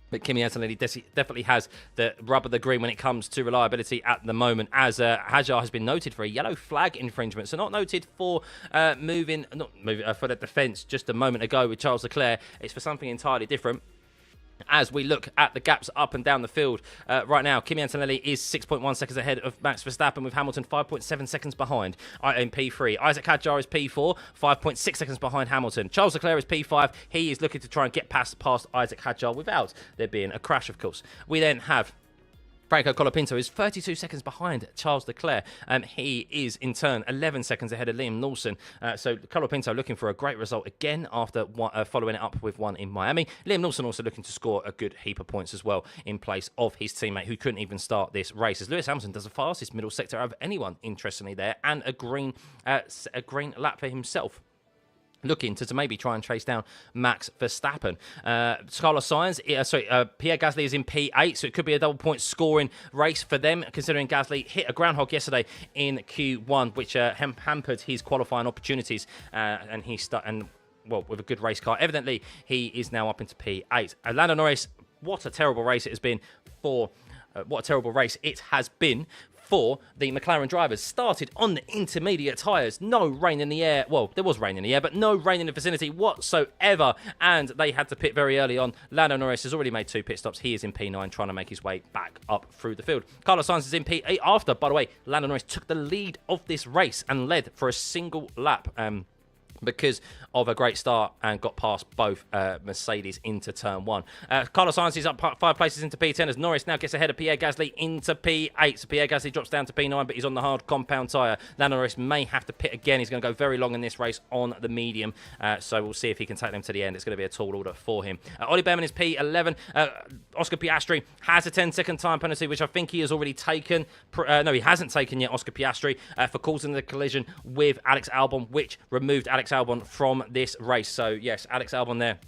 Speaker 1: But Kimi Antonelli definitely has the rub of the green when it comes to reliability at the moment, as Hadjar has been noted for a yellow flag infringement. So not noted for for the defence just a moment ago with Charles Leclerc. It's for something entirely different. As we look at the gaps up and down the field right now, Kimi Antonelli is 6.1 seconds ahead of Max Verstappen, with Hamilton 5.7 seconds behind in P3. Isaac Hadjar is P4, 5.6 seconds behind Hamilton. Charles Leclerc is P5. He is looking to try and get past Isaac Hadjar without there being a crash, of course. We then have Franco Colapinto is 32 seconds behind Charles Leclerc. He is, in turn, 11 seconds ahead of Liam Lawson. So Colapinto looking for a great result again after following it up with one in Miami. Liam Lawson also looking to score a good heap of points as well in place of his teammate, who couldn't even start this race, as Lewis Hamilton does the fastest middle sector of anyone, interestingly, there, and a green lap for himself, looking to maybe try and chase down Max Verstappen. Carlos Sainz, Pierre Gasly is in P8, so it could be a double point scoring race for them, considering Gasly hit a groundhog yesterday in Q1, which hampered his qualifying opportunities, with a good race car. Evidently, he is now up into P8. Lando Norris, what a terrible race it has been for the McLaren drivers. Started on the intermediate tyres. No rain in the air. Well, there was rain in the air, but no rain in the vicinity whatsoever. And they had to pit very early on. Lando Norris has already made 2 pit stops. He is in P9, trying to make his way back up through the field. Carlos Sainz is in P8 after, by the way, Lando Norris took the lead of this race and led for a single lap. Because of a great start and got past both Mercedes into turn 1. Carlos Sainz is up 5 places into P10 as Norris now gets ahead of Pierre Gasly into P8. So Pierre Gasly drops down to P9, but he's on the hard compound tyre. Lando Norris may have to pit again. He's going to go very long in this race on the medium. So we'll see if he can take them to the end. It's going to be a tall order for him. Ollie Bearman is P11. Oscar Piastri has a 10-second time penalty, which I think he has already taken. No, he hasn't taken yet, Oscar Piastri, for causing the collision with Alex Albon, which removed Alex Albon from this race. So yes, Alex Albon there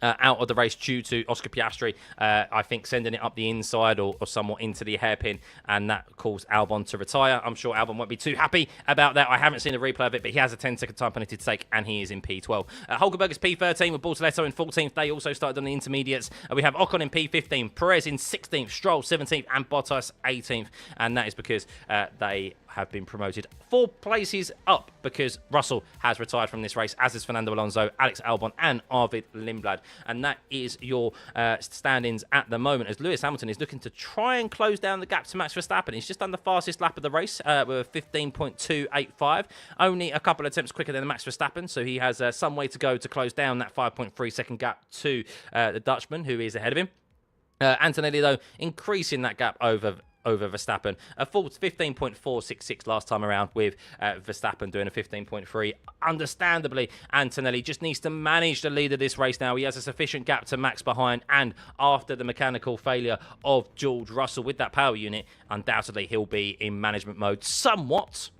Speaker 1: out of the race due to Oscar Piastri, I think, sending it up the inside or somewhat into the hairpin, and that caused Albon to retire. I'm sure Albon won't be too happy about that. I haven't seen a replay of it, but he has a 10-second time penalty to take, and he is in P12. Hulkenberg is P13 with Bortoletto in 14th. They also started on the intermediates. We have Ocon in P15, Perez in 16th, Stroll 17th, and Bottas 18th, and that is because they have been promoted 4 places up because Russell has retired from this race, as is Fernando Alonso, Alex Albon, and Arvid Lindblad. And that is your stand-ins at the moment, as Lewis Hamilton is looking to try and close down the gap to Max Verstappen. He's just done the fastest lap of the race with a 15.285. Only a couple of attempts quicker than Max Verstappen, so he has some way to go to close down that 5.3 second gap to the Dutchman, who is ahead of him. Antonelli, though, increasing that gap over over Verstappen. A full 15.466 last time around, with Verstappen doing a 15.3. Understandably, Antonelli just needs to manage the lead of this race now. He has a sufficient gap to Max behind, and after the mechanical failure of George Russell with that power unit, undoubtedly he'll be in management mode somewhat.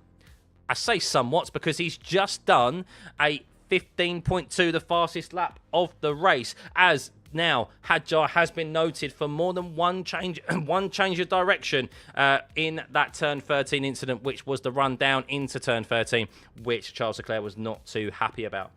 Speaker 1: I say somewhat because he's just done a 15.2, the fastest lap of the race, as now Hadjar has been noted for more than one change of direction in that turn 13 incident, which was the run down into turn 13, which Charles Leclerc was not too happy about,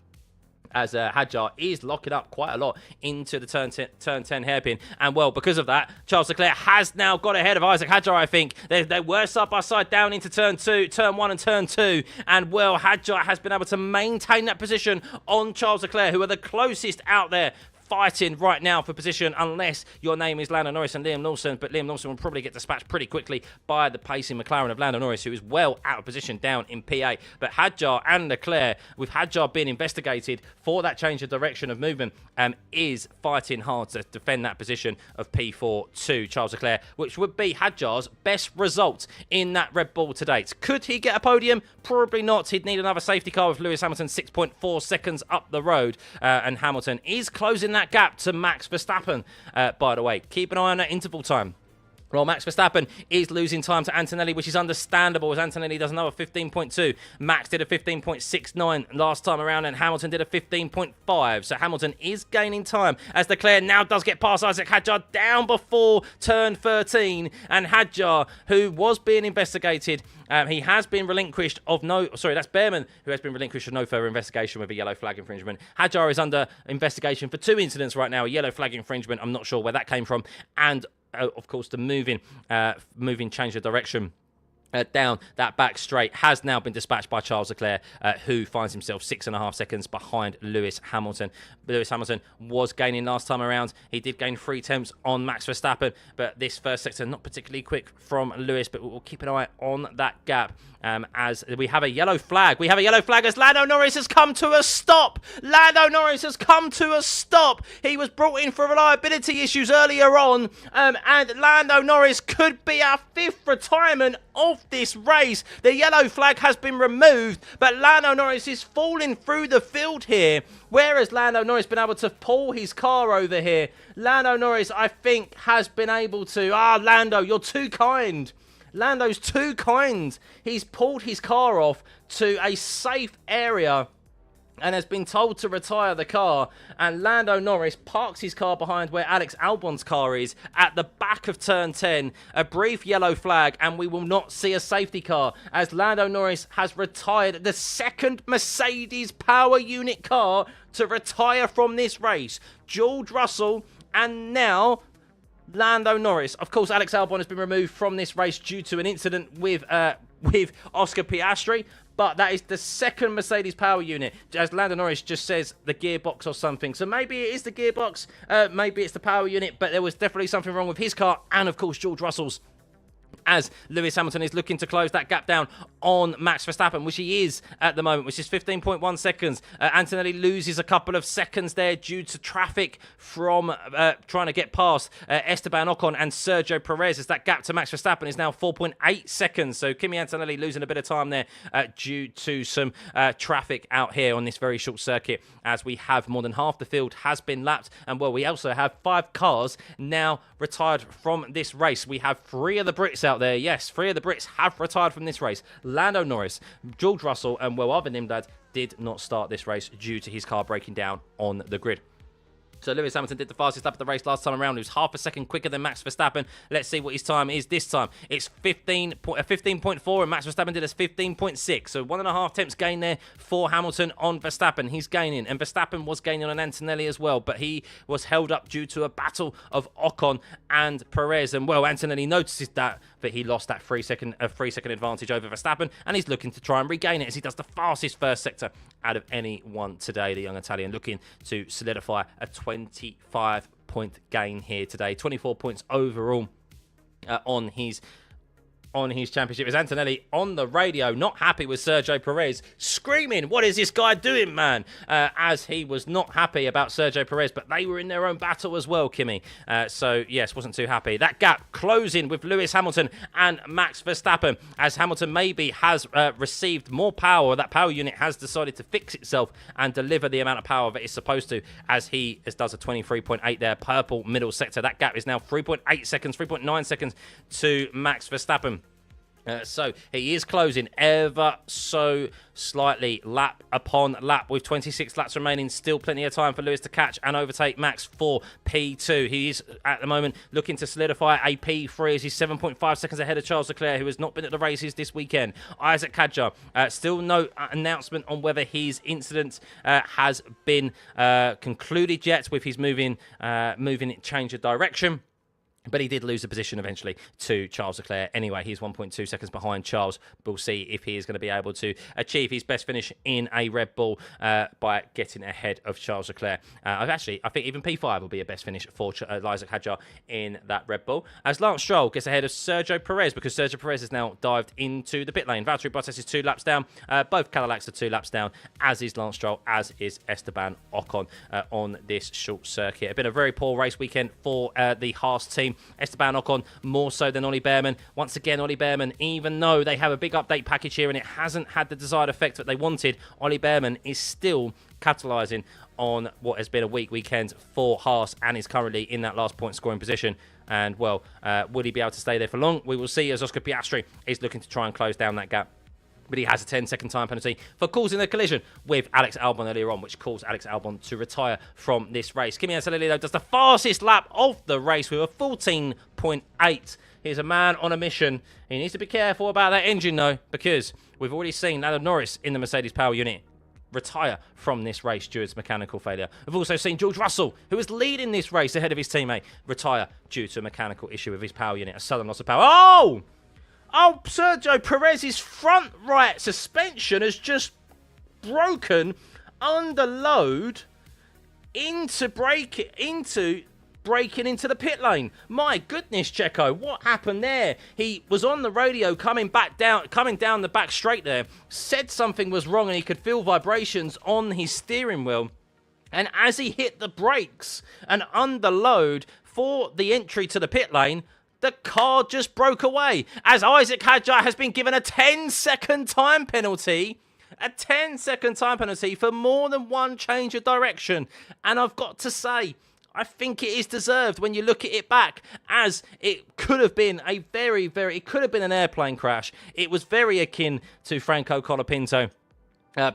Speaker 1: as Hadjar is locking up quite a lot into the turn 10 hairpin. And, well, because of that, Charles Leclerc has now got ahead of Isaac Hadjar, I think. They were side by side down into turn 1 and turn 2. And, well, Hadjar has been able to maintain that position on Charles Leclerc, who are the closest out there fighting right now for position, unless your name is Lando Norris and Liam Lawson. But Liam Lawson will probably get dispatched pretty quickly by the pacing McLaren of Lando Norris, who is well out of position down in P8. But Hadjar and Leclerc, with Hadjar being investigated for that change of direction of movement, is fighting hard to defend that position of P4 to Charles Leclerc, which would be Hadjar's best result in that Red Bull to date. Could he get a podium? Probably not. He'd need another safety car with Lewis Hamilton 6.4 seconds up the road, and Hamilton is closing that gap to Max Verstappen. By the way, keep an eye on that interval time. Well, Max Verstappen is losing time to Antonelli, which is understandable, as Antonelli does another 15.2. Max did a 15.69 last time around, and Hamilton did a 15.5. So Hamilton is gaining time, as Leclerc now does get past Isaac Hadjar down before turn 13. And Hadjar, who was being investigated, he has been relinquished of no... Sorry, that's Behrman, who has been relinquished of no further investigation with a yellow flag infringement. Hadjar is under investigation for 2 incidents right now. A yellow flag infringement, I'm not sure where that came from, and of course, the moving change of direction down that back straight has now been dispatched by Charles Leclerc, who finds himself 6.5 seconds behind Lewis Hamilton. Lewis Hamilton was gaining last time around. He did gain 3 attempts on Max Verstappen, but this first sector not particularly quick from Lewis, but we'll keep an eye on that gap. As we have a yellow flag. We have a yellow flag as Lando Norris has come to a stop. Lando Norris has come to a stop. He was brought in for reliability issues earlier on, and Lando Norris could be our 5th retirement of this race. The yellow flag has been removed, but Lando Norris is falling through the field here. Whereas Lando Norris has been able to pull his car over here, Lando Norris, I think, has been able to... Lando, you're too kind. Lando's too kind. He's pulled his car off to a safe area and has been told to retire the car. And Lando Norris parks his car behind where Alex Albon's car is at the back of turn 10. A brief yellow flag, and we will not see a safety car, as Lando Norris has retired the 2nd Mercedes power unit car to retire from this race. George Russell, and now Lando Norris. Of course, Alex Albon has been removed from this race due to an incident with Oscar Piastri, but that is the 2nd Mercedes power unit, as Lando Norris just says the gearbox or something. So maybe it is the gearbox, maybe it's the power unit, but there was definitely something wrong with his car, and of course George Russell's, as Lewis Hamilton is looking to close that gap down on Max Verstappen, which he is at the moment, which is 15.1 seconds. Antonelli loses a couple of seconds there due to traffic from trying to get past Esteban Ocon and Sergio Perez, as that gap to Max Verstappen is now 4.8 seconds. So Kimi Antonelli losing a bit of time there due to some traffic out here on this very short circuit, as we have more than half the field has been lapped. And, well, we also have 5 cars now retired from this race. We have 3 of the Brits out there. Yes, 3 of the Brits have retired from this race. Lando Norris, George Russell, and, well, other Nimdad did not start this race due to his car breaking down on the grid. So Lewis Hamilton did the fastest lap of the race last time around. He was half a second quicker than Max Verstappen. Let's see what his time is this time. It's 15.4, and Max Verstappen did a 15.6. So 1.5 tenths gain there for Hamilton on Verstappen. He's gaining, and Verstappen was gaining on Antonelli as well, but he was held up due to a battle of Ocon and Perez. And, well, Antonelli notices that he lost that 3 second advantage over Verstappen, and he's looking to try and regain it as he does the fastest first sector out of anyone today. The young Italian looking to solidify a 25-point gain here today. 24 points overall on his on his championship. Is Antonelli on the radio, not happy with Sergio Perez, screaming, "What is this guy doing, man?" As he was not happy about Sergio Perez, but they were in their own battle as well, Kimi. So, yes, wasn't too happy. That gap closing with Lewis Hamilton and Max Verstappen, as Hamilton maybe has received more power. That power unit has decided to fix itself and deliver the amount of power that it's supposed to, as he does a 23.8 there, purple middle sector. That gap is now 3.8 seconds, 3.9 seconds to Max Verstappen. So he is closing ever so slightly, lap upon lap, with 26 laps remaining. Still plenty of time for Lewis to catch and overtake Max for P2. He is at the moment looking to solidify a P3 as he's 7.5 seconds ahead of Charles Leclerc, who has not been at the races this weekend. Isaac Kadjar, still no announcement on whether his incident has been concluded yet with his change of direction. But he did lose the position eventually to Charles Leclerc. Anyway, he's 1.2 seconds behind Charles. We'll see if he is going to be able to achieve his best finish in a Red Bull by getting ahead of Charles Leclerc. I think even P5 will be a best finish for Isaac Hadjar in that Red Bull. As Lance Stroll gets ahead of Sergio Perez, because Sergio Perez has now dived into the pit lane. Valtteri Bottas is 2 laps down. Both Cadillacs are 2 laps down, as is Lance Stroll, as is Esteban Ocon on this short circuit. It's been a very poor race weekend for the Haas team. Esteban Ocon more so than Ollie Behrman. Once again, Ollie Behrman, even though they have a big update package here and it hasn't had the desired effect that they wanted, Ollie Behrman is still capitalising on what has been a weak weekend for Haas and is currently in that last point scoring position. And, well, will he be able to stay there for long? We will see, as Oscar Piastri is looking to try and close down that gap. But he has a 10-second time penalty for causing a collision with Alex Albon earlier on, which caused Alex Albon to retire from this race. Kimi Antonelli does the fastest lap of the race with a 14.8. He's a man on a mission. He needs to be careful about that engine, though, because we've already seen Lando Norris in the Mercedes power unit retire from this race due to mechanical failure. We've also seen George Russell, who was leading this race ahead of his teammate, retire due to a mechanical issue with his power unit, a sudden loss of power. Oh, Sergio Perez's front right suspension has just broken under load into breaking into the pit lane. My goodness, Checo, what happened there? He was on the radio coming down the back straight there, said something was wrong and he could feel vibrations on his steering wheel. And as he hit the brakes and under load for the entry to the pit lane, the car just broke away, as Isaac Hadjar has been given a 10-second time penalty. A 10-second time penalty for more than one change of direction. And I've got to say, I think it is deserved when you look at it back, as it could have been it could have been an airplane crash. It was very akin to Franco Colapinto.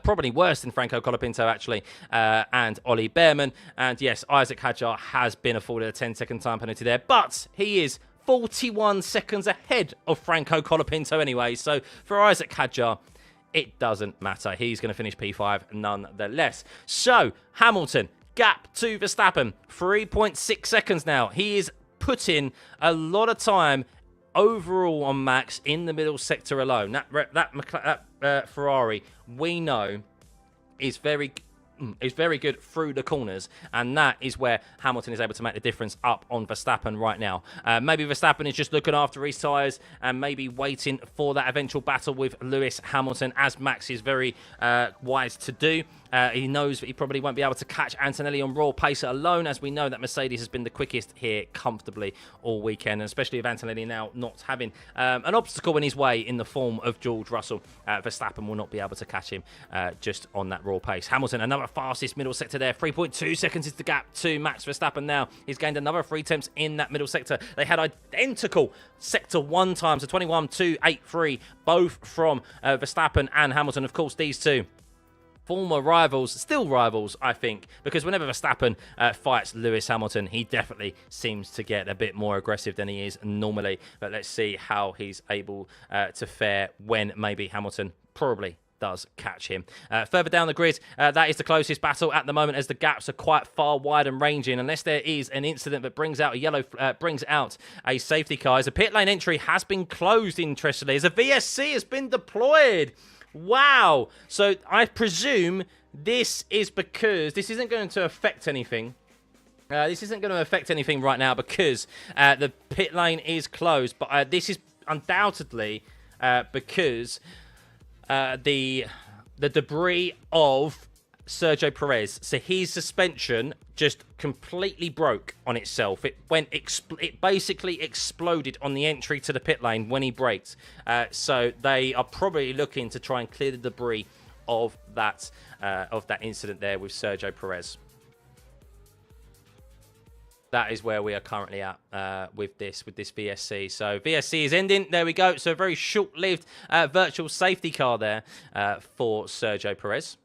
Speaker 1: Probably worse than Franco Colapinto, actually, and Ollie Behrman. And yes, Isaac Hadjar has been afforded a 10-second time penalty there, but he is 41 seconds ahead of Franco Colapinto anyway. So for Isaac Hadjar, it doesn't matter. He's going to finish P5 nonetheless. So Hamilton, gap to Verstappen, 3.6 seconds now. He is putting a lot of time overall on Max in the middle sector alone. That Ferrari, we know, is very good through the corners, and that is where Hamilton is able to make the difference up on Verstappen right now. Maybe Verstappen is just looking after his tyres and maybe waiting for that eventual battle with Lewis Hamilton, as Max is very wise to do. He knows that he probably won't be able to catch Antonelli on raw pace alone, as we know that Mercedes has been the quickest here comfortably all weekend, and especially with Antonelli now not having an obstacle in his way in the form of George Russell. Verstappen will not be able to catch him just on that raw pace. Hamilton, another fastest middle sector there. 3.2 seconds is the gap to Max Verstappen now. He's gained another 3 tenths in that middle sector. They had identical sector 1 times, so 21.283, both from Verstappen and Hamilton. Of course, these two former rivals, still rivals, I think, because whenever Verstappen fights Lewis Hamilton, he definitely seems to get a bit more aggressive than he is normally. But let's see how he's able to fare when maybe Hamilton probably does catch him. Further down the grid, that is the closest battle at the moment, as the gaps are quite far wide and ranging, unless there is an incident that brings out a safety car. As a pit lane entry has been closed, interestingly, as a VSC has been deployed. Wow. So I presume this is because this isn't going to affect anything. This isn't going to affect anything right now because the pit lane is closed. But this is, undoubtedly because the debris of Sergio Perez. So his suspension just completely broke on itself. It basically exploded on the entry to the pit lane when he braked. So they are probably looking to try and clear the debris of that incident there with Sergio Perez. That is where we are currently at with this VSC. So VSC is ending. There we go. So a very short-lived virtual safety car there for Sergio Perez.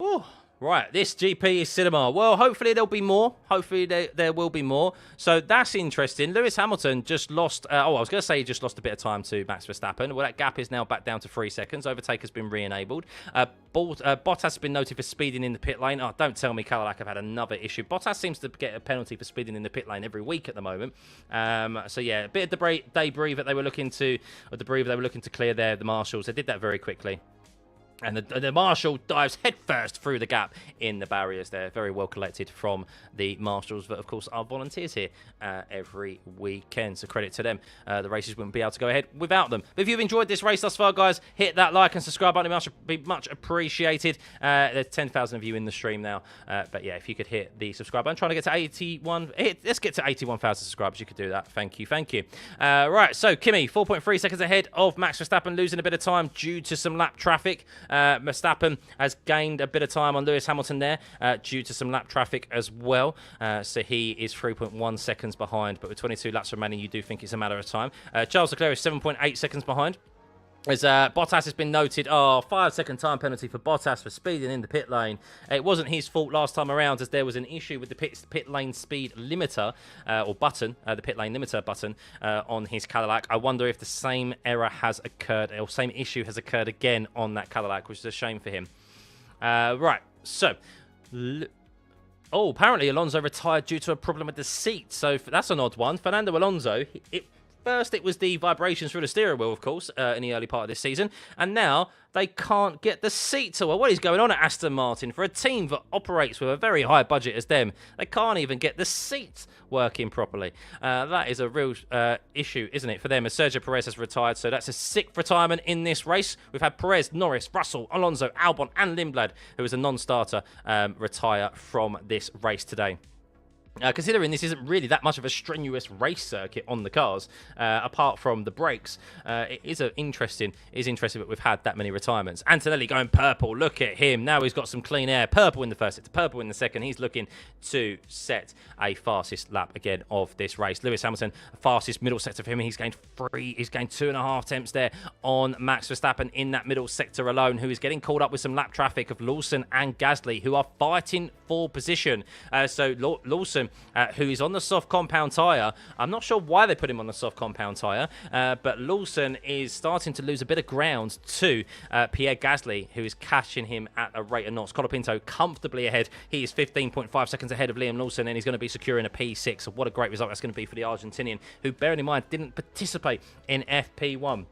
Speaker 1: Ooh. Right, this GP is cinema. Well, hopefully there'll be more. Hopefully there will be more. So that's interesting. Lewis Hamilton just lost... I was going to say he just lost a bit of time to Max Verstappen. Well, that gap is now back down to 3 seconds. Overtake has been re-enabled. Bottas has been noted for speeding in the pit lane. Oh, don't tell me Cadillac have had another issue. Bottas seems to get a penalty for speeding in the pit lane every week at the moment. So yeah, a bit of debris that they were looking to... debris they were looking to clear there, the marshals. They did that very quickly. And the marshal dives headfirst through the gap in the barriers there. Very well collected from the marshals that, of course, are volunteers here every weekend. So credit to them. The races wouldn't be able to go ahead without them. But if you've enjoyed this race thus far, guys, hit that like and subscribe button. It would be much appreciated. There's 10,000 of you in the stream now. But yeah, if you could hit the subscribe button. Trying to get to 81. Let's get to 81,000 subscribers. You could do that. Thank you. Thank you. Right, so Kimi, 4.3 seconds ahead of Max Verstappen, losing a bit of time due to some lap traffic. Verstappen has gained a bit of time on Lewis Hamilton there due to some lap traffic as well. So he is 3.1 seconds behind, but with 22 laps remaining, you do think it's a matter of time. Charles Leclerc is 7.8 seconds behind. As Bottas has been noted, 5-second time penalty for Bottas for speeding in the pit lane. It wasn't his fault last time around, as there was an issue with the pit lane speed limiter, or button, the pit lane limiter button on his Cadillac. I wonder if the same error has occurred, or same issue has occurred again on that Cadillac, which is a shame for him. Right, so... apparently Alonso retired due to a problem with the seat, so that's an odd one. Fernando Alonso... First, it was the vibrations through the steering wheel, of course, in the early part of this season. And now they can't get the seat to work. What is going on at Aston Martin? For a team that operates with a very high budget as them, they can't even get the seat working properly. That is a real issue, isn't it, for them, as Sergio Perez has retired. So that's a 6th retirement in this race. We've had Perez, Norris, Russell, Alonso, Albon and Lindblad, who is a non-starter, retire from this race today. Considering this isn't really that much of a strenuous race circuit on the cars, apart from the brakes, it is interesting that we've had that many retirements. Antonelli going purple. Look at him. Now he's got some clean air. Purple in the first sector, purple in the second. He's looking to set a fastest lap again of this race. Lewis Hamilton, fastest middle sector for him. He's gained 2.5 tenths there on Max Verstappen in that middle sector alone, who is getting caught up with some lap traffic of Lawson and Gasly, who are fighting for position. So Lawson, who is on the soft compound tyre. I'm not sure why they put him on the soft compound tyre, but Lawson is starting to lose a bit of ground to Pierre Gasly, who is catching him at a rate of knots. Colapinto comfortably ahead. He is 15.5 seconds ahead of Liam Lawson, and he's going to be securing a P6. So what a great result that's going to be for the Argentinian, who, bearing in mind, didn't participate in FP1.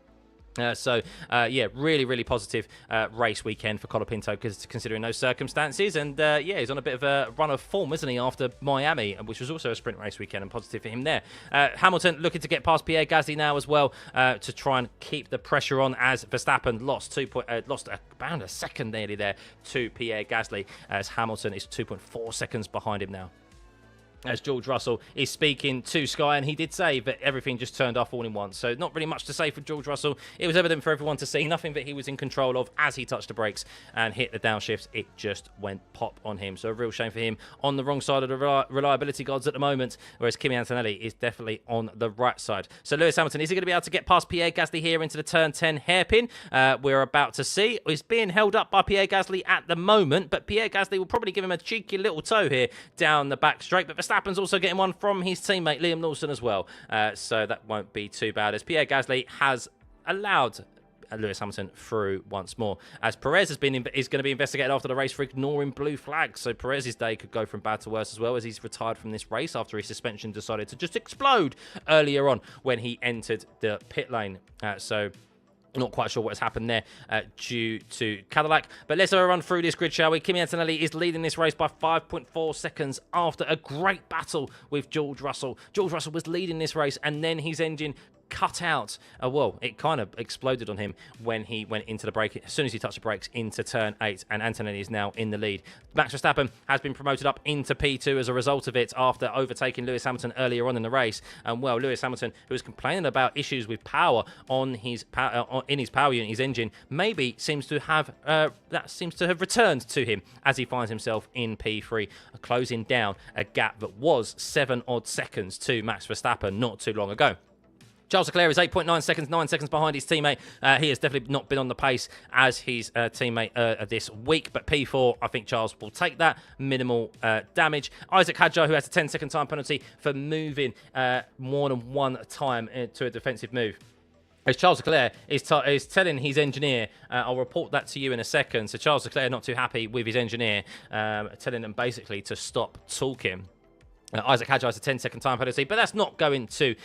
Speaker 1: Yeah, really positive race weekend for Colapinto, considering those circumstances. And yeah, he's on a bit of a run of form, isn't he, after Miami, which was also a sprint race weekend, and positive for him there. Hamilton looking to get past Pierre Gasly now as well, to try and keep the pressure on, as Verstappen lost about a second nearly there to Pierre Gasly, as Hamilton is 2.4 seconds behind him now. As George Russell is speaking to Sky, and he did say that everything just turned off all in once. So not really much to say for George Russell. It was evident for everyone to see. Nothing that he was in control of as he touched the brakes and hit the downshift. It just went pop on him. So a real shame for him, on the wrong side of the reliability gods at the moment, whereas Kimi Antonelli is definitely on the right side. So Lewis Hamilton, is he going to be able to get past Pierre Gasly here into the turn 10 hairpin? We're about to see. He's being held up by Pierre Gasly at the moment, but Pierre Gasly will probably give him a cheeky little toe here down the back straight. But Verstappen's also getting one from his teammate Liam Lawson as well, so that won't be too bad, as Pierre Gasly has allowed Lewis Hamilton through once more, as Perez is going to be investigated after the race for ignoring blue flags. So Perez's day could go from bad to worse, as well, as he's retired from this race after his suspension decided to just explode earlier on when he entered the pit lane. Not quite sure what has happened there due to Cadillac. But let's run through this grid, shall we? Kimi Antonelli is leading this race by 5.4 seconds after a great battle with George Russell. George Russell was leading this race, and then his engine cut out. Well, it kind of exploded on him when he went into the brake, as soon as he touched the brakes into turn 8, and Antonelli is now in the lead. Max Verstappen has been promoted up into P2 as a result of it after overtaking Lewis Hamilton earlier on in the race. And well, Lewis Hamilton, who was complaining about issues with power on his in his power unit, his engine, maybe seems to have returned to him as he finds himself in P3, closing down a gap that was 7 odd seconds to Max Verstappen not too long ago. Charles Leclerc is 8.9 seconds, 9 seconds behind his teammate. He has definitely not been on the pace as his teammate this week, but P4, I think Charles will take that. Minimal damage. Isaac Hadjar, who has a 10-second time penalty for moving more than one time to a defensive move. As Charles Leclerc is telling his engineer, I'll report that to you in a second. So Charles Leclerc not too happy with his engineer, telling them basically to stop talking. Isaac Hadjar has a 10-second time penalty, but that's not going to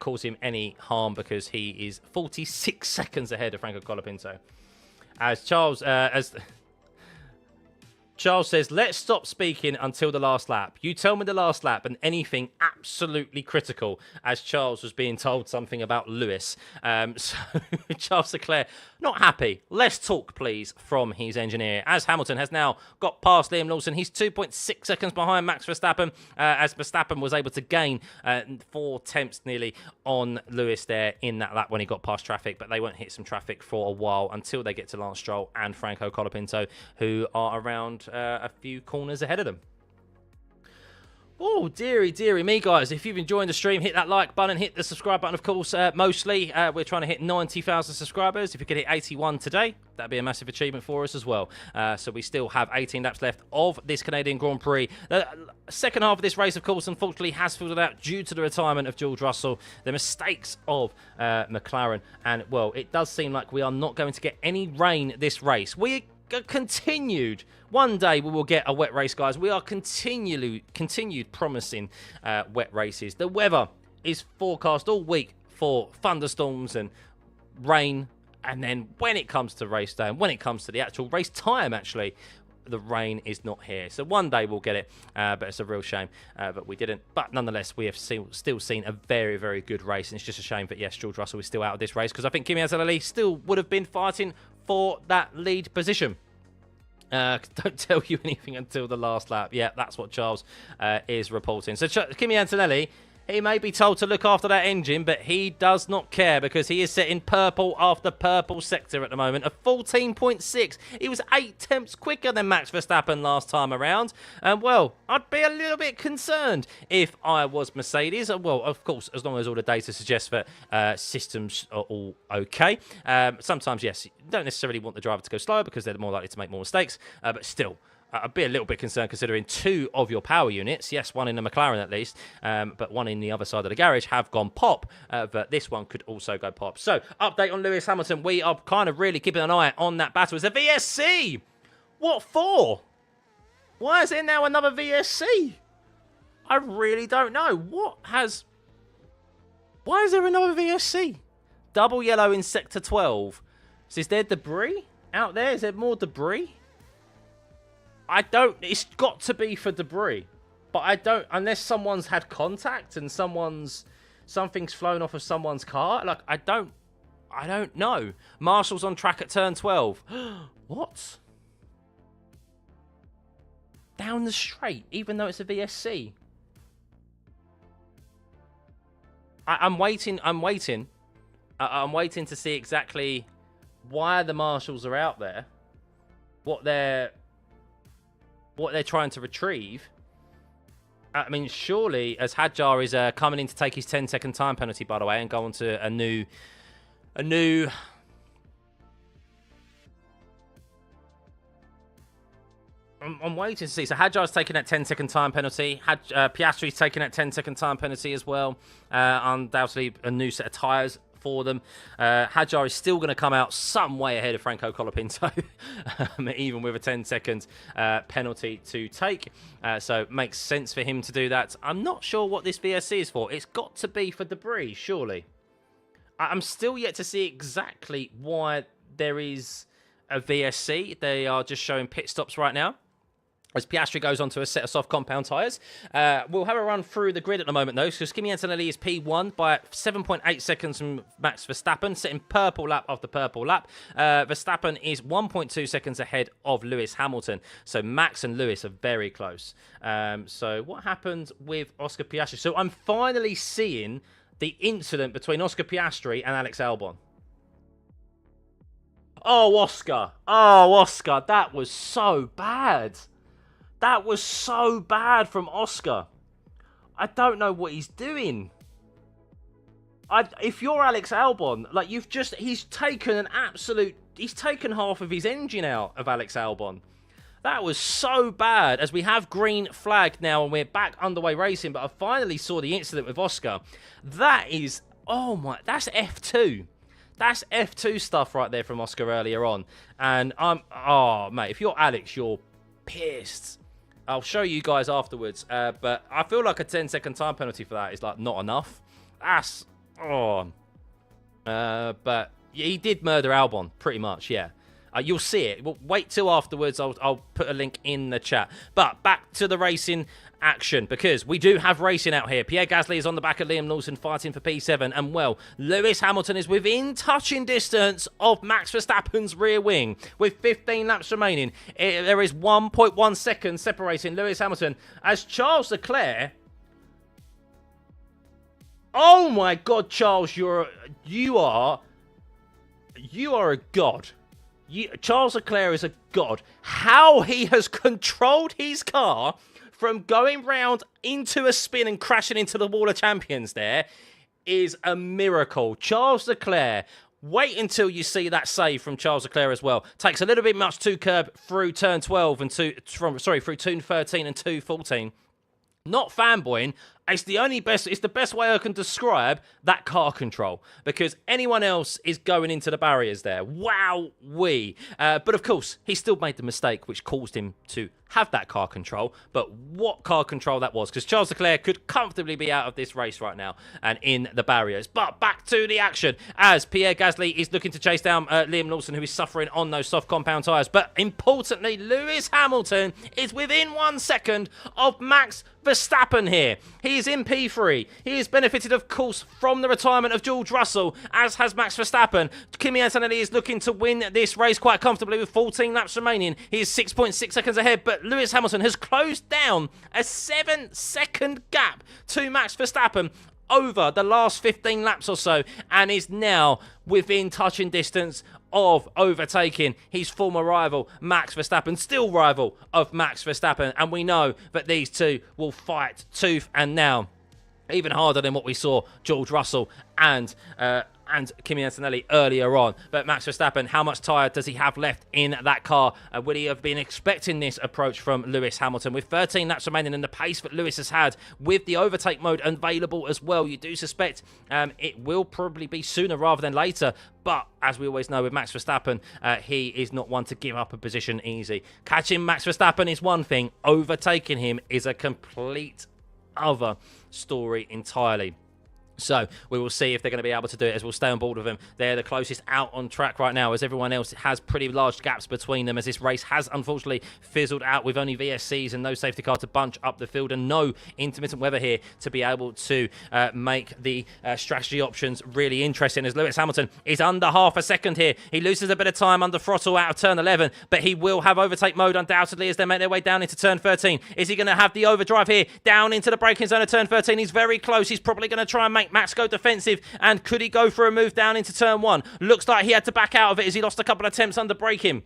Speaker 1: cause him any harm because he is 46 seconds ahead of Franco Colapinto. As Charles says, let's stop speaking until the last lap. You tell me the last lap and anything absolutely critical, as Charles was being told something about Lewis. So Charles Leclerc, not happy. Let's talk, please, from his engineer. As Hamilton has now got past Liam Lawson, he's 2.6 seconds behind Max Verstappen, as Verstappen was able to gain 4 tenths nearly on Lewis there in that lap when he got past traffic, but they won't hit some traffic for a while until they get to Lance Stroll and Franco Colapinto, who are around a few corners ahead of them. Oh, dearie me, guys. If you've enjoyed the stream, hit that like button, hit the subscribe button, of course. Mostly, we're trying to hit 90,000 subscribers. If we could hit 81 today, that'd be a massive achievement for us as well. So we still have 18 laps left of this Canadian Grand Prix. The second half of this race, of course, unfortunately, has fizzled out due to the retirement of George Russell, the mistakes of McLaren. And, well, it does seem like we are not going to get any rain this race. We continued. One day we will get a wet race, guys. We are continued promising wet races. The weather is forecast all week for thunderstorms and rain, and then when it comes to race day and when it comes to the actual race time, actually, the rain is not here. So one day we'll get it, but it's a real shame that we didn't. But nonetheless, we have still seen a very, very good race, and it's just a shame that, yes, George Russell is still out of this race, because I think Kimi Antonelli still would have been fighting for that lead position. Don't tell you anything until the last lap. Yeah, that's what Charles is reporting. So Kimi Antonelli, he may be told to look after that engine, but he does not care because he is setting purple after purple sector at the moment of 14.6. He was 8 tenths quicker than Max Verstappen last time around. And, well, I'd be a little bit concerned if I was Mercedes. Well, of course, as long as all the data suggests that systems are all okay. Sometimes, yes, you don't necessarily want the driver to go slower because they're more likely to make more mistakes, but still, I'd be a little bit concerned considering 2 of your power units, yes, one in the McLaren at least, but one in the other side of the garage, have gone pop, but this one could also go pop. So, update on Lewis Hamilton. We are kind of really keeping an eye on that battle. It's a VSC! What for? Why is there now another VSC? I really don't know. Why is there another VSC? Double yellow in Sector 12. So is there debris out there? Is there more debris? It's got to be for debris, but I don't, unless someone's had contact and something's flown off of someone's car. Like, I don't know. Marshall's on track at turn 12. What? Down the straight, even though it's a VSC. I'm waiting to see exactly why the Marshals are out there, what they're trying to retrieve. I mean, surely, as Hadjar is coming in to take his 10-second time penalty, by the way, and go on to a new. I'm waiting to see. So Hadjar's taking that 10-second time penalty. Piastri's taking that 10-second time penalty as well. Undoubtedly, a new set of tyres for them. Hadjar is still going to come out some way ahead of Franco Colapinto, even with a 10-second penalty to take. So it makes sense for him to do that. I'm not sure what this VSC is for. It's got to be for debris, surely. I'm still yet to see exactly why there is a VSC. They are just showing pit stops right now, as Piastri goes on to a set of soft compound tyres. We'll have a run through the grid at the moment, though. So Kimi Antonelli is P1 by 7.8 seconds from Max Verstappen, sitting purple lap after purple lap. Verstappen is 1.2 seconds ahead of Lewis Hamilton. So Max and Lewis are very close. So what happened with Oscar Piastri? So I'm finally seeing the incident between Oscar Piastri and Alex Albon. Oh, Oscar. Oh, Oscar. That was so bad. That was so bad from Oscar. I don't know what he's doing. If you're Alex Albon, like he's taken half of his engine out of Alex Albon. That was so bad. As we have green flag now and we're back underway racing, but I finally saw the incident with Oscar. That is, that's F2. That's F2 stuff right there from Oscar earlier on. And mate, if you're Alex, you're pissed. I'll show you guys afterwards, but I feel like a 10-second time penalty for that is like not enough. But he did murder Albon, pretty much, yeah. You'll see it. Well, wait till afterwards. I'll put a link in the chat. But back to the racing action, because we do have racing out here. Pierre Gasly is on the back of Liam Lawson fighting for P7, and well, Lewis Hamilton is within touching distance of Max Verstappen's rear wing with 15 laps remaining. There is 1.1 seconds separating Lewis Hamilton as Charles Leclerc. Oh my God, Charles, you are a god. Charles Leclerc is a god. How he has controlled his car from going round into a spin and crashing into the wall of champions there is a miracle. Charles Leclerc, wait until you see that save from Charles Leclerc as well. Takes a little bit much to curb through turn 12 and through turn 13 and 214. Not fanboying. It's the best way I can describe that car control, because anyone else is going into the barriers there. Wow-wee. But of course, he still made the mistake which caused him to have that car control. But what car control that was, because Charles Leclerc could comfortably be out of this race right now and in the barriers. But back to the action as Pierre Gasly is looking to chase down Liam Lawson, who is suffering on those soft compound tyres. But importantly, Lewis Hamilton is within 1 second of Max Verstappen here. He is in P3. He has benefited, of course, from the retirement of George Russell, as has Max Verstappen. Kimi Antonelli is looking to win this race quite comfortably with 14 laps remaining. He is 6.6 seconds ahead, but Lewis Hamilton has closed down a 7-second gap to Max Verstappen over the last 15 laps or so, and is now within touching distance of overtaking his former rival, Max Verstappen, still rival of Max Verstappen, and we know that these two will fight tooth and nail, even harder than what we saw George Russell and Kimi Antonelli earlier on. But Max Verstappen, how much tyre does he have left in that car? Would he have been expecting this approach from Lewis Hamilton? With 13 laps remaining and the pace that Lewis has had with the overtake mode available as well, you do suspect it will probably be sooner rather than later. But as we always know with Max Verstappen, he is not one to give up a position easy. Catching Max Verstappen is one thing. Overtaking him is a complete other story entirely. So we will see if they're going to be able to do it, as we'll stay on board with them. They're the closest out on track right now, as everyone else has pretty large gaps between them, as this race has unfortunately fizzled out with only VSCs and no safety car to bunch up the field and no intermittent weather here to be able to make the strategy options really interesting, as Lewis Hamilton is under half a second here. He loses a bit of time under throttle out of turn 11, but he will have overtake mode undoubtedly as they make their way down into turn 13. Is he going to have the overdrive here down into the braking zone of turn 13? He's very close. He's probably going to try and make Max go defensive, and could he go for a move down into turn 1? Looks like he had to back out of it as he lost a couple of attempts under braking.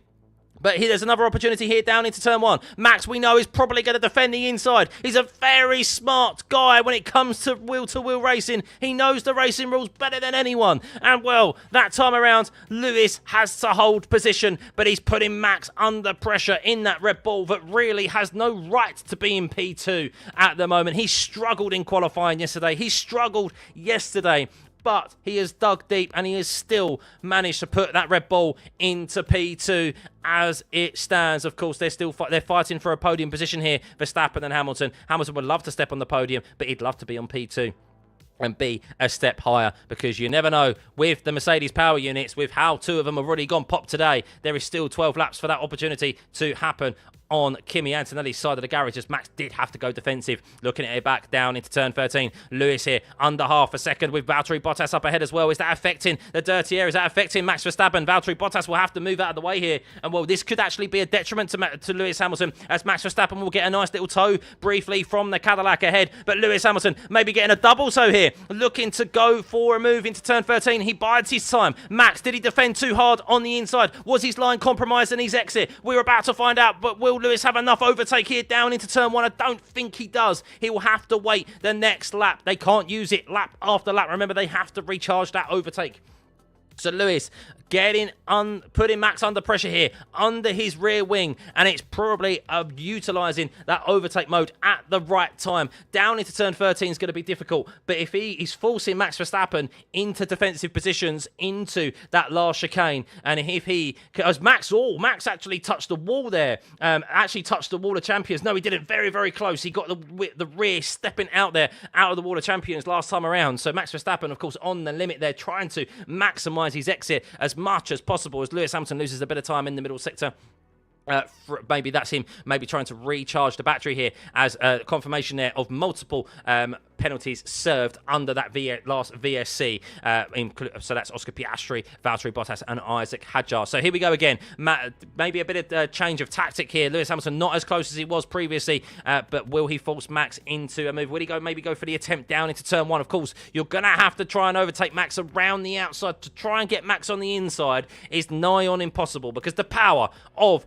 Speaker 1: But there's another opportunity here down into turn 1. Max, we know, is probably going to defend the inside. He's a very smart guy when it comes to wheel-to-wheel racing. He knows the racing rules better than anyone. And, well, that time around, Lewis has to hold position, but he's putting Max under pressure in that Red Bull that really has no right to be in P2 at the moment. He struggled in qualifying yesterday. He struggled yesterday. But he has dug deep and he has still managed to put that Red Bull into P2 as it stands. Of course, they're fighting for a podium position here, Verstappen and Hamilton. Hamilton would love to step on the podium, but he'd love to be on P2. and be a step higher, because you never know with the Mercedes power units, with how 2 of them have already gone pop today, there is still 12 laps for that opportunity to happen on Kimi Antonelli's side of the garage, as Max did have to go defensive. Looking at it back down into turn 13. Lewis here under half a second with Valtteri Bottas up ahead as well. Is that affecting the dirty air? Is that affecting Max Verstappen? Valtteri Bottas will have to move out of the way here. And well, this could actually be a detriment to Lewis Hamilton, as Max Verstappen will get a nice little tow briefly from the Cadillac ahead. But Lewis Hamilton maybe getting a double so here. Looking to go for a move into turn 13. He bides his time. Max, did he defend too hard on the inside? Was his line compromised in his exit? We're about to find out, but will Lewis have enough overtake here down into turn 1? I don't think he does. He will have to wait the next lap. They can't use it lap after lap. Remember, they have to recharge that overtake. So Lewis putting Max under pressure here, under his rear wing, and it's probably utilising that overtake mode at the right time. Down into turn 13 is going to be difficult, but if he is forcing Max Verstappen into defensive positions, into that last chicane, and if he, as Max actually touched the wall there, actually touched the wall of champions. No, he didn't. Very, very close. He got the rear stepping out there, out of the wall of champions last time around. So Max Verstappen, of course, on the limit there, trying to maximise his exit as much as possible, as Lewis Hamilton loses a bit of time in the middle sector. Maybe that's him maybe trying to recharge the battery here, as confirmation there of multiple penalties served under that last VSC. So that's Oscar Piastri, Valtteri Bottas and Isaac Hadjar. So here we go again. Maybe a bit of change of tactic here. Lewis Hamilton not as close as he was previously, but will he force Max into a move? Will he maybe go for the attempt down into turn 1? Of course, you're going to have to try and overtake Max around the outside. To try and get Max on the inside is nigh on impossible, because the power of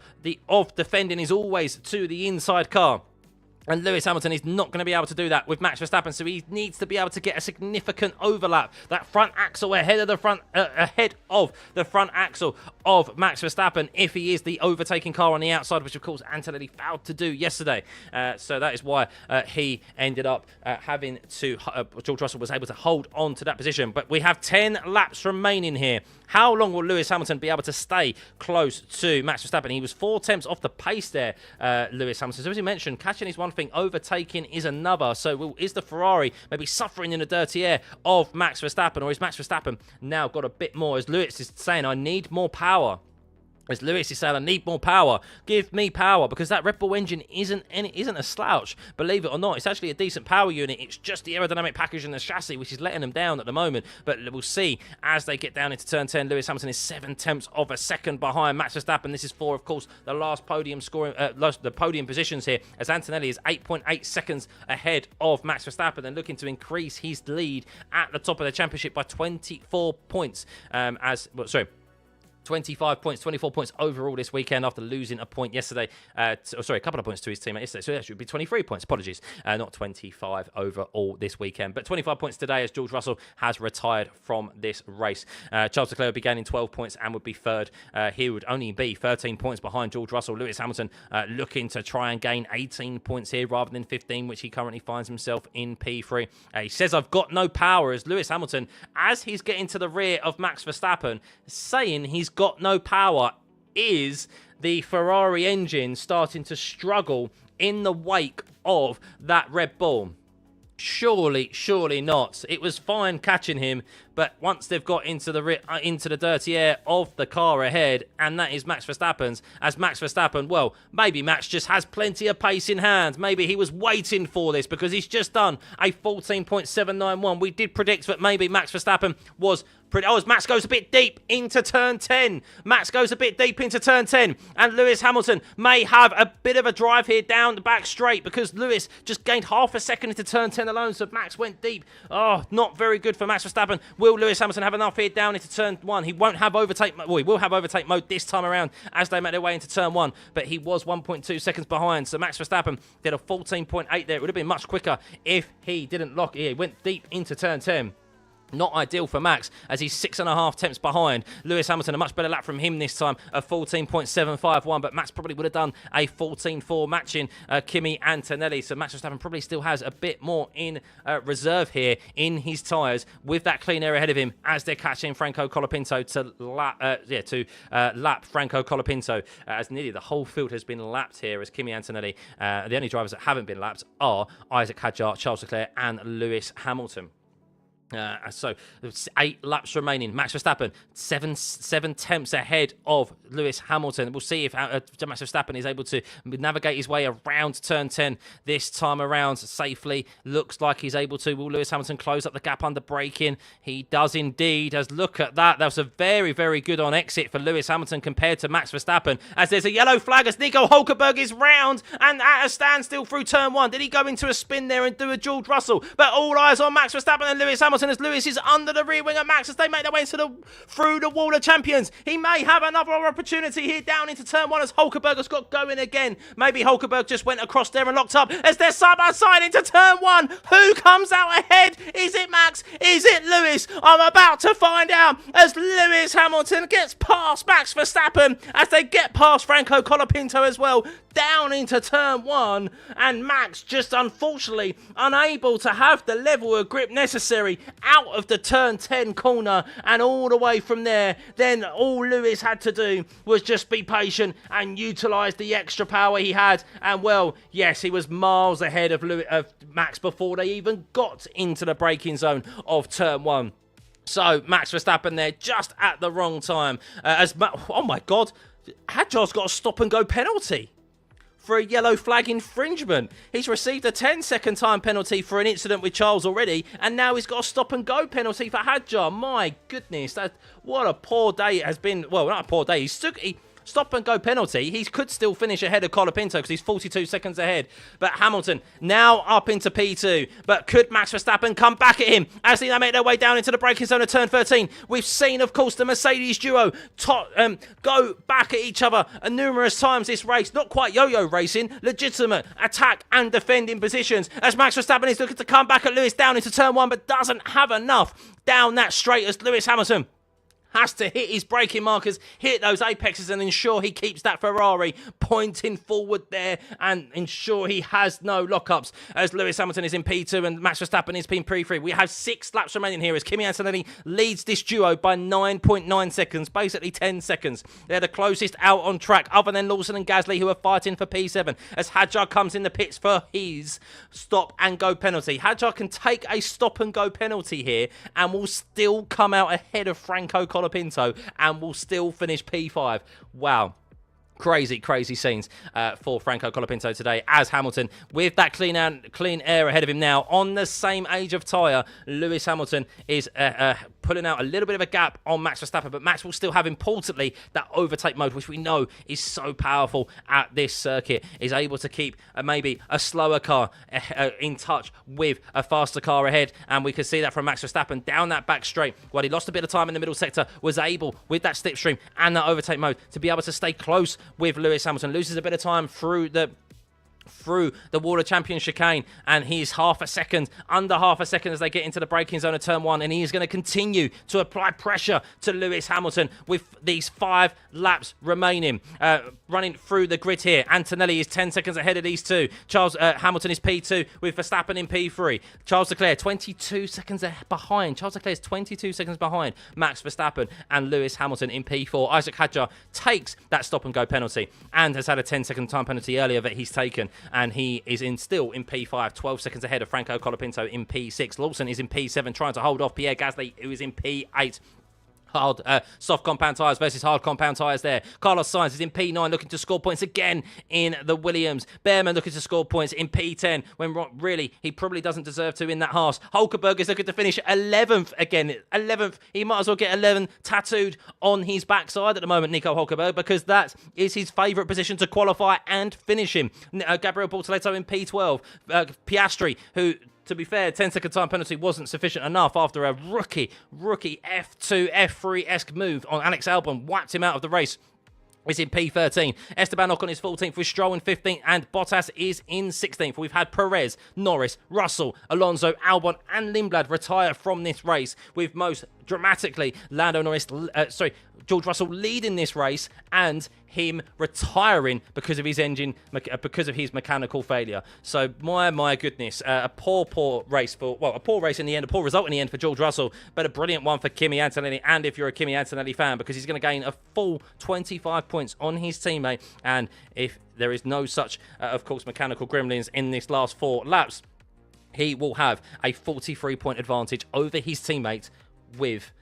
Speaker 1: defending is always to the inside car. And Lewis Hamilton is not going to be able to do that with Max Verstappen, so he needs to be able to get a significant overlap. That front axle ahead of the front axle of Max Verstappen, if he is the overtaking car on the outside, which of course Antonelli failed to do yesterday. So that is why he ended up having to. George Russell was able to hold on to that position. But we have 10 laps remaining here. How long will Lewis Hamilton be able to stay close to Max Verstappen? He was 4 tenths off the pace there, Lewis Hamilton. So as you mentioned, catching is one thing, overtaking is another. So is the Ferrari maybe suffering in the dirty air of Max Verstappen, or is Max Verstappen now got a bit more? As Lewis is saying, I need more power. As Lewis is saying, I need more power. Give me power, because that Red Bull engine isn't a slouch. Believe it or not, it's actually a decent power unit. It's just the aerodynamic package and the chassis which is letting them down at the moment. But we'll see as they get down into turn 10. Lewis Hamilton is 7 tenths of a second behind Max Verstappen. This is for, of course, the last podium scoring, the podium positions here, as Antonelli is 8.8 seconds ahead of Max Verstappen and looking to increase his lead at the top of the championship by 24 points. 25 points, 24 points overall this weekend after losing a point yesterday. A couple of points to his teammate yesterday. So that should be 23 points. Apologies. Not 25 overall this weekend. But 25 points today, as George Russell has retired from this race. Charles Leclerc would be gaining 12 points and would be third. He would only be 13 points behind George Russell. Lewis Hamilton looking to try and gain 18 points here rather than 15, which he currently finds himself in P3. He says, I've got no power, as Lewis Hamilton, as he's getting to the rear of Max Verstappen, saying he's got no power, is the Ferrari engine starting to struggle in the wake of that Red Bull. Surely not. It was fine catching him, but once they've got into the dirty air of the car ahead, and that is Max Verstappen's, as Max Verstappen, well, maybe Max just has plenty of pace in hand. Maybe he was waiting for this, because he's just done a 14.791. We did predict that maybe Max Verstappen was as Max goes a bit deep into turn 10. Max goes a bit deep into turn 10. And Lewis Hamilton may have a bit of a drive here down the back straight, because Lewis just gained half a second into turn 10 alone. So Max went deep. Oh, not very good for Max Verstappen. Will Lewis Hamilton have enough here down into turn 1? He won't have overtake. Well, he will have overtake mode this time around as they make their way into turn 1. But he was 1.2 seconds behind. So Max Verstappen did a 14.8 there. It would have been much quicker if he didn't lock. He went deep into turn 10. Not ideal for Max, as he's 6.5 tenths behind. Lewis Hamilton, a much better lap from him this time, a 14.751, but Max probably would have done a 14.4 matching Kimi Antonelli. So Max Verstappen probably still has a bit more in reserve here in his tyres, with that clean air ahead of him as they're catching Franco Colapinto to lap Franco Colapinto, as nearly the whole field has been lapped here as Kimi Antonelli. The only drivers that haven't been lapped are Isaac Hadjar, Charles Leclerc and Lewis Hamilton. So 8 laps remaining. Max Verstappen, seven tenths ahead of Lewis Hamilton. We'll see if Max Verstappen is able to navigate his way around turn 10 this time around safely. Looks like he's able to. Will Lewis Hamilton close up the gap under braking? He does indeed. As look at that. That was a very, very good on exit for Lewis Hamilton compared to Max Verstappen. As there's a yellow flag as Nico Hulkenberg is round and at a standstill through turn 1. Did he go into a spin there and do a George Russell? But all eyes on Max Verstappen and Lewis Hamilton as Lewis is under the rear wing of Max as they make their way through the wall of champions. He may have another opportunity here down into turn 1 as Hulkenberg has got going again. Maybe Hulkenberg just went across there and locked up as they're side by side into turn 1. Who comes out ahead? Is it Max? Is it Lewis? I'm about to find out as Lewis Hamilton gets past Max Verstappen as they get past Franco Colapinto as well down into turn 1, and Max just unfortunately unable to have the level of grip necessary out of the turn 10 corner, and all the way from there then all Lewis had to do was just be patient and utilise the extra power he had, and well, yes, he was miles ahead of Max before they even got into the braking zone of turn 1. So Max Verstappen there just at the wrong time oh my god, Hadjar's got a stop and go penalty for a yellow flag infringement. He's received a 10-second time penalty for an incident with Charles already, and now he's got a stop and go penalty for Hadjar. My goodness, what a poor day it has been. Well, not a poor day. He stop and go penalty. He could still finish ahead of Colapinto because he's 42 seconds ahead. But Hamilton now up into P2. But could Max Verstappen come back at him as they make their way down into the braking zone of turn 13? We've seen, of course, the Mercedes duo go back at each other numerous times this race. Not quite yo-yo racing, legitimate attack and defending positions as Max Verstappen is looking to come back at Lewis down into turn 1 but doesn't have enough down that straight as Lewis Hamilton has to hit his braking markers, hit those apexes and ensure he keeps that Ferrari pointing forward there and ensure he has no lockups as Lewis Hamilton is in P2 and Max Verstappen is in P3. We have 6 laps remaining here as Kimi Antonelli leads this duo by 9.9 seconds, basically 10 seconds. They're the closest out on track other than Lawson and Gasly who are fighting for P7 as Hadjar comes in the pits for his stop and go penalty. Hadjar can take a stop and go penalty here and will still come out ahead of Franco Colapinto and will still finish P5. Wow. Crazy scenes for Franco Colapinto today as Hamilton, with that clean air ahead of him now on the same age of tyre. Lewis Hamilton is pulling out a little bit of a gap on Max Verstappen, but Max will still have, importantly, that overtake mode, which we know is so powerful at this circuit, is able to keep maybe a slower car in touch with a faster car ahead, and we can see that from Max Verstappen down that back straight. While he lost a bit of time in the middle sector, was able, with that slipstream and that overtake mode, to be able to stay close with Lewis Hamilton. Loses a bit of time through the wall of champion chicane, and he's under half a second as they get into the braking zone of turn 1, and he is going to continue to apply pressure to Lewis Hamilton with these 5 laps remaining. Running through the grid here, Antonelli is 10 seconds ahead of these two. Hamilton is P2 with Verstappen in P3. Charles Leclerc 22 seconds behind. Charles Leclerc is 22 seconds behind Max Verstappen and Lewis Hamilton in P4. Isaac Hadjar takes that stop and go penalty and has had a 10-second time penalty earlier that he's taken, and he is still in P5, 12 seconds ahead of Franco Colapinto in P6. Lawson is in P7, trying to hold off Pierre Gasly, who is in P8. Soft compound tyres versus hard compound tyres there. Carlos Sainz is in P9 looking to score points again in the Williams. Behrman looking to score points in P10 when really he probably doesn't deserve to in that Haas. Hulkenberg is looking to finish 11th again. 11th. He might as well get 11 tattooed on his backside at the moment, Nico Hulkenberg, because that is his favourite position to qualify and finish him. Gabriel Bortoleto in P12. Piastri, who, to be fair, 10-second time penalty wasn't sufficient enough after a rookie F2, F3-esque move on Alex Albon whacked him out of the race. Is in P13. Esteban Ocon is 14th with Stroll in 15th and Bottas is in 16th. We've had Perez, Norris, Russell, Alonso, Albon and Lindblad retire from this race, with most dramatically George Russell leading this race and him retiring because of his mechanical failure. So my goodness, a poor race in the end, a poor result in the end for George Russell, but a brilliant one for Kimi Antonelli. And if you're a Kimi Antonelli fan, because he's going to gain a full 25 points on his teammate, and if there is no such, of course, mechanical gremlins in this last 4 laps, he will have a 43-point advantage over his teammate with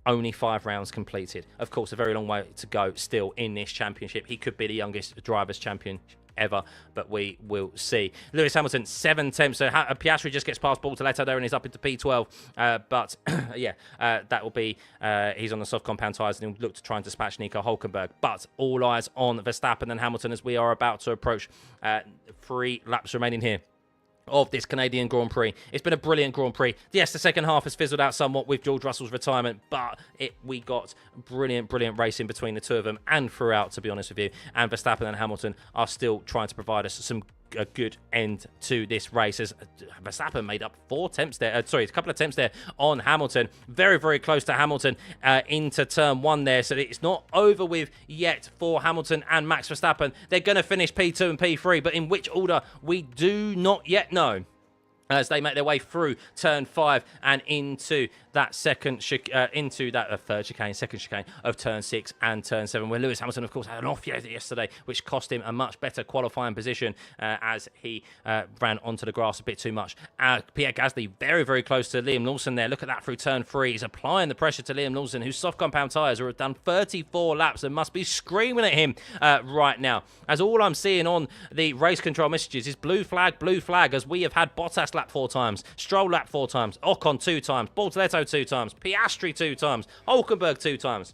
Speaker 1: only 5 rounds completed. Of course, a very long way to go still in this championship. He could be the youngest drivers' champion ever, but we will see. Lewis Hamilton, 7 attempts. So Piastri just gets past Bortoletto there and is up into P12. But yeah, that will be, he's on the soft compound tyres and he'll look to try and dispatch Nico Hülkenberg. But all eyes on Verstappen and Hamilton as we are about to approach 3 laps remaining here of this Canadian Grand Prix. It's been a brilliant Grand Prix. Yes, the second half has fizzled out somewhat with George Russell's retirement, but we got brilliant racing between the two of them and throughout, to be honest with you. And Verstappen and Hamilton are still trying to provide us a good end to this race, as Verstappen made up 4 attempts there. Sorry, a couple of attempts there on Hamilton. Very close to Hamilton into turn 1 there. So it's not over with yet for Hamilton and Max Verstappen. They're going to finish P2 and P3, but in which order, we do not yet know, as they make their way through turn 5 and into that second third chicane, second chicane of turn 6 and turn 7, where Lewis Hamilton, of course, had an off yesterday, which cost him a much better qualifying position as he ran onto the grass a bit too much. Pierre Gasly very close to Liam Lawson there. Look at that through turn 3. He's applying the pressure to Liam Lawson, whose soft compound tyres have done 34 laps and must be screaming at him right now. As all I'm seeing on the race control messages is blue flag, as we have had Bottas lap 4 times, Stroll lap 4 times, Ocon 2 times, Bortoletto 2 times, Piastri 2 times, Hülkenberg 2 times.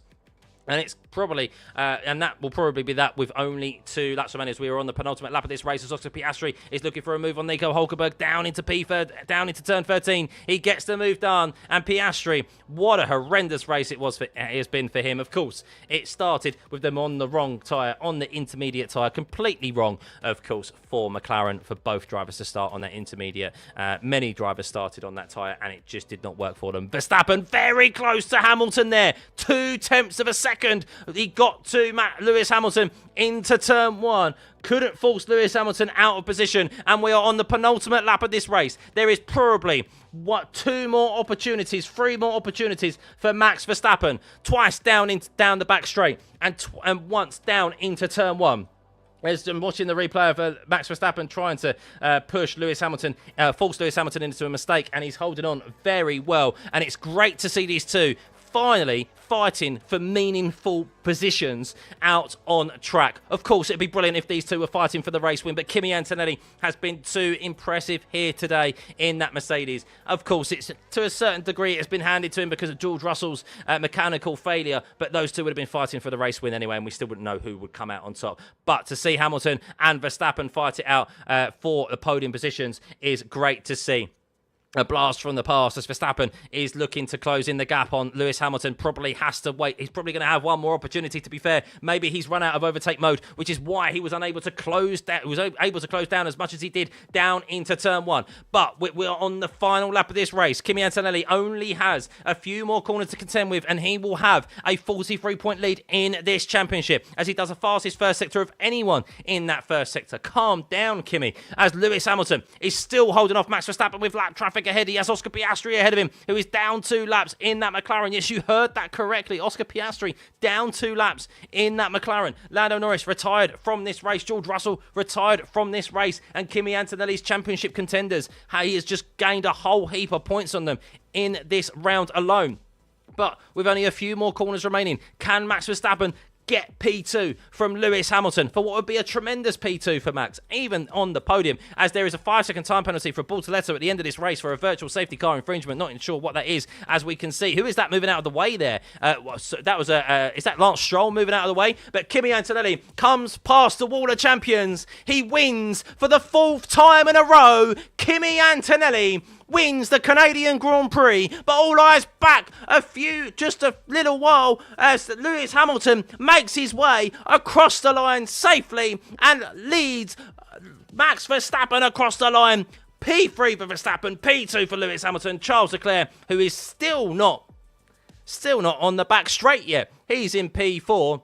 Speaker 1: And it's probably, and that will probably be that with only 2 laps remaining as we are on the penultimate lap of this race. As Oscar Piastri is looking for a move on Nico Hülkenberg down into down into turn 13. He gets the move done, and Piastri, what a horrendous race it has been for him. Of course, it started with them on the wrong tyre, on the intermediate tyre, completely wrong, of course, for McLaren, for both drivers to start on that intermediate. Many drivers started on that tyre, and it just did not work for them. Verstappen very close to Hamilton there, 0.2 of a second. He got to Lewis Hamilton into turn 1. Couldn't force Lewis Hamilton out of position, and we are on the penultimate lap of this race. There is probably 3 more opportunities for Max Verstappen. Twice down the back straight, and once down into turn 1. As I'm watching the replay of Max Verstappen trying to push Lewis Hamilton, force Lewis Hamilton into a mistake, and he's holding on very well. And it's great to see these two finally fighting for meaningful positions out on track. Of course, it'd be brilliant if these two were fighting for the race win, but Kimi Antonelli has been too impressive here today in that Mercedes. Of course, it's to a certain degree it's been handed to him because of George Russell's mechanical failure, but those two would have been fighting for the race win anyway, and we still wouldn't know who would come out on top. But to see Hamilton and Verstappen fight it out for the podium positions is great to see. A blast from the past as Verstappen is looking to close in the gap on Lewis Hamilton. Probably has to wait. He's probably going to have one more opportunity, to be fair. Maybe he's run out of overtake mode, which is why he was unable to close down. Was able to close down as much as he did down into turn 1. But we're on the final lap of this race. Kimi Antonelli only has a few more corners to contend with, and he will have a 43-point lead in this championship as he does the fastest first sector of anyone in that first sector. Calm down, Kimi, as Lewis Hamilton is still holding off Max Verstappen with lap traffic ahead. He has Oscar Piastri ahead of him, who is down 2 laps in that McLaren. Yes, you heard that correctly. Oscar Piastri down 2 laps in that McLaren. Lando Norris retired from this race. George Russell retired from this race. And Kimi Antonelli's championship contenders, he has just gained a whole heap of points on them in this round alone. But with only a few more corners remaining, can Max Verstappen get P2 from Lewis Hamilton for what would be a tremendous P2 for Max, even on the podium, as there is a 5-second time penalty for Bortoletto at the end of this race for a virtual safety car infringement. Not even sure what that is, as we can see. Who is that moving out of the way there? Is that Lance Stroll moving out of the way? But Kimi Antonelli comes past the wall of champions. He wins for the 4th time in a row. Kimi Antonelli wins the Canadian Grand Prix, but all eyes back just a little while as Lewis Hamilton makes his way across the line safely and leads Max Verstappen across the line. P3 for Verstappen, P2 for Lewis Hamilton. Charles Leclerc, who is still not on the back straight yet. He's in P4.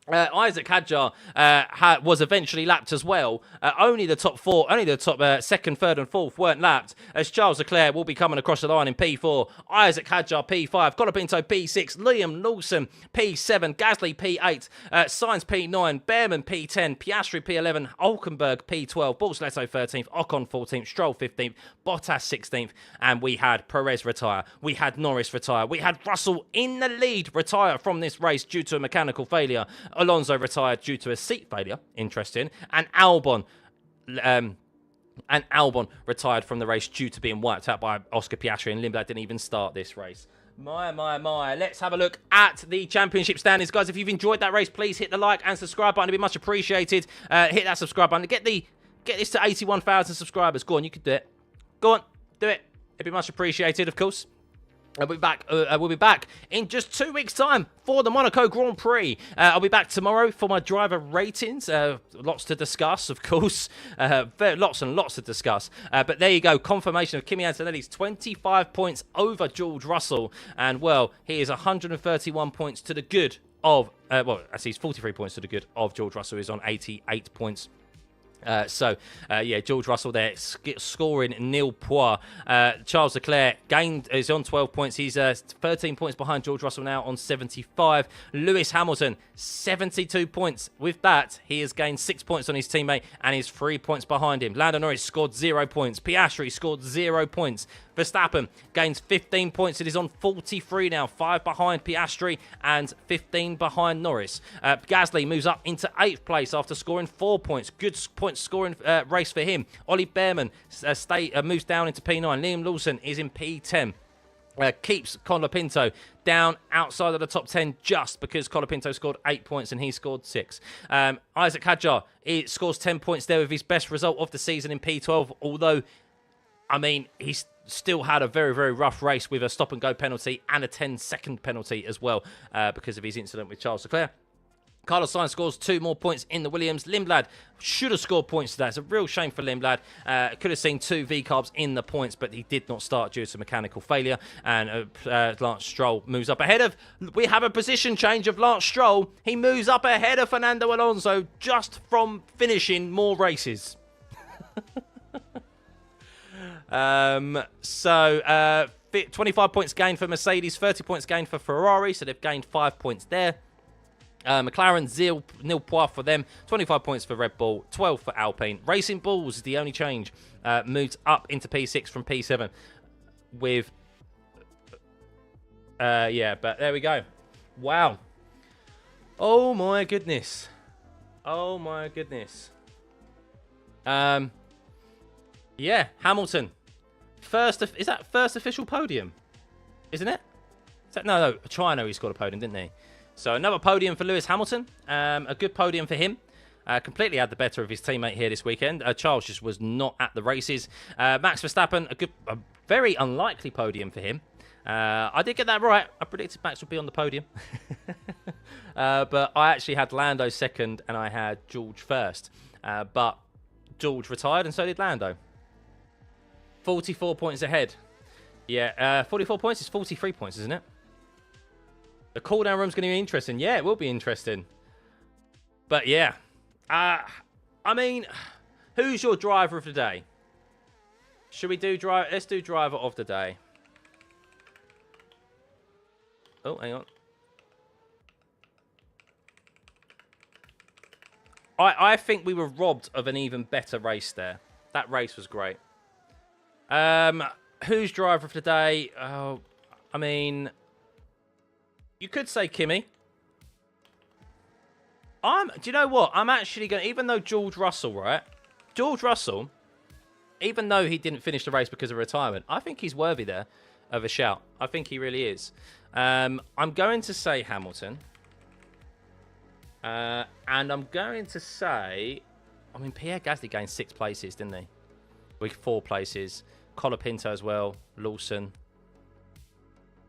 Speaker 1: Isaac Hadjar was eventually lapped as well. Only the top four, only the top second, third and fourth weren't lapped, as Charles Leclerc will be coming across the line in P4. Isaac Hadjar P5, Colapinto P6, Liam Lawson P7, Gasly P8, Sainz P9, Behrman P10, Piastri P11, Hulkenberg P12, Bortoleto 13th, Ocon 14th, Stroll 15th, Bottas 16th, and we had Perez retire. We had Norris retire. We had Russell in the lead retire from this race due to a mechanical failure. Alonso retired due to a seat failure, interesting, and Albon retired from the race due to being wiped out by Oscar Piastri, and Lindblad didn't even start this race. My. Let's have a look at the championship standings. Guys, if you've enjoyed that race, please hit the like and subscribe button. It'd be much appreciated. Hit that subscribe button. Get this to 81,000 subscribers. Go on, you can do it. Go on, do it. It'd be much appreciated, of course. We'll be back in just 2 weeks' time for the Monaco Grand Prix. I'll be back tomorrow for my driver ratings. Lots to discuss, of course. Lots and lots to discuss. But there you go. Confirmation of Kimi Antonelli's 25 points over George Russell. And, well, he is 131 points to the good of... well, actually, he's 43 points to the good of George Russell, who's on 88 points. Yeah, George Russell there scoring nil points. Charles Leclerc is on 12 points. He's 13 points behind George Russell now on 75. Lewis Hamilton, 72 points. With that, he has gained 6 points on his teammate and is 3 points behind him. Lando Norris scored 0 points. Piastri scored 0 points. Verstappen gains 15 points. It is on 43 now, 5 behind Piastri and 15 behind Norris. Gasly moves up into 8th place after scoring 4 points. Good point scoring race for him. Ollie Behrman moves down into P9. Liam Lawson is in P10. Keeps Colapinto down outside of the top 10 just because Colapinto scored 8 points and he scored 6. Isaac Hadjar scores 10 points there with his best result of the season in P12, although, I mean, he's still had a very, very rough race with a stop-and-go penalty and a 10-second penalty as well because of his incident with Charles Leclerc. Carlos Sainz scores 2 more points in the Williams. Lindblad should have scored points today. It's a real shame for Lindblad. Could have seen 2 V-carbs in the points, but he did not start due to mechanical failure. And Lance Stroll moves up ahead of... We have a position change of Lance Stroll. He moves up ahead of Fernando Alonso just from finishing more races. 25 points gained for Mercedes, 30 points gained for Ferrari, so they've gained 5 points there. McLaren, nil points for them, 25 points for Red Bull, 12 for Alpine. Racing Bulls is the only change, moved up into P6 from P7 with... yeah, but there we go. Wow. Oh my goodness. Oh my goodness. Yeah, Hamilton. Is that first official podium? Isn't it? No, China he scored a podium, didn't he? So another podium for Lewis Hamilton. A good podium for him. Completely had the better of his teammate here this weekend. Charles just was not at the races. Max Verstappen, a very unlikely podium for him. I did get that right. I predicted Max would be on the podium. But I actually had Lando second and I had George first. But George retired and so did Lando. 44 points ahead. Yeah, 44 points is 43 points, isn't it? The cooldown room's going to be interesting. Yeah, it will be interesting. But yeah. I mean, who's your driver of the day? Should we do driver? Let's do driver of the day. Oh, hang on. I think we were robbed of an even better race there. That race was great. Who's driver of the day? Oh, I mean, you could say Kimi. Do you know what? I'm actually going to, even though George Russell, right? George Russell, even though he didn't finish the race because of retirement, I think he's worthy there of a shout. I think he really is. I'm going to say Hamilton. And I'm going to say, I mean, Pierre Gasly gained 6 places, didn't he? With 4 places. Colapinto as well. Lawson.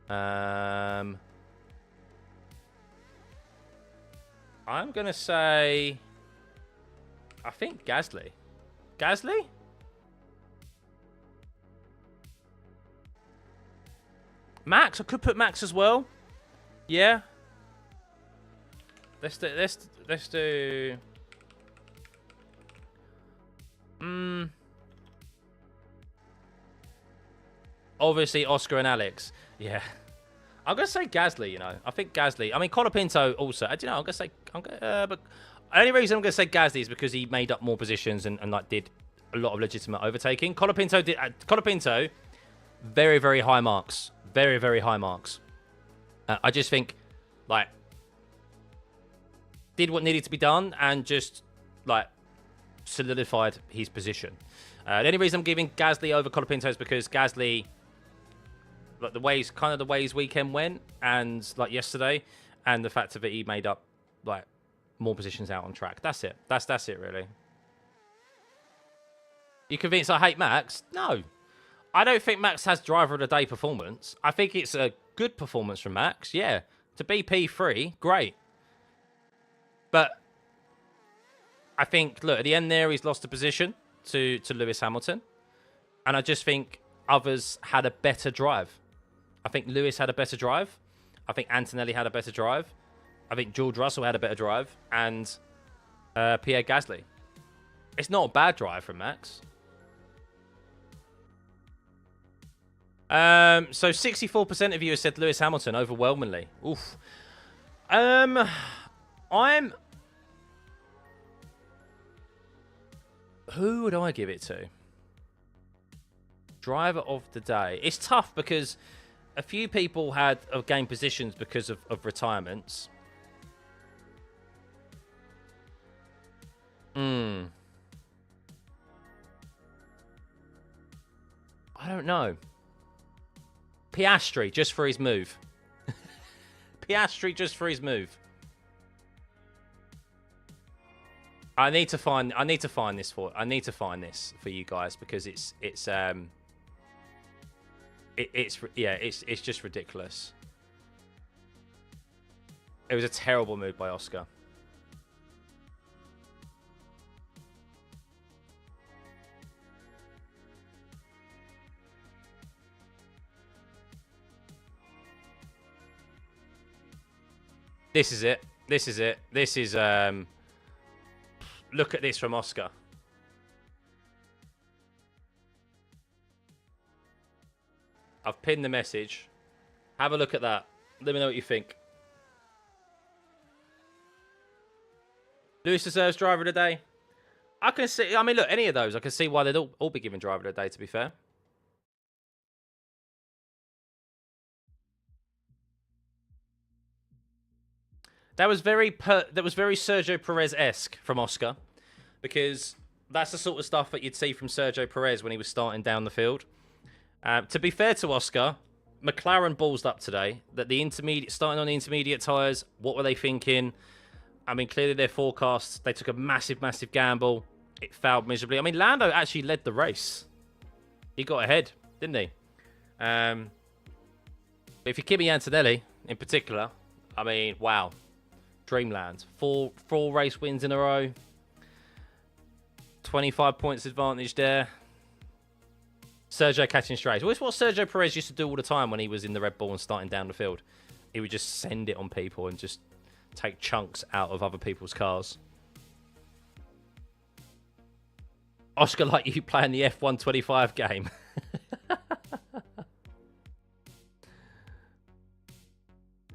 Speaker 1: I'm going to say... I think Gasly. Gasly? Max? I could put Max as well. Yeah. Let's do. Obviously, Oscar and Alex. Yeah. I'm going to say Gasly, you know. I think Gasly. I mean, Colapinto also. Do you know, I'm going to say... but the only reason I'm going to say Gasly is because he made up more positions and like, did a lot of legitimate overtaking. Colapinto did... Colapinto, very, very high marks. Very, very high marks. I just think, like, did what needed to be done and just, like, solidified his position. The only reason I'm giving Gasly over Colapinto is because Gasly... like the way his weekend went, and like yesterday, and the fact that he made up like more positions out on track. That's it. That's it really. You convinced I hate Max? No, I don't think Max has driver of the day performance. I think it's a good performance from Max. Yeah, to be P3, great. But I think look at the end there, he's lost a position to Lewis Hamilton, and I just think others had a better drive. I think Lewis had a better drive. I think Antonelli had a better drive. I think George Russell had a better drive. And Pierre Gasly. It's not a bad drive from Max. So 64% of you have said Lewis Hamilton overwhelmingly. Oof. Who would I give it to? Driver of the day. It's tough because a few people had gained positions because of retirements. I don't know. Piastri, just for his move. Piastri, just for his move. I need to find this for you guys because it's just ridiculous. It was a terrible move by Oscar. This is it. This is it. This is look at this from Oscar. I've pinned the message. Have a look at that. Let me know what you think. Lewis deserves driver of the day. I can see. I mean, look, any of those, I can see why they'd all be given driver of the day. To be fair. That was very Sergio Perez-esque from Oscar, because that's the sort of stuff that you'd see from Sergio Perez when he was starting down the field. To be fair to Oscar, McLaren ballsed up today. That the starting on the intermediate tyres, what were they thinking? I mean, clearly their forecasts, they took a massive, massive gamble. It failed miserably. I mean, Lando actually led the race. He got ahead, didn't he? But if you're Kimi Antonelli, in particular, I mean, wow. Dreamland. Four race wins in a row. 25 points advantage there. Sergio catching strays. Well, it's what Sergio Perez used to do all the time when he was in the Red Bull and starting down the field. He would just send it on people and just take chunks out of other people's cars. Oscar, like you playing the F125 game.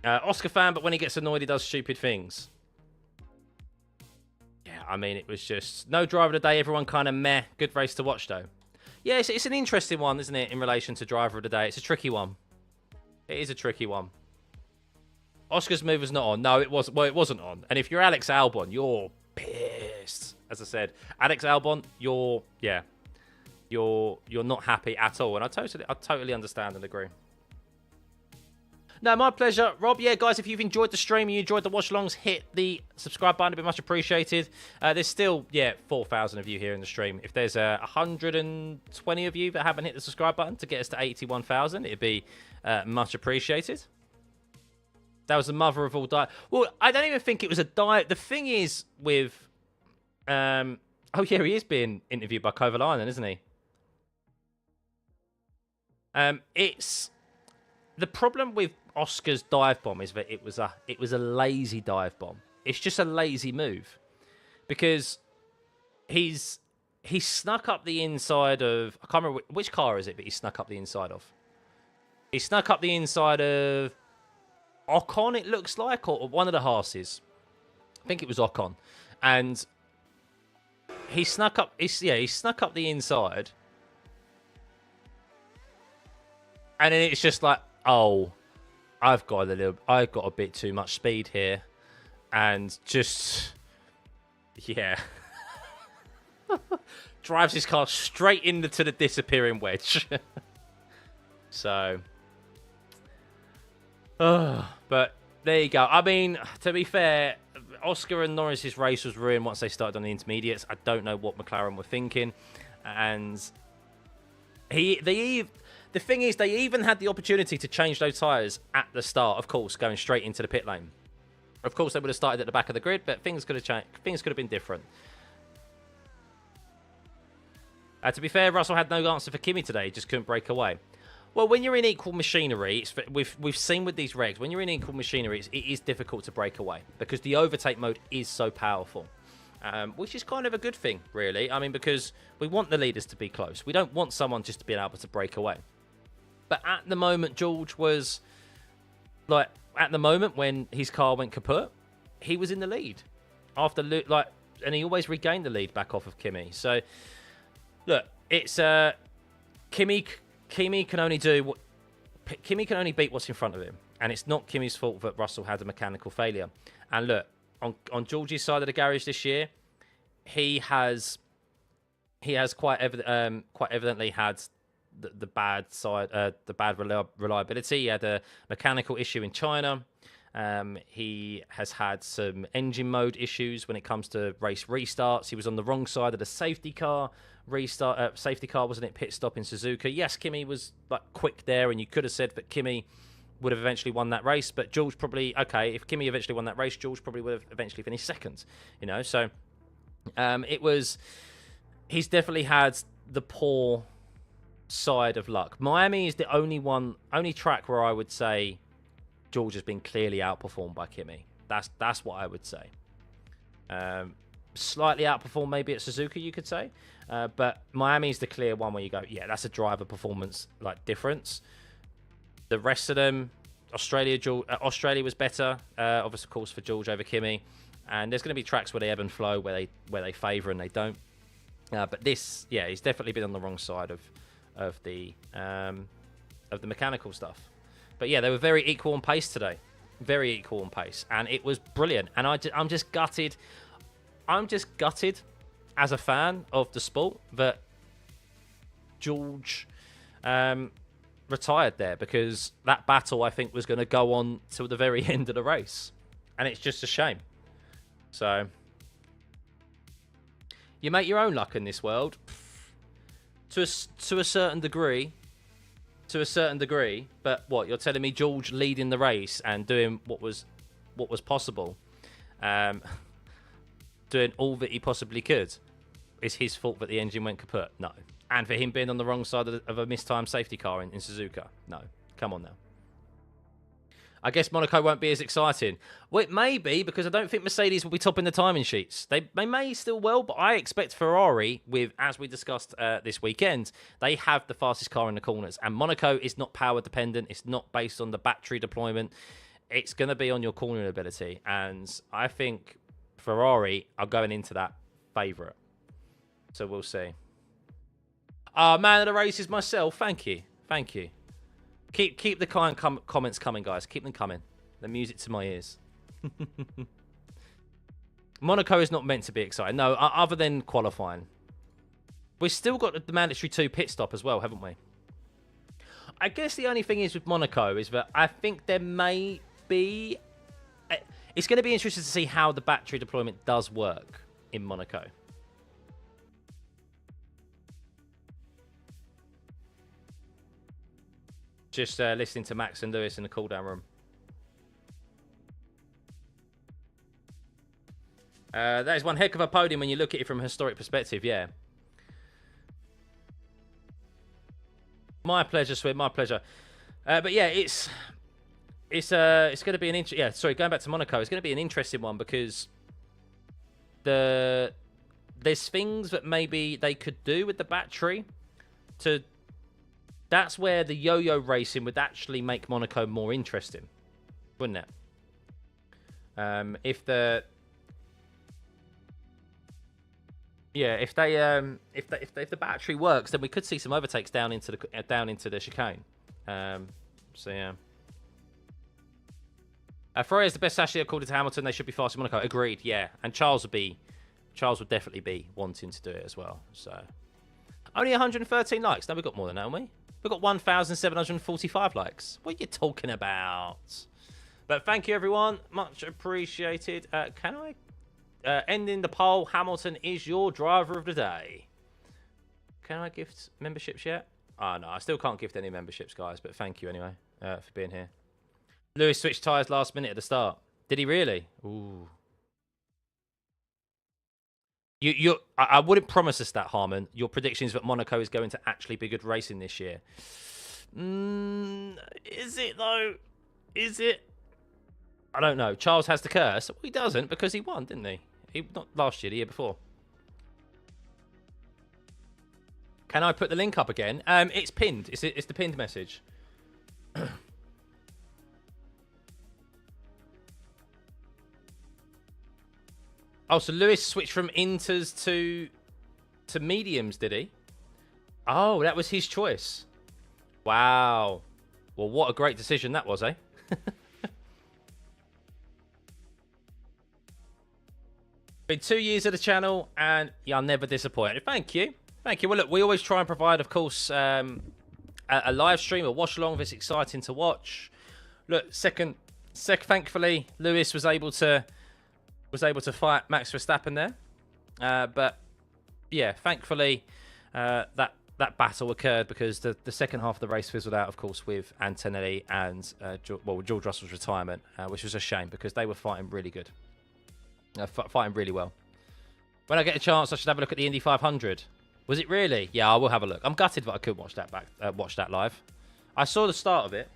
Speaker 1: Oscar fan, but when he gets annoyed, he does stupid things. Yeah, I mean, it was just no driver of the day. Everyone kind of meh. Good race to watch, though. Yeah, it's an interesting one, isn't it, in relation to driver of the day? It's a tricky one. It is a tricky one. Oscar's move was not on. No, it wasn't. Well, it wasn't on. And if you're Alex Albon, you're pissed. As I said, Alex Albon, you're not happy at all. And I totally understand and agree. No, my pleasure, Rob. Yeah, guys, if you've enjoyed the stream and you enjoyed the watch-alongs, hit the subscribe button. It'd be much appreciated. There's still, 4,000 of you here in the stream. If there's 120 of you that haven't hit the subscribe button to get us to 81,000, it'd be much appreciated. That was the mother of all diet. Well, I don't even think it was a diet. The thing is with... oh, yeah, he is being interviewed by Kovalainen, isn't he? It's... The problem with Oscar's dive bomb is that it was a lazy dive bomb. it's just a lazy move because he snuck up the inside of, I can't remember which car is it, but he snuck up the inside of. He snuck up the inside of Ocon, it looks like, or one of the Haas's. I think it was Ocon, and he snuck up. He snuck up the inside, and then it's just like, oh, I've got a bit too much speed here, and just yeah, drives his car straight into the disappearing wedge. So, but there you go. I mean, to be fair, Oscar and Norris's race was ruined once they started on the intermediates. I don't know what McLaren were thinking, and the thing is, they even had the opportunity to change those tyres at the start. Of course, going straight into the pit lane. Of course, they would have started at the back of the grid, but things could have changed. Things could have been different. To be fair, Russell had no answer for Kimi today. He just couldn't break away. Well, when you're in equal machinery, we've seen with these regs, when you're in equal machinery, it is difficult to break away because the overtake mode is so powerful, which is kind of a good thing, really. I mean, because we want the leaders to be close. We don't want someone just to be able to break away. But at the moment, George was, like, at the moment when his car went kaput, he was in the lead. And he always regained the lead back off of Kimi. So, look, it's Kimi can only beat what's in front of him, and it's not Kimi's fault that Russell had a mechanical failure. And look, on George's side of the garage this year, he has quite evidently had the bad side, the bad reliability. He had a mechanical issue in China. He has had some engine mode issues when it comes to race restarts. He was on the wrong side of the safety car safety car, wasn't it? Pit stop in Suzuka. Yes, Kimi was like quick there, and you could have said that Kimi would have eventually won that race, but George probably, okay, if Kimi eventually won that race, George probably would have eventually finished second, you know. So he's definitely had the poor side of luck. Miami is the only track where I would say George has been clearly outperformed by Kimi. That's what I would say. Slightly outperformed maybe at Suzuka, you could say. But Miami's the clear one where you go, yeah, that's a driver performance like difference. The rest of them, Australia was better, obviously, of course, for George over Kimi. And there's going to be tracks where they ebb and flow, where they favour and they don't. But this, yeah, he's definitely been on the wrong side of the mechanical stuff. But yeah, they were very equal on pace today, very equal on pace, and it was brilliant. And I'm just gutted. I'm just gutted as a fan of the sport that George retired there, because that battle, I think, was going to go on till the very end of the race, and it's just a shame. So you make your own luck in this world to a certain degree. To a certain degree, but what, you're telling me George leading the race and doing what was possible, doing all that he possibly could, is his fault that the engine went kaput? No. And for him being on the wrong side of a mistimed safety car in Suzuka? No. Come on now. I guess Monaco won't be as exciting. Well, it may be, because I don't think Mercedes will be topping the timing sheets. They may still well, but I expect Ferrari, with, as we discussed this weekend, they have the fastest car in the corners. And Monaco is not power dependent. It's not based on the battery deployment. It's going to be on your cornering ability. And I think Ferrari are going into that favourite. So we'll see. Man of the race is myself. Thank you. Thank you. Keep the kind comments coming, guys. Keep them coming. The music to my ears. Monaco is not meant to be exciting. No, other than qualifying. We've still got the mandatory 2 pit stop as well, haven't we? I guess the only thing is with Monaco is that I think there may be... It's going to be interesting to see how the battery deployment does work in Monaco. Just listening to Max and Lewis in the cool-down room. That is one heck of a podium when you look at it from a historic perspective, yeah. My pleasure, Swin, my pleasure. But yeah, it's it's going to be an sorry, going back to Monaco, it's going to be an interesting one because there's things that maybe they could do with the battery to. That's where the yo-yo racing would actually make Monaco more interesting, wouldn't it? If the battery works, then we could see some overtakes down into the chicane. So yeah. Ferrari is the best Sashi according to Hamilton. They should be fast in Monaco. Agreed. Yeah, and Charles would definitely be wanting to do it as well. So only 113 likes. Now we've got more than that, haven't we? We've got 1,745 likes. What are you talking about? But thank you, everyone. Much appreciated. Can I ending the poll? Hamilton is your driver of the day. Can I gift memberships yet? Oh, no. I still can't gift any memberships, guys. But thank you anyway for being here. Lewis switched tyres last minute at the start. Did he really? Ooh. I wouldn't promise us that, Harmon. Your predictions that Monaco is going to actually be good racing this year. Is it, though? Is it? I don't know. Charles has the curse. Well, he doesn't because he won, didn't he? Not last year, the year before. Can I put the link up again? It's pinned. It's the pinned message. Oh, so Lewis switched from inters to mediums, did he? Oh, that was his choice. Wow. Well, what a great decision that was, eh? Been 2 years of the channel, and you're never disappointed. Thank you. Thank you. Well, look, we always try and provide, of course, a live stream, a watch-along that's exciting to watch. Look, thankfully, Lewis was able to fight Max Verstappen there. But, yeah, thankfully, that battle occurred because the second half of the race fizzled out, of course, with Antonelli and George Russell's retirement, which was a shame because they were fighting really good. Fighting really well. When I get a chance, I should have a look at the Indy 500. Was it really? Yeah, I will have a look. I'm gutted that I couldn't watch that live. I saw the start of it.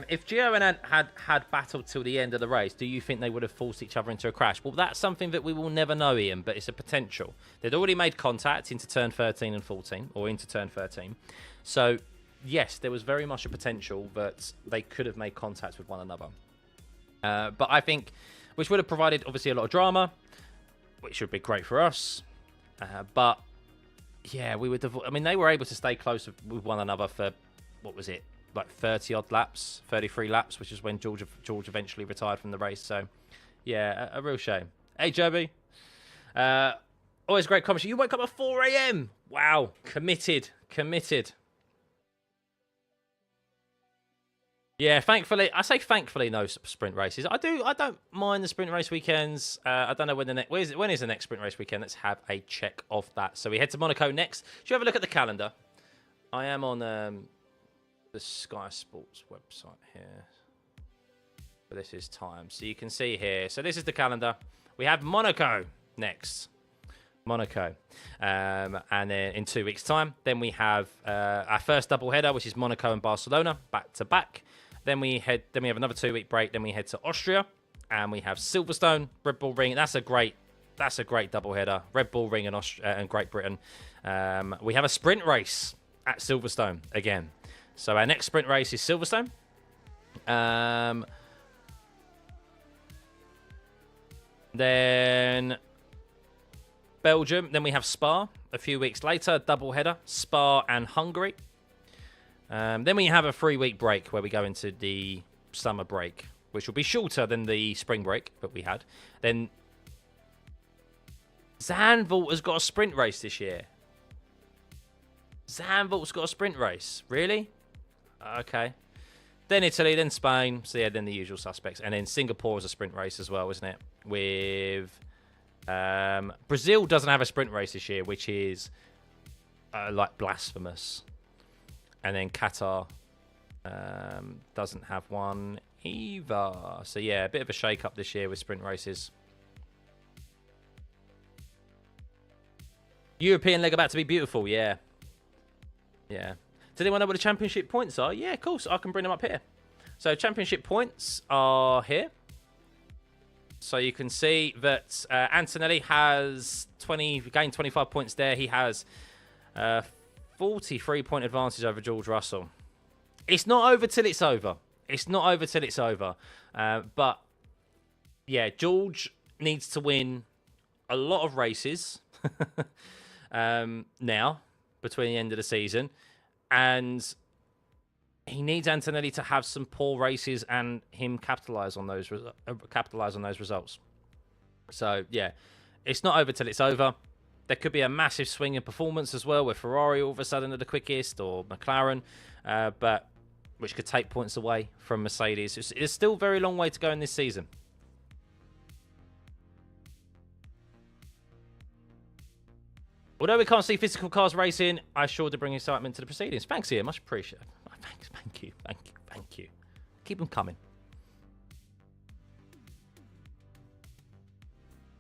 Speaker 1: If Gio and Ant had battled till the end of the race, do you think they would have forced each other into a crash? Well, that's something that we will never know, Ian, but it's a potential. They'd already made contact into turn 13 and 14, or into turn 13. So, yes, there was very much a potential that they could have made contact with one another. But I think, which would have provided, obviously, a lot of drama, which would be great for us. But, yeah, they were able to stay close with one another for, what was it? Like 30-odd laps, 33 laps, which is when George eventually retired from the race. So, yeah, a real shame. Hey, Joby. Always great commentary. You woke up at 4 a.m. Wow. Committed. Yeah, thankfully, no sprint races. I don't mind the sprint race weekends. I don't know when when is the next sprint race weekend? Let's have a check of that. So we head to Monaco next. Should you have a look at the calendar? I am on the Sky Sports website here. But this is time. So you can see here. So this is the calendar. We have Monaco next. Monaco. And then in 2 weeks' time, then we have our first double header, which is Monaco and Barcelona, back to back. Then we have another 2 week break. Then we head to Austria, and we have Silverstone, Red Bull Ring. That's a great double header. Red Bull Ring and Great Britain. We have a sprint race at Silverstone again. So our next sprint race is Silverstone. Then Belgium. Then we have Spa a few weeks later. Double header, Spa and Hungary. Then we have a 3 week break where we go into the summer break, which will be shorter than the spring break that we had. Then Zandvoort has got a sprint race this year. Zandvoort's got a sprint race. Really? Okay. Then Italy, then Spain. So yeah, then the usual suspects. And then Singapore is a sprint race as well, isn't it? With Brazil doesn't have a sprint race this year, which is like blasphemous. And then Qatar doesn't have one either. So yeah, a bit of a shake-up this year with sprint races. European leg about to be beautiful, yeah. Yeah. Does anyone know what the championship points are? Yeah, of course. I can bring them up here. So championship points are here. So you can see that Antonelli has gained 25 points there. He has 43-point advantage over George Russell. It's not over till it's over. It's not over till it's over. But, yeah, George needs to win a lot of races now, between the end of the season. And he needs Antonelli to have some poor races and him capitalise on those results. So, yeah, it's not over till it's over. There could be a massive swing in performance as well, with Ferrari all of a sudden are the quickest, or McLaren, but which could take points away from Mercedes. It's still a very long way to go in this season. Although we can't see physical cars racing, I sure do bring excitement to the proceedings. Thanks, Ian. Much appreciated. Thanks. Thank you. Keep them coming.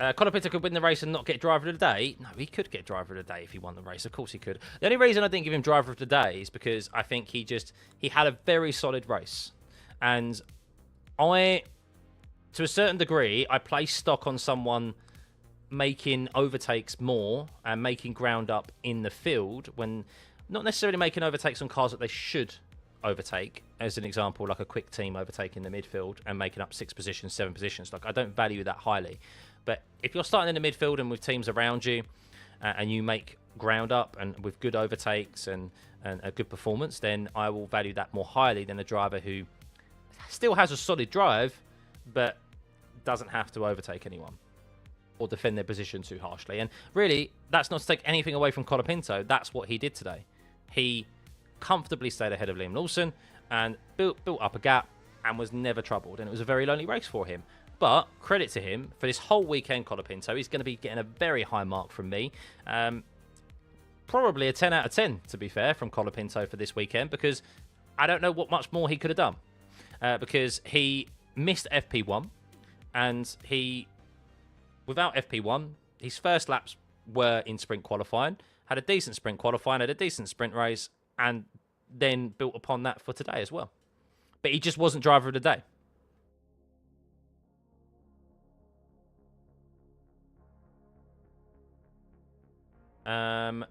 Speaker 1: Cockpit could win the race and not get driver of the day. No, he could get driver of the day if he won the race. Of course he could. The only reason I didn't give him driver of the day is because I think he had a very solid race. And to a certain degree, I place stock on someone making overtakes more and making ground up in the field when not necessarily making overtakes on cars that they should overtake. As an example, like a quick team overtaking the midfield and making up 6 positions, 7 positions. Like, I don't value that highly. But if you're starting in the midfield and with teams around you and you make ground up and with good overtakes and a good performance, then I will value that more highly than a driver who still has a solid drive but doesn't have to overtake anyone or defend their position too harshly. And really, that's not to take anything away from Colapinto. That's what he did today. He comfortably stayed ahead of Liam Lawson and built up a gap and was never troubled. And it was a very lonely race for him. But credit to him for this whole weekend, Colapinto. He's going to be getting a very high mark from me. Probably a 10 out of 10, to be fair, from Colapinto for this weekend, because I don't know what much more he could have done. Because he missed FP1, and without FP1, his first laps were in sprint qualifying, had a decent sprint qualifying, had a decent sprint race, and then built upon that for today as well. But he just wasn't driver of the day.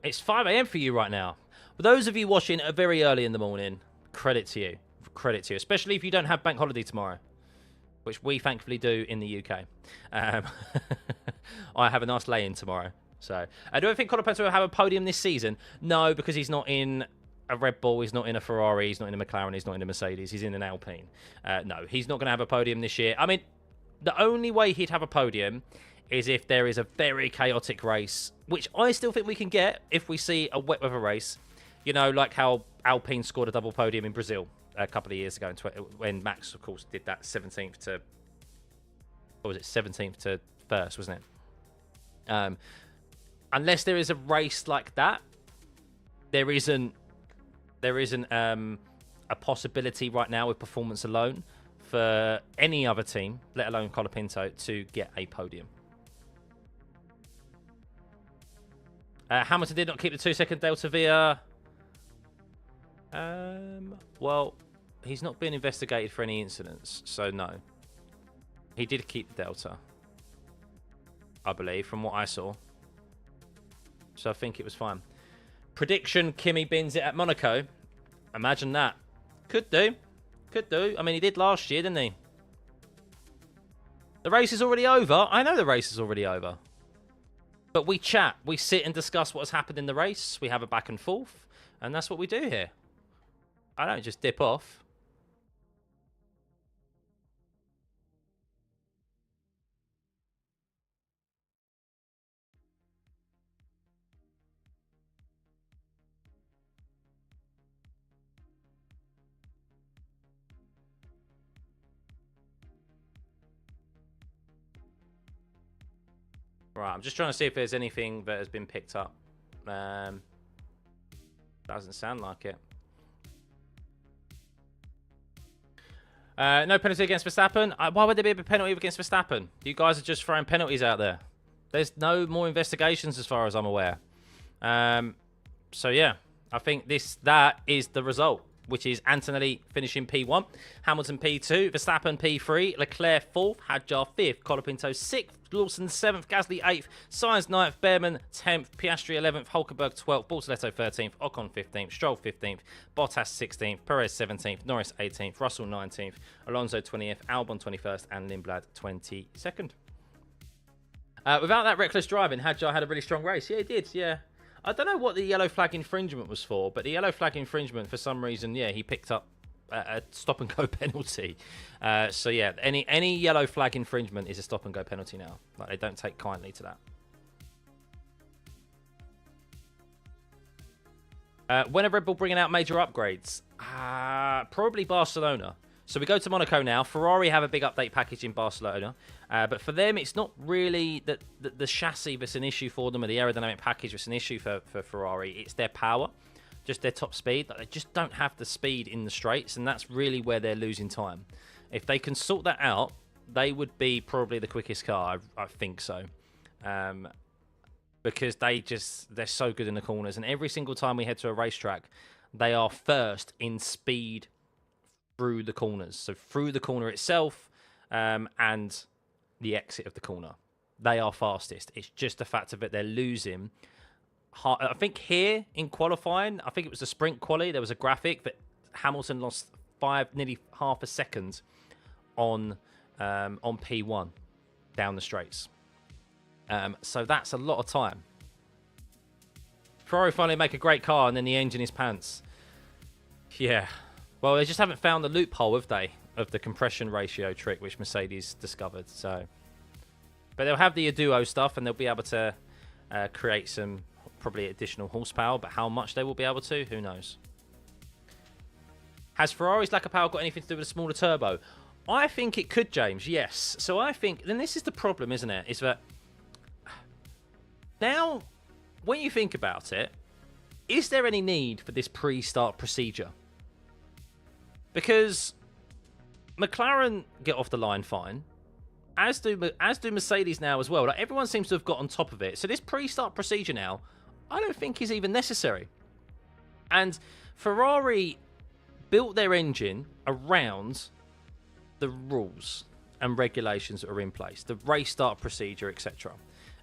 Speaker 1: It's 5 a.m. for you right now. For those of you watching very early in the morning, credit to you. Credit to you, especially if you don't have bank holiday tomorrow, which we thankfully do in the UK. I have a nice lay-in tomorrow. So, do I think Colapinto will have a podium this season? No, because he's not in a Red Bull, he's not in a Ferrari, he's not in a McLaren, he's not in a Mercedes, he's in an Alpine. No, he's not going to have a podium this year. I mean, the only way he'd have a podium is if there is a very chaotic race, which I still think we can get if we see a wet weather race. You know, like how Alpine scored a double podium in Brazil a couple of years ago, when Max, of course, did that 17th to... What was it? 17th to 1st, wasn't it? Unless there is a race like that, there isn't a possibility right now with performance alone for any other team, let alone Colapinto, to get a podium. Hamilton did not keep the 2-second delta via... well, he's not been investigated for any incidents, so no. He did keep the delta, I believe, from what I saw. So I think it was fine. Prediction, Kimi bins it at Monaco. Imagine that. Could do. Could do. I mean, he did last year, didn't he? The race is already over. I know the race is already over. But we chat. We sit and discuss what has happened in the race. We have a back and forth. And that's what we do here. I don't just dip off. Right, I'm just trying to see if there's anything that has been picked up. Doesn't sound like it. No penalty against Verstappen. Why would there be a penalty against Verstappen? You guys are just throwing penalties out there. There's no more investigations as far as I'm aware. So yeah, I think that is the result. which is Antonelli finishing P1, Hamilton P2, Verstappen P3, Leclerc 4th, Hadjar 5th, Colapinto 6th, Lawson 7th, Gasly 8th, Sainz 9th, Behrman 10th, Piastri 11th, Hulkenberg 12th, Bortoletto 13th, Ocon 15th, Stroll 15th, Bottas 16th, Perez 17th, Norris 18th, Russell 19th, Alonso 20th, Albon 21st, and Lindblad 22nd. Without that reckless driving, Hadjar had a really strong race. Yeah, he did, yeah. I don't know what the yellow flag infringement was for, but the yellow flag infringement, for some reason, yeah, he picked up a stop-and-go penalty. So, yeah, any yellow flag infringement is a stop-and-go penalty now. Like, they don't take kindly to that. When are Red Bull bringing out major upgrades? Probably Barcelona. So we go to Monaco now. Ferrari have a big update package in Barcelona. But for them, it's not really the chassis that's an issue for them or the aerodynamic package that's an issue for Ferrari. It's their power, just their top speed. Like, they just don't have the speed in the straights, and that's really where they're losing time. If they can sort that out, they would be probably the quickest car. I think so. Because they're so good in the corners. And every single time we head to a racetrack, they are first in speed through the corners. So through the corner itself and the exit of the corner. They are fastest. It's just the fact of it they're losing. I think here in qualifying, I think it was the sprint quali, there was a graphic that Hamilton lost nearly half a second on P1 down the straights. So that's a lot of time. Ferrari finally make a great car and then the engine is pants. Yeah. Well, they just haven't found the loophole, have they, of the compression ratio trick which Mercedes discovered. So, but they'll have the Aduo stuff and they'll be able to create some probably additional horsepower. But how much they will be able to, who knows? Has Ferrari's lack of power got anything to do with a smaller turbo? I think it could, James. Yes. So I think, and this is the problem, isn't it? Is that now, when you think about it, is there any need for this pre-start procedure? Because McLaren get off the line fine, as do Mercedes now as well. Like, everyone seems to have got on top of it. So this pre-start procedure now, I don't think is even necessary. And Ferrari built their engine around the rules and regulations that are in place, the race start procedure, etc.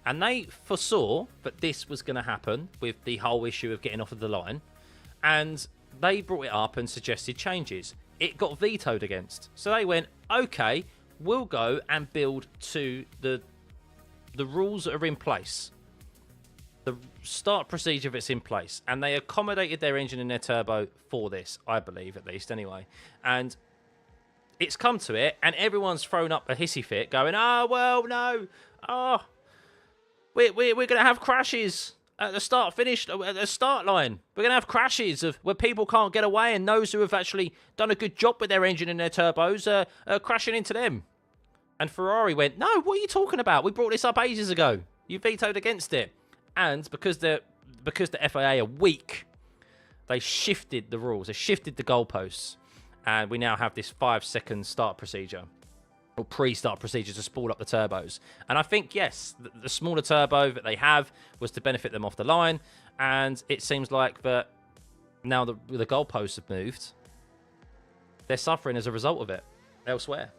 Speaker 1: And they foresaw that this was going to happen with the whole issue of getting off of the line. And they brought it up and suggested changes. It got vetoed against. So they went, okay, we'll go and build to the rules that are in place. The start procedure that's in place. And they accommodated their engine and their turbo for this, I believe, at least, anyway. And it's come to it, and everyone's thrown up a hissy fit, going, oh, well, no. Oh, we're going to have crashes at the start line. We're going to have crashes of where people can't get away, and those who have actually done a good job with their engine and their turbos are crashing into them. And Ferrari went, no, what are you talking about? We brought this up ages ago. You vetoed against it. And because the FIA are weak, they shifted the rules. They shifted the goalposts. And we now have this 5-second start procedure, or pre-start procedure, to spool up the turbos. And I think, yes, the smaller turbo that they have was to benefit them off the line. And it seems like that now the goalposts have moved. They're suffering as a result of it elsewhere.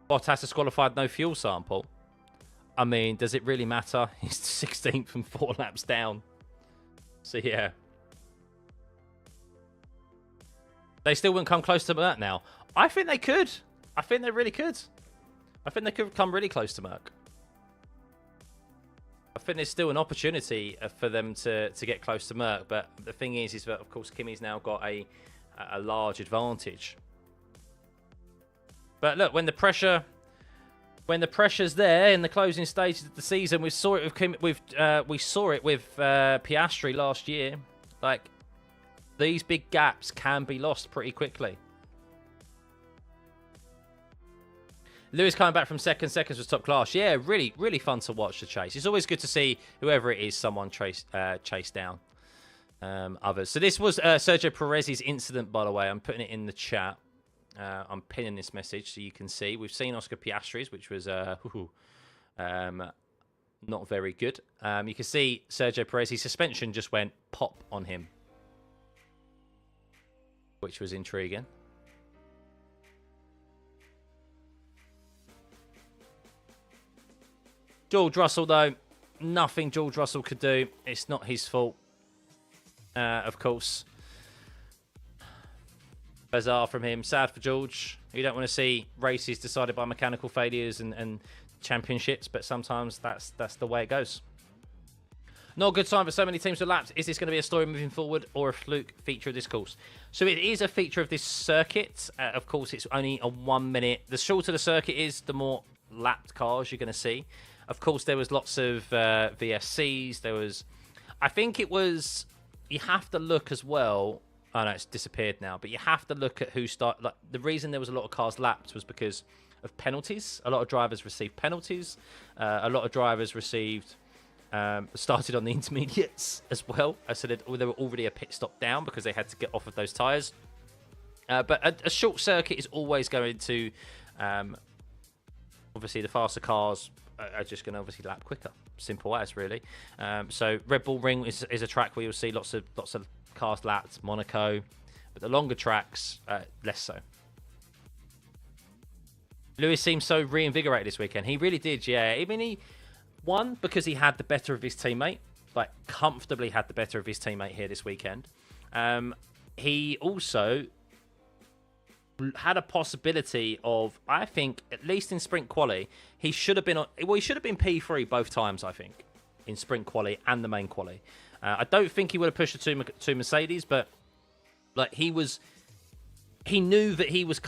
Speaker 1: Bottas has qualified no fuel sample. I mean, does it really matter? He's 16th and 4 laps down. So, yeah. They still wouldn't come close to Merc now. I think they could. I think they really could. I think they could come really close to Merc. I think there's still an opportunity for them to get close to Merc. But the thing is that, of course, Kimi's now got a large advantage. But look, when the pressure's there in the closing stages of the season, we saw it with Piastri last year. Like, these big gaps can be lost pretty quickly. Lewis coming back from seconds was top class. Yeah, really, really fun to watch the chase. It's always good to see whoever it is, someone chase down others. So this was Sergio Perez's incident, by the way. I'm putting it in the chat. I'm pinning this message so you can see. We've seen Oscar Piastri's, which was not very good. You can see Sergio Perez, his suspension just went pop on him, which was intriguing. George Russell, though, nothing George Russell could do. It's not his fault, of course. Bizarre from him. Sad for George. You don't want to see races decided by mechanical failures and championships, but sometimes that's the way it goes. Not a good sign for so many teams to lapse. Is this going to be a story moving forward or a fluke feature of this course? So it is a feature of this circuit. Of course, it's only a 1 minute. The shorter the circuit is, the more lapped cars you're going to see. Of course, there was lots of VSCs. There was, I think it was, you have to look as well. Oh no, it's disappeared now. But you have to look at who started. Like, the reason there was a lot of cars lapped was because of penalties. A lot of drivers received penalties. A lot of drivers received started on the intermediates as well. So they were already a pit stop down because they had to get off of those tyres. But a short circuit is always going to, obviously the faster cars are just going to obviously lap quicker. Simple as, really. So Red Bull Ring is a track where you'll see lots of cars lapped. Monaco, but the longer tracks, less so. Lewis seems so reinvigorated this weekend. He really did, yeah. I mean, he won because he had the better of his teammate, like comfortably had the better of his teammate here this weekend. He also had a possibility of, I think, at least in sprint quali, he should have been on. Well, he should have been P3 both times, I think, in sprint quali and the main quali. I don't think he would have pushed the two Mercedes, but like he knew that he was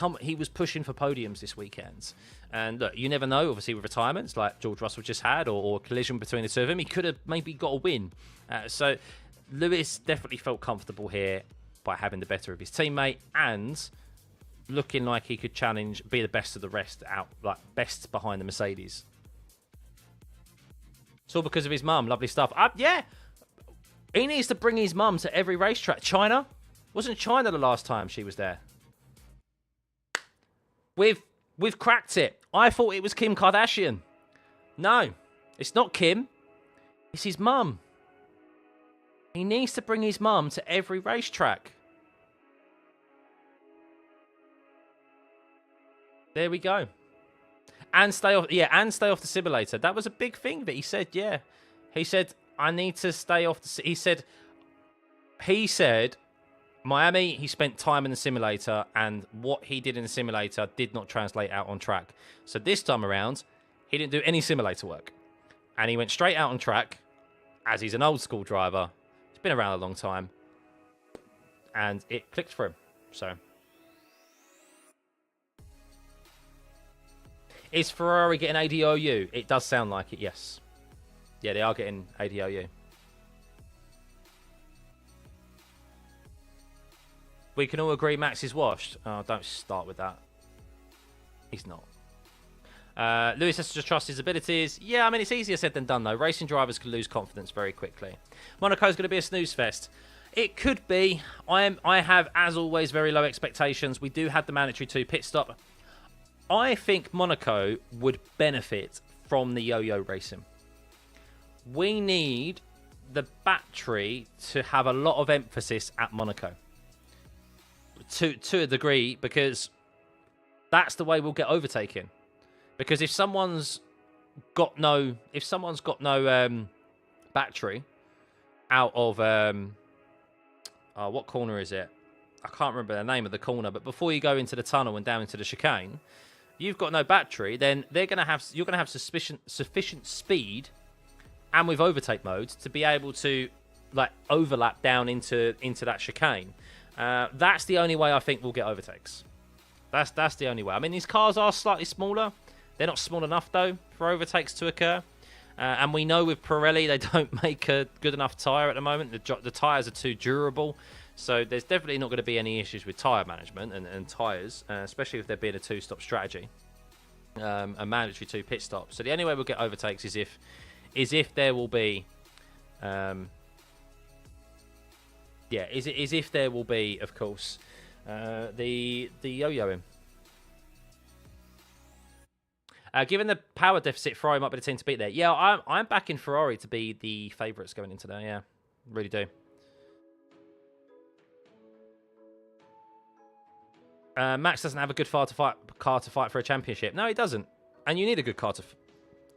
Speaker 1: pushing for podiums this weekend. And look, you never know, obviously, with retirements like George Russell just had, or a collision between the two of them, he could have maybe got a win. So Lewis definitely felt comfortable here by having the better of his teammate and looking like he could challenge, be the best of the rest out, like best behind the Mercedes. It's all because of his mum. Lovely stuff. Yeah, he needs to bring his mum to every racetrack. China? Wasn't China the last time she was there? We've cracked it. I thought it was Kim Kardashian. No, it's not Kim. It's his mum. He needs to bring his mum to every racetrack. There we go. And stay off the simulator. That was a big thing that he said, yeah. He said, I need to stay off the... He said, Miami, he spent time in the simulator, and what he did in the simulator did not translate out on track. So this time around, he didn't do any simulator work. And he went straight out on track, as he's an old school driver. He's been around a long time. And it clicked for him. So... Is Ferrari getting ADOU? It does sound like it, yes. Yeah, they are getting ADOU. We can all agree Max is washed. Oh, don't start with that. He's not. Lewis has to just trust his abilities. Yeah, I mean, it's easier said than done, though. Racing drivers can lose confidence very quickly. Monaco's going to be a snooze fest. It could be. I have, as always, very low expectations. We do have the mandatory 2 pit stop. I think Monaco would benefit from the yo-yo racing. We need the battery to have a lot of emphasis at Monaco. To a degree, because that's the way we'll get overtaken. Because if someone's got no battery out of what corner is it? I can't remember the name of the corner, but before you go into the tunnel and down into the chicane, you've got no battery, then you're going to have sufficient speed, and with overtake modes to be able to like overlap down into that chicane. That's the only way I think we'll get overtakes. That's the only way. I mean, these cars are slightly smaller. They're not small enough though for overtakes to occur. And we know with Pirelli they don't make a good enough tyre at the moment. The tyres are too durable. So there's definitely not going to be any issues with tyre management and tyres, especially if there being a 2-stop strategy, a mandatory 2 pit stop. So the only way we'll get overtakes is if there will be, if there will be, of course, the yo-yoing. Given the power deficit, Ferrari might be the team to beat there. Yeah, I'm backing Ferrari to be the favourites going into there. Yeah, really do. Max doesn't have a good car to fight for a championship. No, he doesn't. And you need a good car to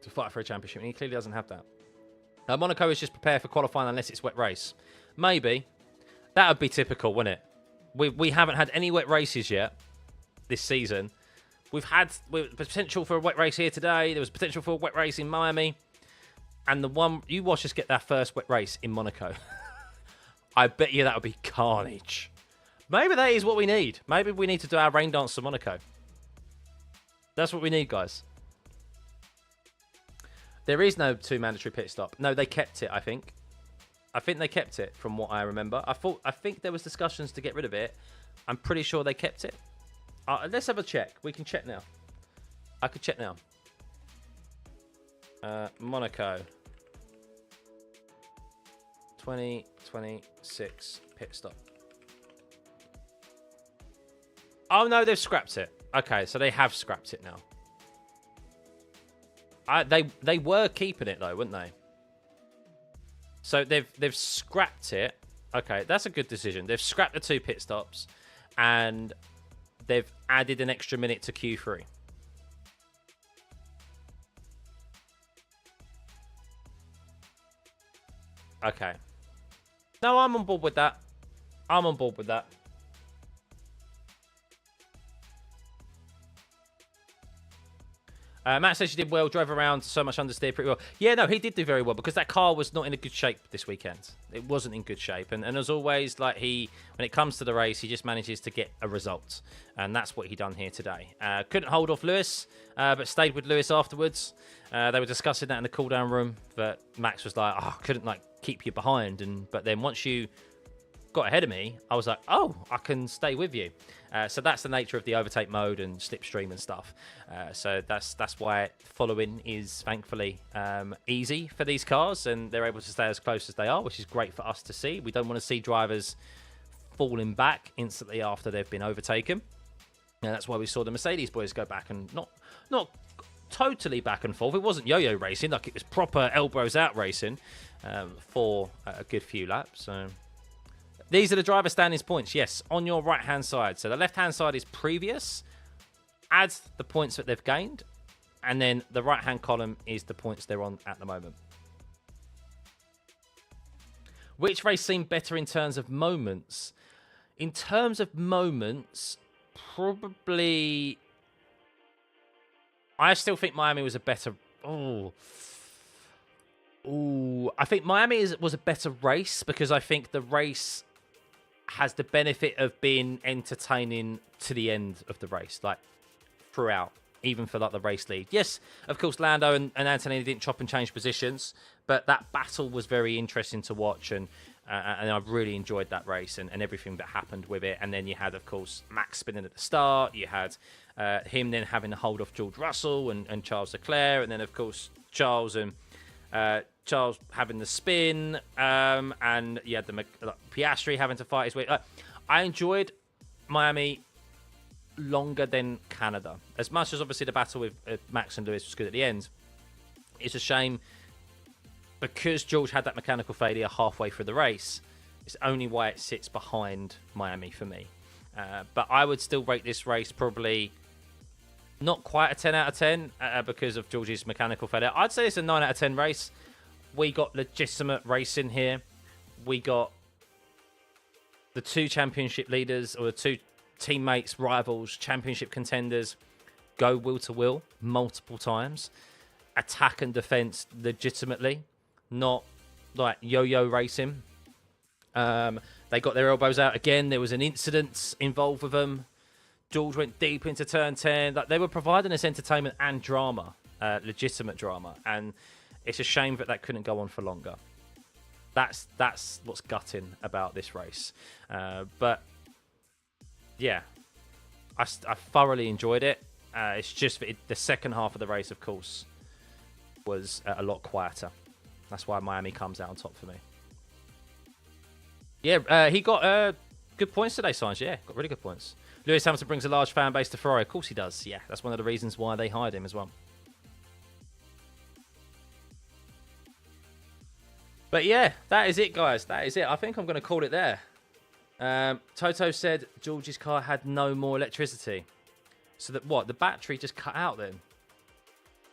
Speaker 1: fight for a championship, and he clearly doesn't have that. Monaco is just prepared for qualifying unless it's wet race. Maybe. That would be typical, wouldn't it? We haven't had any wet races yet this season. We've had potential for a wet race here today. There was potential for a wet race in Miami. And the one... You watch us get that first wet race in Monaco. I bet you that would be carnage. Maybe that is what we need. Maybe we need to do our rain dance to Monaco. That's what we need, guys. There is no 2 mandatory pit stop. No, they kept it, I think. I think they kept it, from what I remember. I think there was discussions to get rid of it. I'm pretty sure they kept it. Let's have a check. We can check now. I could check now. Monaco. 2026 pit stop. Oh, no, they've scrapped it. Okay, so they have scrapped it now. They were keeping it, though, weren't they? So they've scrapped it. Okay, that's a good decision. They've scrapped the 2 pit stops, and they've added an extra minute to Q3. Okay. No, I'm on board with that. I'm on board with that. Matt says you did well, drove around so much understeer pretty well. Yeah, no, he did do very well because that car was not in a good shape this weekend. It wasn't in good shape. And as always, like when it comes to the race, he just manages to get a result. And that's what he done here today. Couldn't hold off Lewis, but stayed with Lewis afterwards. They were discussing that in the cool-down room, but Max was like, oh, I couldn't keep you behind. But then once you got ahead of me, I was like, oh, I can stay with you. So that's the nature of the overtake mode and slipstream and stuff. So that's why following is thankfully easy for these cars, and they're able to stay as close as they are, which is great for us to see. We don't want to see drivers falling back instantly after they've been overtaken. And that's why we saw the Mercedes boys go back and not totally back and forth. It wasn't yo-yo racing, like it was proper elbows out racing for a good few laps. So these are the driver standings points, yes, on your right-hand side. So the left-hand side is previous, adds the points that they've gained, and then the right-hand column is the points they're on at the moment. Which race seemed better in terms of moments? In terms of moments, probably... I still think Miami was a better... I think Miami was a better race because I think the race has the benefit of being entertaining to the end of the race, like throughout, even for the race lead. Yes, of course, Lando and Antonini didn't chop and change positions, but that battle was very interesting to watch, and I really enjoyed that race and everything that happened with it. And then you had, of course, Max spinning at the start. You had him then having to hold off George Russell and Charles Leclerc, and then, of course, Charles having the spin, and you had the Piastri having to fight his way. I enjoyed Miami longer than Canada. As much as obviously the battle with Max and Lewis was good at the end, it's a shame because George had that mechanical failure halfway through the race. It's only why it sits behind Miami for me. But I would still rate this race probably not quite a 10 out of 10 because of George's mechanical failure. I'd say it's a 9 out of 10 race. We got legitimate racing here. We got the 2 championship leaders, or the 2 teammates, rivals, championship contenders, go wheel to wheel multiple times. Attack and defense legitimately, not like yo-yo racing. They got their elbows out again. There was an incident involved with them. George went deep into turn 10. Like, they were providing us entertainment and drama, legitimate drama, and it's a shame that couldn't go on for longer. That's what's gutting about this race. But yeah, I thoroughly enjoyed it. It's just that the second half of the race, of course, was a lot quieter. That's why Miami comes out on top for me. Yeah, he got good points today, Sainz. Yeah, got really good points. Lewis Hamilton brings a large fan base to Ferrari. Of course he does. Yeah, that's one of the reasons why they hired him as well. But yeah, that is it, guys. That is it. I think I'm going to call it there. Toto said George's car had no more electricity. So that what? The battery just cut out then?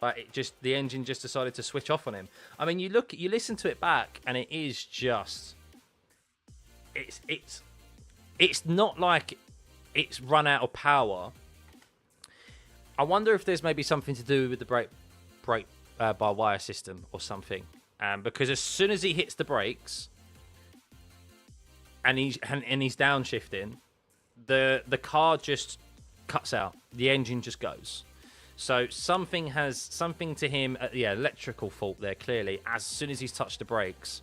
Speaker 1: Like the engine just decided to switch off on him. I mean, you listen to it back, and it is just, it's not like it's run out of power. I wonder if there's maybe something to do with the brake by wire system or something. Because as soon as he hits the brakes, and he's downshifting, the car just cuts out. The engine just goes. So something to him, electrical fault there, clearly, as soon as he's touched the brakes,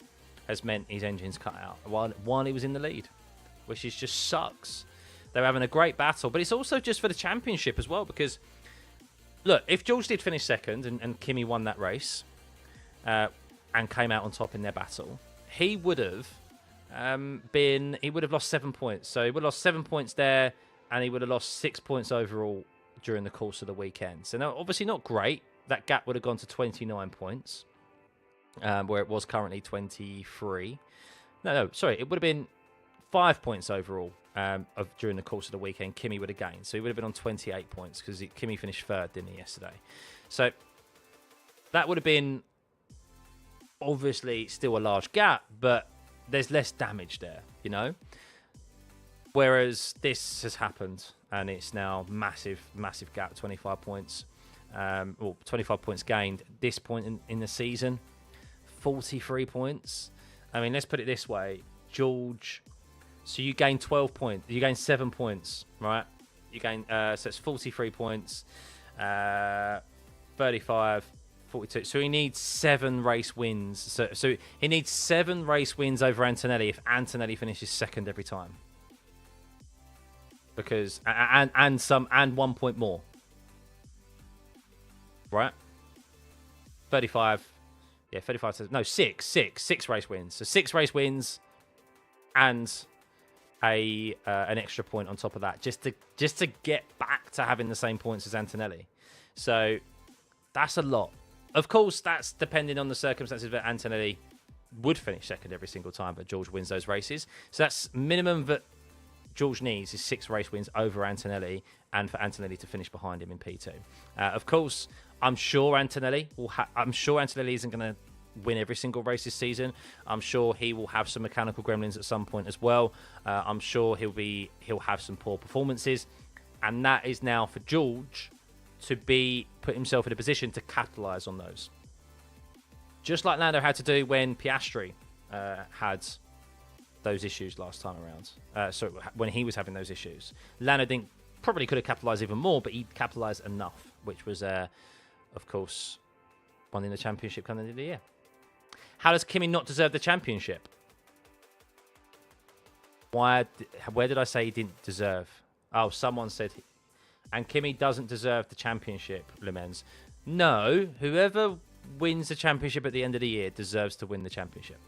Speaker 1: has meant his engine's cut out while he was in the lead, which is just sucks. They're having a great battle, but it's also just for the championship as well, because, look, if George did finish second and Kimi won that race and came out on top in their battle, he would have lost 7 points. So he would have lost 7 points there, and he would have lost 6 points overall during the course of the weekend. So now, obviously not great. That gap would have gone to 29 points, where it was currently 23. No, sorry. It would have been 5 points overall during the course of the weekend. Kimi would have gained. So he would have been on 28 points because Kimi finished third, didn't he, yesterday? So that would have been obviously still a large gap, but there's less damage there, you know? Whereas this has happened, and it's now massive gap, 25 points. 25 points gained. This point in the season, 43 points. I mean, let's put it this way. George, so you gain 12 points. You gain 7 points, right? You gain, so it's 43 points, 35, 42. So he needs 7 race wins. So he needs 7 race wins over Antonelli if Antonelli finishes second every time. Because and 1 point more, right? 35, yeah, 35. No, six race wins. So 6 race wins, and an extra point on top of that, just to get back to having the same points as Antonelli. So that's a lot. Of course, that's depending on the circumstances that Antonelli would finish second every single time, but George wins those races. So that's minimum that George needs is 6 race wins over Antonelli, and for Antonelli to finish behind him in P2. Of course, I'm sure Antonelli isn't going to win every single race this season. I'm sure he will have some mechanical gremlins at some point as well. I'm sure he'll have some poor performances, and that is now for George to put himself in a position to capitalise on those. Just like Lando had to do when Piastri had those issues last time around. So when he was having those issues, Lando probably could have capitalised even more, but he capitalised enough, which was, of course, winning the championship coming into the year. How does Kimi not deserve the championship? Where did I say he didn't deserve? Oh, someone said, and Kimi doesn't deserve the championship, Lemens. No, whoever wins the championship at the end of the year deserves to win the championship.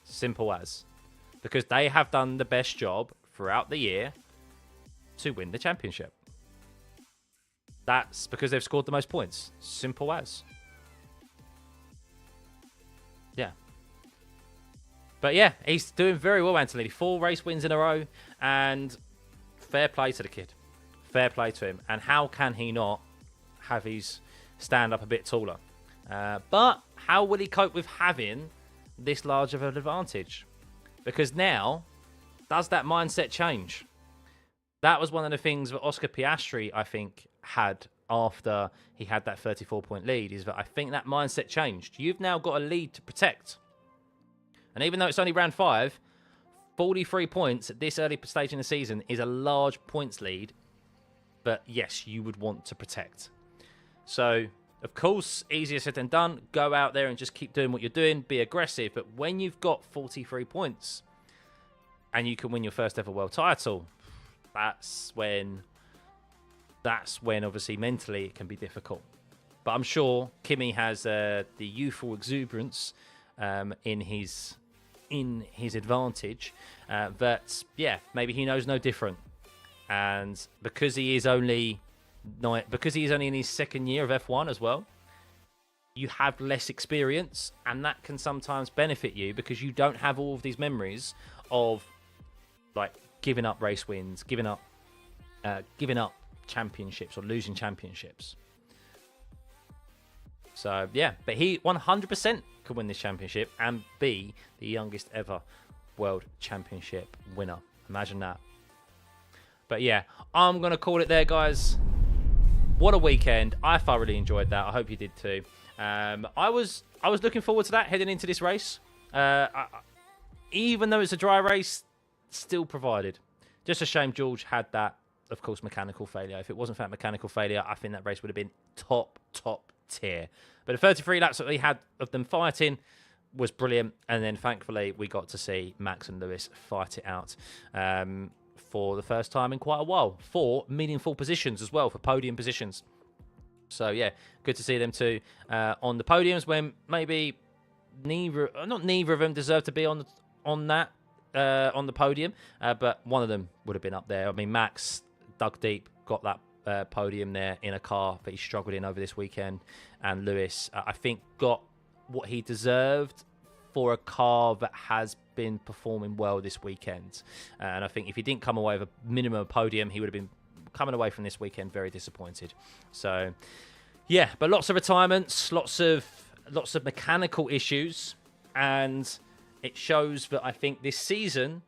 Speaker 1: Simple as. Because they have done the best job throughout the year to win the championship. That's because they've scored the most points. Simple as. Yeah. But yeah, he's doing very well, Antonelli. 4 race wins in a row, and fair play to the kid. Fair play to him. And how can he not have his stand up a bit taller? But how will he cope with having this large of an advantage? Because now, does that mindset change? That was one of the things that Oscar Piastri, I think, had after he had that 34-point lead, is that I think that mindset changed. You've now got a lead to protect. And even though it's only round 5, 43 points at this early stage in the season is a large points lead. But yes, you would want to protect. So, of course, easier said than done. Go out there and just keep doing what you're doing. Be aggressive. But when you've got 43 points and you can win your first ever world title, that's when obviously mentally it can be difficult. But I'm sure Kimi has the youthful exuberance in his advantage. But yeah, maybe he knows no different. And because he is only in his second year of F1 as well, you have less experience, and that can sometimes benefit you because you don't have all of these memories of like giving up race wins, giving up championships or losing championships. So yeah, but he 100% could win this championship and be the youngest ever world championship winner. Imagine that. But yeah, I'm going to call it there, guys. What a weekend. I thoroughly enjoyed that. I hope you did too. I was looking forward to that heading into this race. Even though it's a dry race, still provided. Just a shame George had that, of course, mechanical failure. If it wasn't for that mechanical failure, I think that race would have been top tier. But the 33 laps that we had of them fighting was brilliant. And then thankfully we got to see Max and Lewis fight it out for the first time in quite a while, for meaningful positions as well, for podium positions. So yeah, good to see them two on the podiums when maybe neither of them deserve to be on the podium, but one of them would have been up there. I mean, Max dug deep, got that podium there in a car that he struggled in over this weekend, and Lewis, I think, got what he deserved for a car that has been performing well this weekend. And I think if he didn't come away with a minimum podium, he would have been coming away from this weekend very disappointed. So yeah, but lots of retirements, lots of mechanical issues, and it shows that I think this season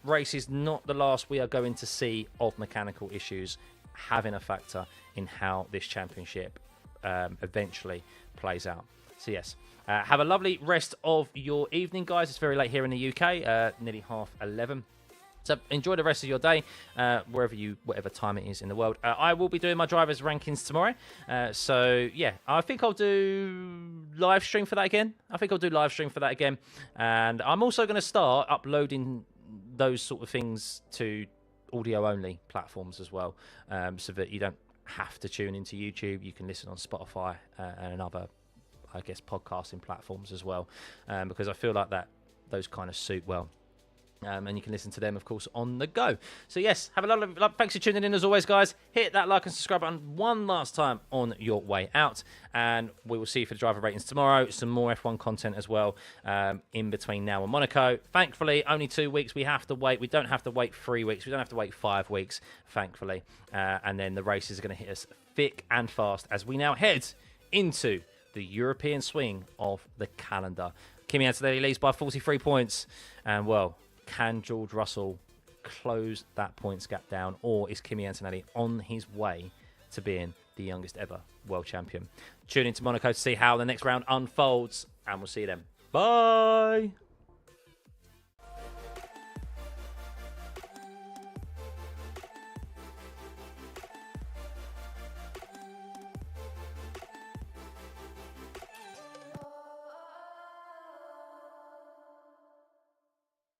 Speaker 1: race is not the last we are going to see of mechanical issues having a factor in how this championship eventually plays out. So yes, have a lovely rest of your evening, guys. It's very late here in the UK, nearly 11:30. So enjoy the rest of your day, whatever time it is in the world. I will be doing my drivers' rankings tomorrow. So yeah, I think I'll do live stream for that again. And I'm also going to start uploading those sort of things to audio-only platforms as well, so that you don't have to tune into YouTube. You can listen on Spotify and other, I guess, podcasting platforms as well, because I feel like those kind of suit well. And you can listen to them, of course, on the go. So yes, have a lovely. Thanks for tuning in as always, guys. Hit that like and subscribe button one last time on your way out, and we will see you for the driver ratings tomorrow. Some more F1 content as well in between now and Monaco. Thankfully, only 2 weeks. We have to wait. We don't have to wait 3 weeks. We don't have to wait 5 weeks. Thankfully, and then the races are going to hit us thick and fast as we now head into the European swing of the calendar. Kimi Antonelli leads by 43 points, and well, can George Russell close that points gap down, or is Kimi Antonelli on his way to being the youngest ever world champion? Tune into Monaco to see how the next round unfolds, and we'll see you then. Bye!